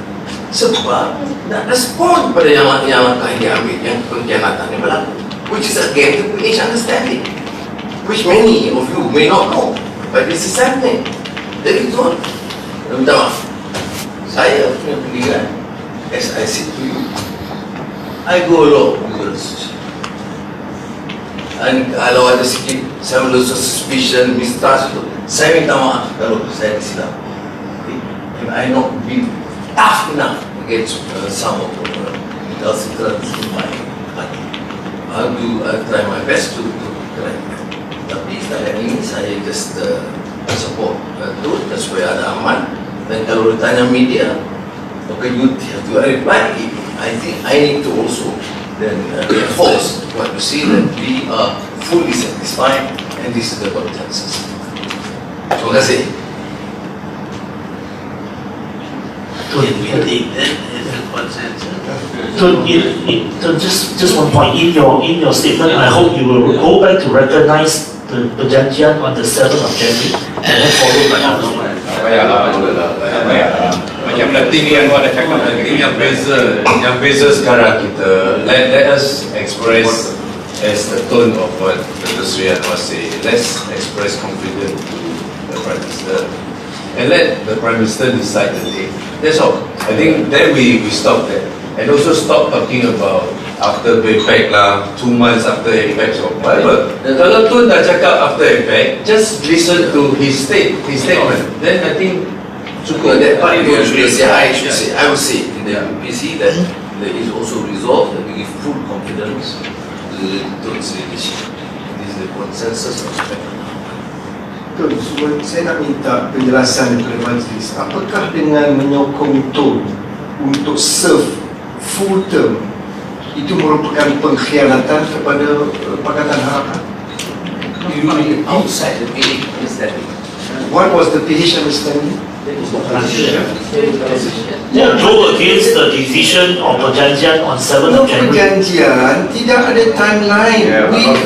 sebab nak respon pada yang langkah yang diambil, yang pengkhianatan yang berlaku, which is again the British understanding, which many of you may not know, but this is happening. Jadi tuan, minta maaf, saya punya pilihan, as I said to you, I go along with the decision. Dan kalau ada sikit saya merasa suspicion, mistrust itu, saya minta maaf kalau saya disilap. If I not been tough enough against some of the recalcitrants in my party, I'll try my best to correct that. Tapi setakat ini saya just support Tun supaya ada aman. Dan kalau ditanya media, okay, you have to reply. I think I need to also then reinforce what you see, that we are fully satisfied and this is the consensus. Terima kasih. Itu yang penting. consensus. So, just one point in your statement, I hope you will go back to recognize the perjanjian on the 7th of January and then follow by macam nanti ni yang ada cakap nanti yang beza sekarang kita let us express as the tone of what Dr. Sri Anwar say. Let's express confidence the Prime Minister and let the Prime Minister decide the day. That's all. I think then we stop there and also stop talking about after effect lah, 2 months after effect or whatever. Kalau Tun dah cakap after effect, just listen to his statement. Then I think cukup. That part you should say, I would say in the UPC that there is also resolved that we give full confidence to the Tun's leadership. This is the consensus of the Tun, saya nak minta penjelasan daripada majlis. Apakah dengan menyokong Tun untuk serve full term itu merupakan pengkhianatan kepada Pakatan Harapan? outside the meeting understanding. What was the PH understanding? Yeah, go against the decision of perjanjian on 7th of January. Perjanjian tidak ada timeline.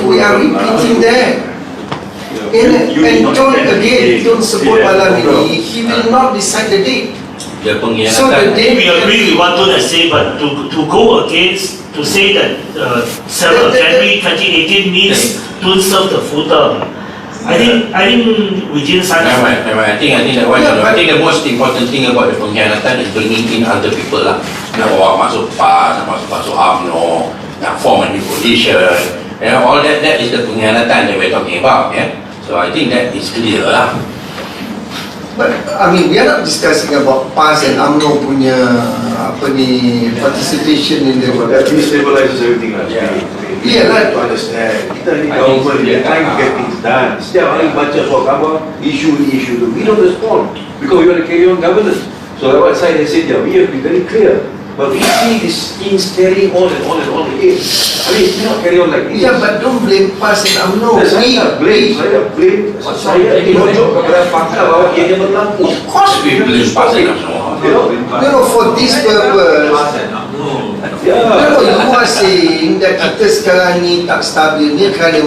We are repeating that. And Tun again, Tun sebut malam ini, he will not decide the date. So the date We agree with what Tun has said, but to go against, to say that 7th of January 2018 means Tun serve the full term. I think we didn't sign up. I think the most important thing about the pengkhianatan is bringing in other people lah. Nak bawa masuk PAS, nak masuk UMNO, nak form a new coalition. All that is the pengkhianatan that we're talking about. So I think that is clear lah. But I mean, we are not discussing about PAS and UMNO punya participation in the. That destabilizes everything lah. Yeah, right. To understand. Kita ni government, we are trying to get things done. Setiap hari baca soal khabar, issue, we don't respond because we want to carry on governance. So that's what I said there. We have to be very clear. But we see these things carrying on and on and on again. I mean, it's not carry on like this. Yeah, but don't blame PAS and UMNO. Saya blame ditunjuk kepada fakta bahawa ia berlaku. Of course we blame PAS and UMNO. No, for this purpose. No, you are saying that kita sekarang ni tak stabil ni kerana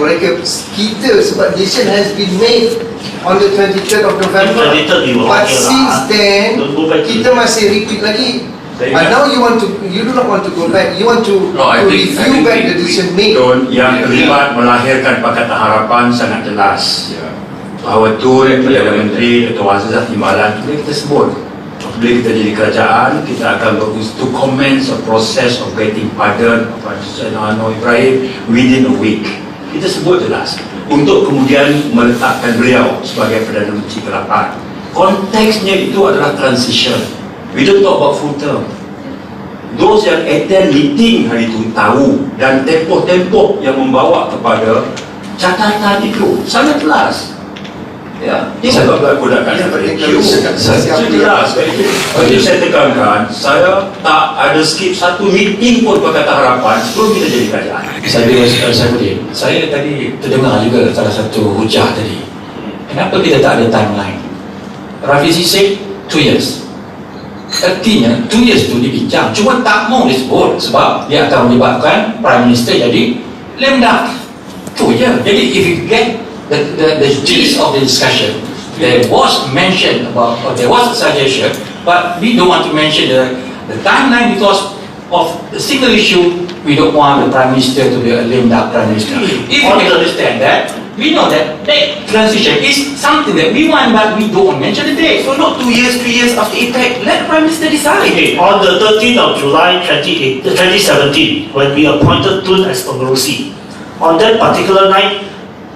kita sebab decision has been made on the 23rd of November. But since then, kita masih repeat lagi. And now you do not want to go back. You want to review back the decision made. Yang terlibat melahirkan Pakatan Harapan sangat jelas bahawa Tun Perdana Menteri atau Wazir Timbalan boleh kita sebut. Bila kita jadi kerajaan, kita akan berus to commence a process of getting pardon of Anwar Ibrahim within a week. Kita sebut jelas untuk kemudian meletakkan beliau sebagai Perdana Menteri ke-8. Konteksnya itu adalah transition. We don't talk about full term. Those yang attend meeting hari itu tahu dan tempoh-tempoh yang membawa kepada catatan itu sangat jelas. Ya, ini sebab berlaku nak jelas. Jadi saya tekankan, saya tak ada skip satu meeting pun Pakatan Harapan sebelum kita jadi kerajaan. Saya tadi terdengar juga salah satu hujah tadi. Kenapa kita tak ada timeline? Rafizi said 2 years. Artinya 2 years tu dibincang, cuma tak mau disebut sebab dia akan menyebabkan Prime Minister jadi lame duck. Tu je. Jadi if you get the gist of the discussion, there was mention about, or there was a suggestion, but we don't want to mention the timeline because of the single issue. We don't want the Prime Minister to be a lame duck Prime Minister. If you can understand that, we know that transition is something that we want, but we don't mention the date. So not 2 years, 3 years after effect. Let the Prime Minister decide. Okay, on the 13th of July 2017, when we appointed Tun as pengerusi, on that particular night,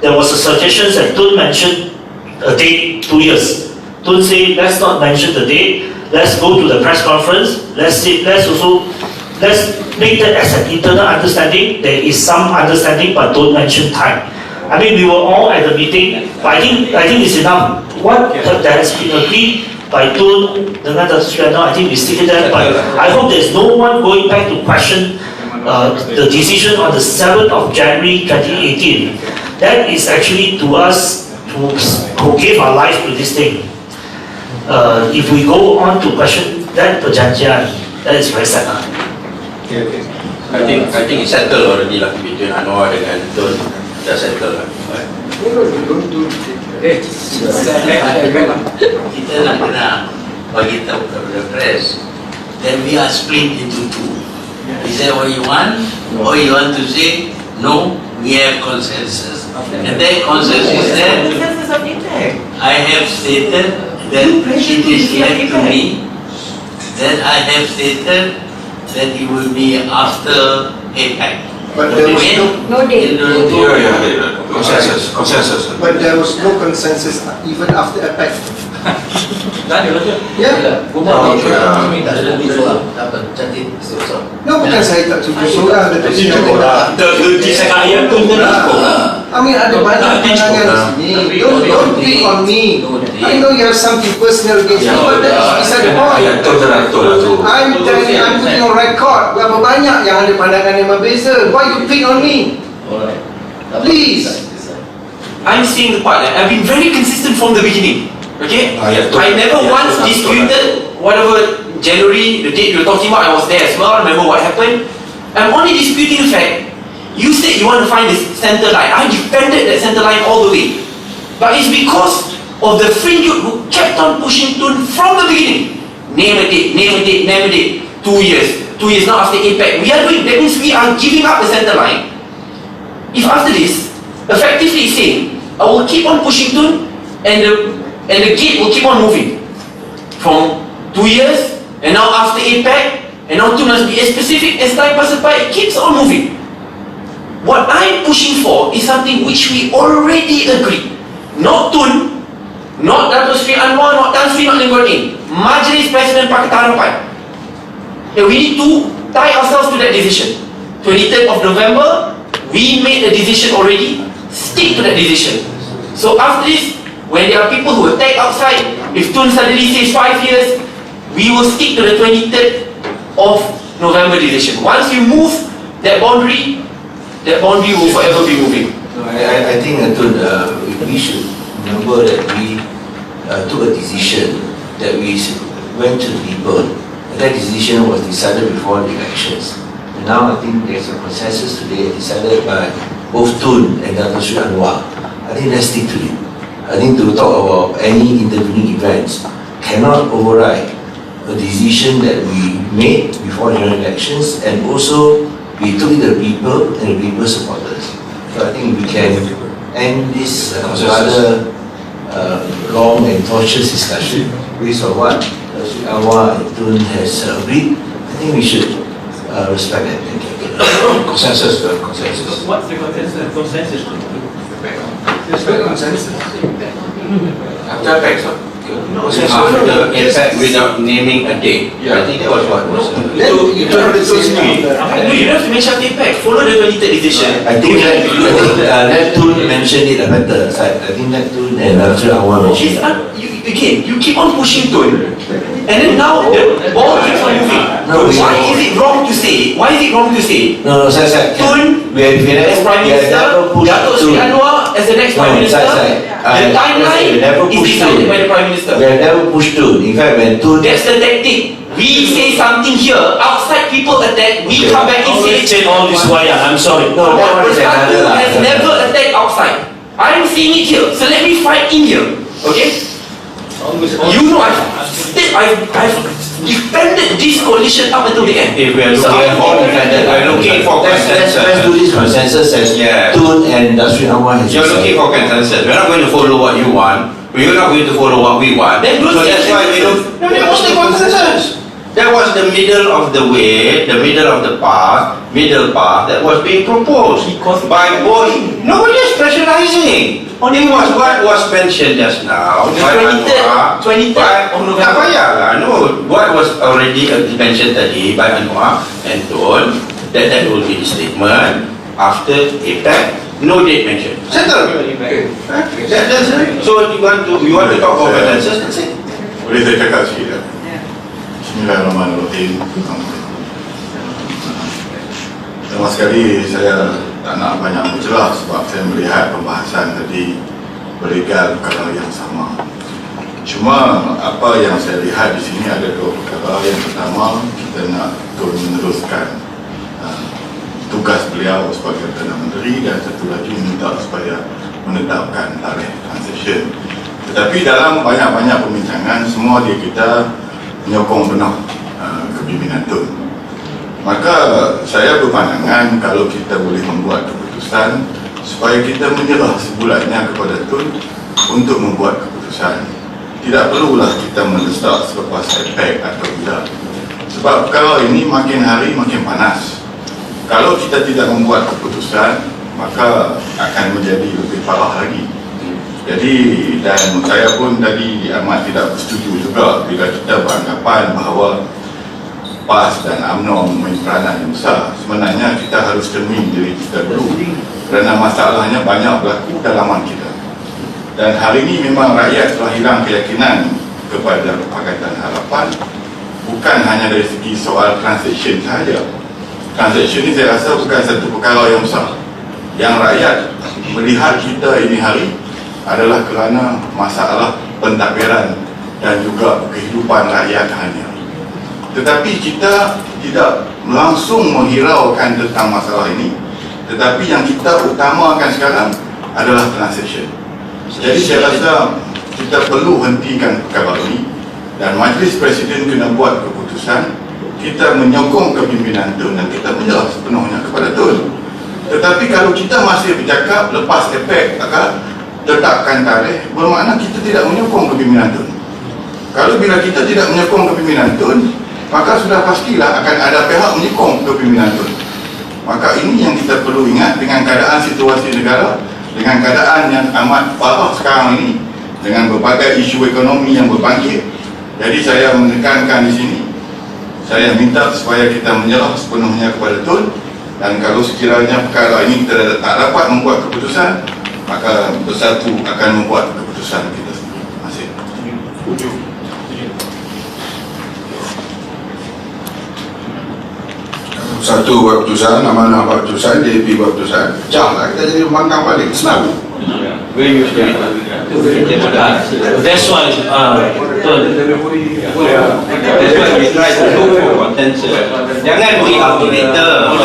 there was a suggestion that Tun mentioned a date 2 years. Tun said, let's not mention the date. Let's go to the press conference. Let's make that as an internal understanding. There is some understanding, but don't mention time. I mean, we were all at the meeting, but I think it's enough. What that has been agreed by Tun dengan Dr. Sri Anwar, I think we stick to that. But I hope there's no one going back to question the decision on the 7th of January 2018. That is actually to us who gave our life to this thing. If we go on to question that perjanjian, That is very sad. Okay. I think it's settled already lah between Anwar dengan Tun. Dah settle lah. Kita nak kena bagi tahu kepada press. Then we are split into two. Is that what you want? Or you want to say, no, we have consensus. And that consensus is that I have stated that it is left to me, that I have stated that it will be after APEC. But there was no date. Consensus. But there was no consensus even after APEC. Yeah. No, bukan saya tak cukup seorang. I mean, ada banyak pandangan di sini. Don't pick on me. I know you have something personal against me, but that is beside the point. I'm putting on record berapa banyak yang ada pandangan yang berbeza. Why you pick on me? Please. I'm seeing the part. I've been very consistent from the beginning. Okay? I never once disputed whatever January, the date you're talking about. I was there as well. I remember what happened. I'm only disputing the fact. You said you want to find the center line. I defended that center line all the way. But it's because of the fringe who kept on pushing Tun from the beginning. Name a date, name a date, name a date. 2 years. 2 years now after APEC. We are doing, that means we are giving up the center line. If after this, effectively saying, I will keep on pushing Tun and the gate will keep on moving. From 2 years, and now after APEC, and now Tun must be as specific as time passes by, it keeps on moving. What I'm pushing for is something which we already agreed. Not Tun, not Dato' Sri Anwar, not Tan Sri, not Lingkuan Majlis Presiden Pakatan Harapan. And we need to tie ourselves to that decision. 23rd of November, we made a decision already. Stick to that decision. So after this, when there are people who attack outside, if Tun suddenly says 5 years, we will stick to the 23rd of November decision. Once you move that boundary will forever be moving. No, I think Tun, we should remember that we took a decision that we went to the people, and that decision was decided before the elections. And now I think there's a consensus today decided by both Tun and Dato' Sri Anwar. I think let's stick to it. I think to talk about any intervening events cannot override a decision that we made before the elections, and also we took it to the people and the people supporters. So I think we can end this rather long and tortuous discussion based on what Sri Anwar and Tun has agreed. I think we should respect that. Consensus. What's the consensus? Consensus. After APEC, after APEC without naming a date. I think that was what was. You don't have to mention APEC. Follow the 23rd decision. I think that Tun mentioned it better. I think that Tun and Sri Anwar mentioned it. Again, you keep on pushing Tun, and then now the ball keeps on moving. Why is it wrong to say? Why is it wrong to say? No, Tun as Prime Minister, Dato' Sri Anwar as the next Prime Minister. The timeline is decided by the Prime Minister. We have never pushed Tun. In fact, when Tun... That's the tactic. We say something here, outside people attack, we come back and say all this wayang. I'm sorry. No, that one is Persatu another. has never attacked outside. I'm seeing it here, so let me fight in here. Okay? You know I've defended this coalition up until the end. If we are looking for consensus, let's do this consensus as Tun and Sri Anwar has. You're looking for consensus. We're not going to follow what you want. We're not going to follow what we want. So that's why we don't. What's the consensus? That was the middle of the way, the middle of the path, middle path that was being proposed by both. Nobody is pressurizing. It was what was mentioned just now. The 23rd of November. No, what was already mentioned tadi by Anwar and Tun, that will be the statement after APEC. No date mentioned. Settle. That's it. So you want to talk about consensus? That's it. Boleh saya cakap sikit tak? Bismillahirrahmanirrahim. Pertama sekali saya tak nak banyak mencelah sebab saya melihat pembahasan tadi berlegal perkara yang sama. Cuma apa yang saya lihat di sini ada dua perkara. Yang pertama, kita nak meneruskan tugas beliau sebagai Perdana Menteri, dan satu lagi minta supaya menetapkan tarikh transition. Tetapi dalam banyak-banyak perbincangan, semua kita menyokong penuh kepimpinan Tun. Maka saya berpandangan kalau kita boleh membuat keputusan supaya kita menyerah sebulannya kepada Tun untuk membuat keputusan. Tidak perlulah kita mendesak selepas IPAC atau tidak. Sebab perkara ini makin hari makin panas. Kalau kita tidak membuat keputusan, maka akan menjadi lebih parah lagi. Jadi, dan saya pun tadi amat tidak bersetuju juga bila kita beranggapan bahawa PAS dan UMNO main peranan yang besar. Sebenarnya kita harus cermin diri kita dulu, kerana masalahnya banyak berlaku dalaman kita. Dan hari ini memang rakyat telah hilang keyakinan kepada Pakatan Harapan, bukan hanya dari segi soal transaction sahaja. Transaction ini saya rasa bukan satu perkara yang besar. Yang rakyat melihat kita ini hari adalah kerana masalah pentadbiran dan juga kehidupan rakyat hanya. Tetapi kita tidak langsung menghiraukan tentang masalah ini. Tetapi yang kita utamakan sekarang adalah transaction. Jadi saya rasa kita perlu hentikan perkara ini, dan Majlis Presiden kena buat keputusan. Kita menyokong kepimpinan Tun dan kita menyerah sepenuhnya kepada Tun. Tetapi kalau kita masih bercakap lepas efek akan tetapkan tarikh, bermakna kita tidak menyokong kepimpinan Tun. Kalau bila kita tidak menyokong kepimpinan Tun, maka sudah pastilah akan ada pihak menyokong kepimpinan Tun. Maka ini yang kita perlu ingat dengan keadaan situasi negara, dengan keadaan yang amat parah sekarang ini, dengan berbagai isu ekonomi yang berbangkit. Jadi saya menekankan di sini, saya minta supaya kita menyerah sepenuhnya kepada Tun, dan kalau sekiranya perkara ini kita tak dapat membuat keputusan, maka bersatu akan membuat keputusan kita sendiri. Terima kasih. Satu buat keputusan, amanah buat keputusan, DAP buat keputusan, janganlah kita jadi pembangkang balik. Senang. That's why, we try to look for consensus. Jangan beri ultimatum.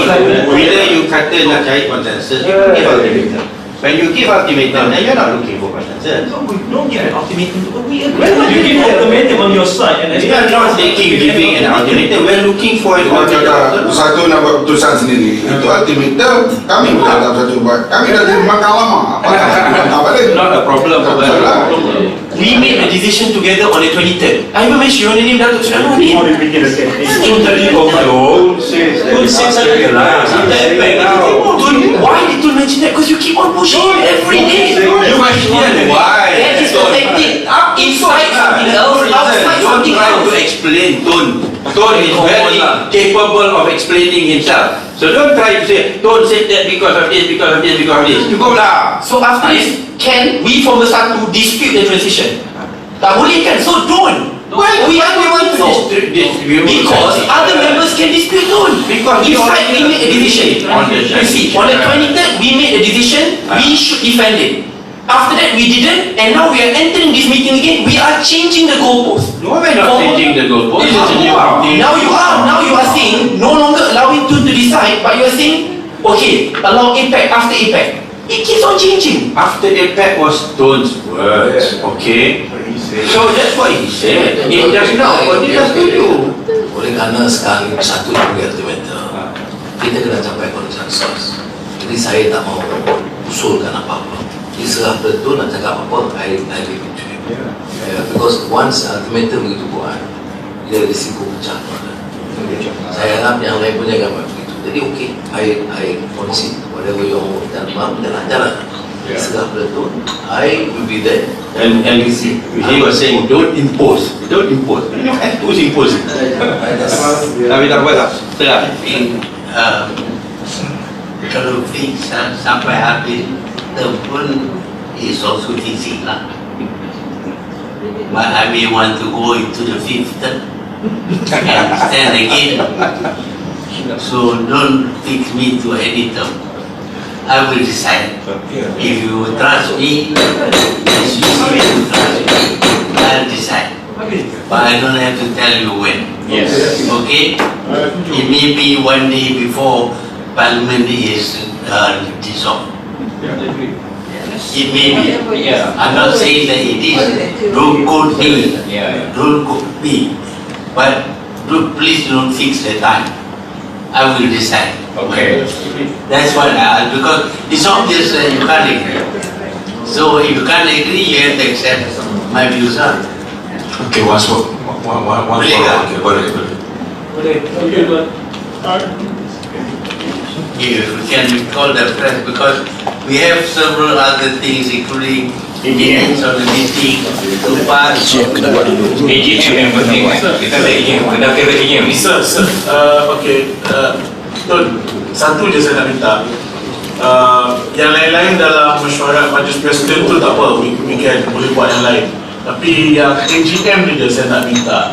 Bila you kata nak cari consensus, you give ultimatum. When you give ultimatum, then you're not looking for consensus. No, we don't give an ultimatum. We agree. You give an ultimatum on your side, and we are not giving an ultimatum. We're looking for an ultimatum. Satu nak buat keputusan sendiri. Itu ultimatum. Kami bukan dalam satu buat. Kami dah jadi pembangkang lama. Apa lagi? Not a problem. We made a decision together on the 23rd. I even mentioned your name, Datuk Seri Anwar. Why did you mention that? Because you keep on pushing it every day. You question why. That is protected. Inside something else, outside something else. To explain Tun. Tun is very capable of explaining himself. So don't try to say, Tun said that because of this, because of this, because of this. You go lah. So after this, can we from the start to dispute the transition? Tak boleh kan? So don't. Why we are going to dispute? Because other members can dispute Tun. Because inside we made a decision. You see, on the 23rd we made a decision. We should defend it. After that we didn't, and now we are entering this meeting again. We are changing the goalpost. No, we're not changing the goalpost. Now you are saying no longer allowing Tun to decide, but you are saying okay, allow impact after impact. It keeps on changing. After impact was Tun's words. Okay. So that's what he said. It does not what he does to you. Oleh kerana sekarang ini satu juga ultimatum, kita kena capai konsensus. Jadi saya tak mau usulkan apa-apa. Diserah betul nak cakap apa, I leave it to him. Because once ultimatum begitu buat, dia risiko pecah. Saya harap yang lain pun jangan buat begitu. Jadi okey, I concede whatever you want, dan jalan. Diserah betul, I will be there. And he was saying, don't impose. You don't have to impose. Tapi tak buat tak? Telah. Kalau fix sampai habis pun is also fixing lah. But I may want to go into the fifth term and stand again. So don't fix me to any term. I will decide. If you trust me, yes, you see me to trust me. I I'll decide. But I don't have to tell you when. Yes. Okay? It may be one day before Parliament is dissolved. It may be. Yeah. I'm not saying that it is. Don't quote me. Don't quote me. But please don't fix the time. I will decide. Okay. That's what because it's obvious that you can't agree. So if you can't agree, you have to accept my views. Okay, one Boleh tak? okay, boleh. If we can recall the press, because we have several other things including minutes of the meeting to pass. AGM yang penting kita ada AGM, kena kira AGM. Tun, satu je saya nak minta. Yang lain-lain dalam mesyuarat majlis presiden tu tak apa, we can boleh buat yang lain. Tapi yang AGM ni je saya nak minta.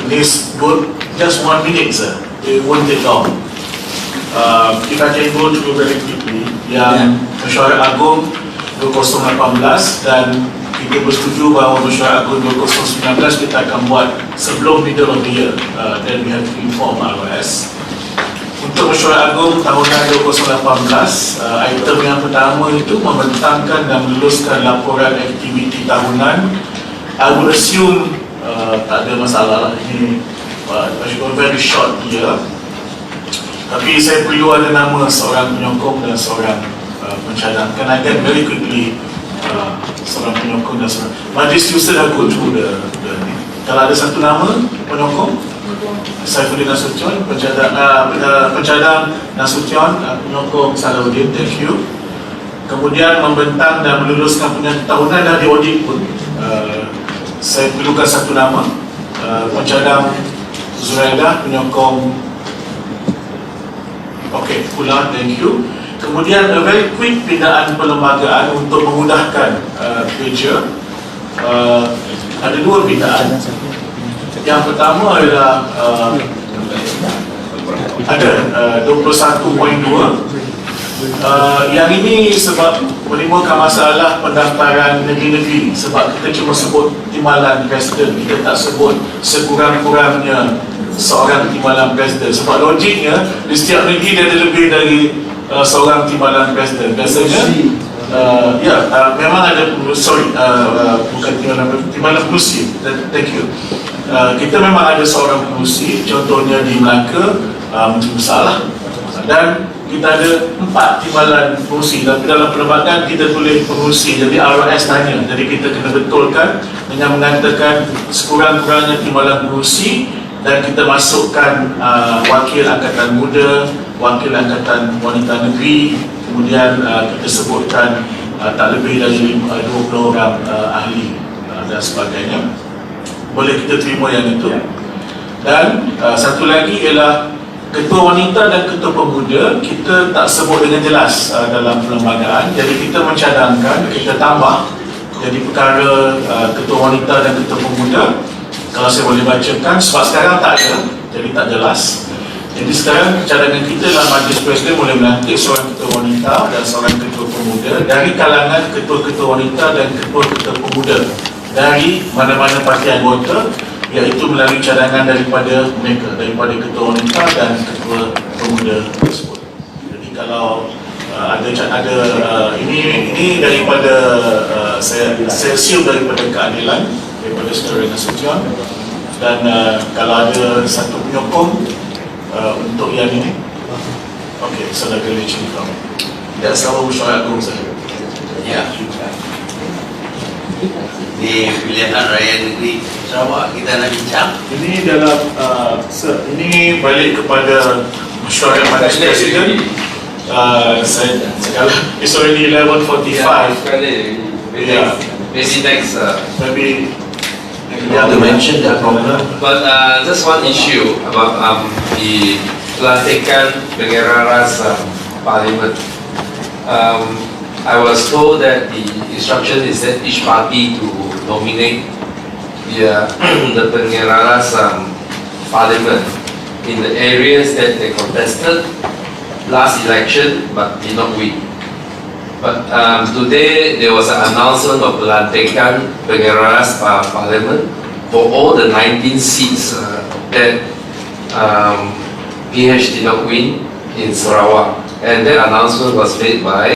This go just 1 minute sir. It won't take long. If I can go through very quickly, yang Mesyuarat Agung 2018 dan kita bersetuju bahawa Mesyuarat Agung 2019 kita akan buat sebelum middle of the year. Then we have to inform RS. Untuk Mesyuarat Agung tahunan 2018, item yang pertama itu membentangkan dan meluluskan laporan aktiviti tahunan. I would assume tak ada masalah lah. Ini very short year. Tapi saya perlu ada nama seorang penyokong dan seorang pencadang. Can I get very quickly seorang penyokong dan seorang Majlis Usaha dah go through the kalau ada satu nama penyokong, Saifuddin Nasution, pencadang Nasution, penyokong Salahuddin, thank you. Kemudian membentang dan meluluskan punya tahunan dah diaudit pun. Saya perlukan satu nama, pencadang Zuraidah, penyokong Bulan, thank you. Kemudian a very quick pindaan perlembagaan untuk memudahkan kerja. Ada dua pindaan. Yang pertama adalah ada 21.2. Yang ini sebab menimbulkan masalah pendaftaran negeri-negeri, sebab kita cuma sebut timbalan presiden, kita tak sebut sekurang-kurangnya seorang timbalan presiden. Sebab logiknya di setiap negeri dia ada lebih dari seorang timbalan presiden. Biasanya memang ada bukan timbalan pengerusi. Thank you. Kita memang ada seorang pengerusi, contohnya di Melaka, Menteri Besar lah. Dan kita ada 4 timbalan pengerusi, tapi dalam perlembagaan kita tulis pengerusi, jadi RS tanya, jadi kita kena betulkan dengan mengatakan sekurang-kurangnya timbalan pengerusi, dan kita masukkan wakil angkatan muda, wakil angkatan wanita negeri, kemudian kita sebutkan tak lebih dari 20 orang ahli dan sebagainya. Boleh kita terima yang itu. Dan satu lagi ialah ketua wanita dan ketua pemuda kita tak sebut dengan jelas dalam perlembagaan, jadi kita mencadangkan, kita tambah jadi perkara ketua wanita dan ketua pemuda. Kalau saya boleh bacakan, sebab sekarang tak ada, jadi tak jelas. Jadi sekarang cadangan kita dalam Majlis Presiden boleh melantik seorang ketua wanita dan seorang ketua pemuda dari kalangan ketua-ketua wanita dan ketua-ketua pemuda dari mana-mana parti anggota, iaitu melalui cadangan daripada mereka, daripada ketua wanita dan ketua pemuda tersebut. Jadi kalau ini daripada saya assume daripada keadilan, daripada saudara Nasution, dan kalau ada satu penyokong untuk yang ini, okey, saudara Lecin kau tidak selalu mesyuarat agung saja. Ya, di pilihan raya negeri Sarawak kita nak bincang. Ini dalam ini balik kepada mesyuarat majlis presiden. It's already 11:45. Maybe next. Maybe to mention that problem. But just one issue about the pelantikan pengerusi parlimen. I was told that the instruction is that each party to nominate the pengerusi parliament in the areas that they contested last election but did not win. But today there was an announcement of Tekan Pengerusi Parliament for all the 19 seats that PH did not win in Sarawak, and that announcement was made by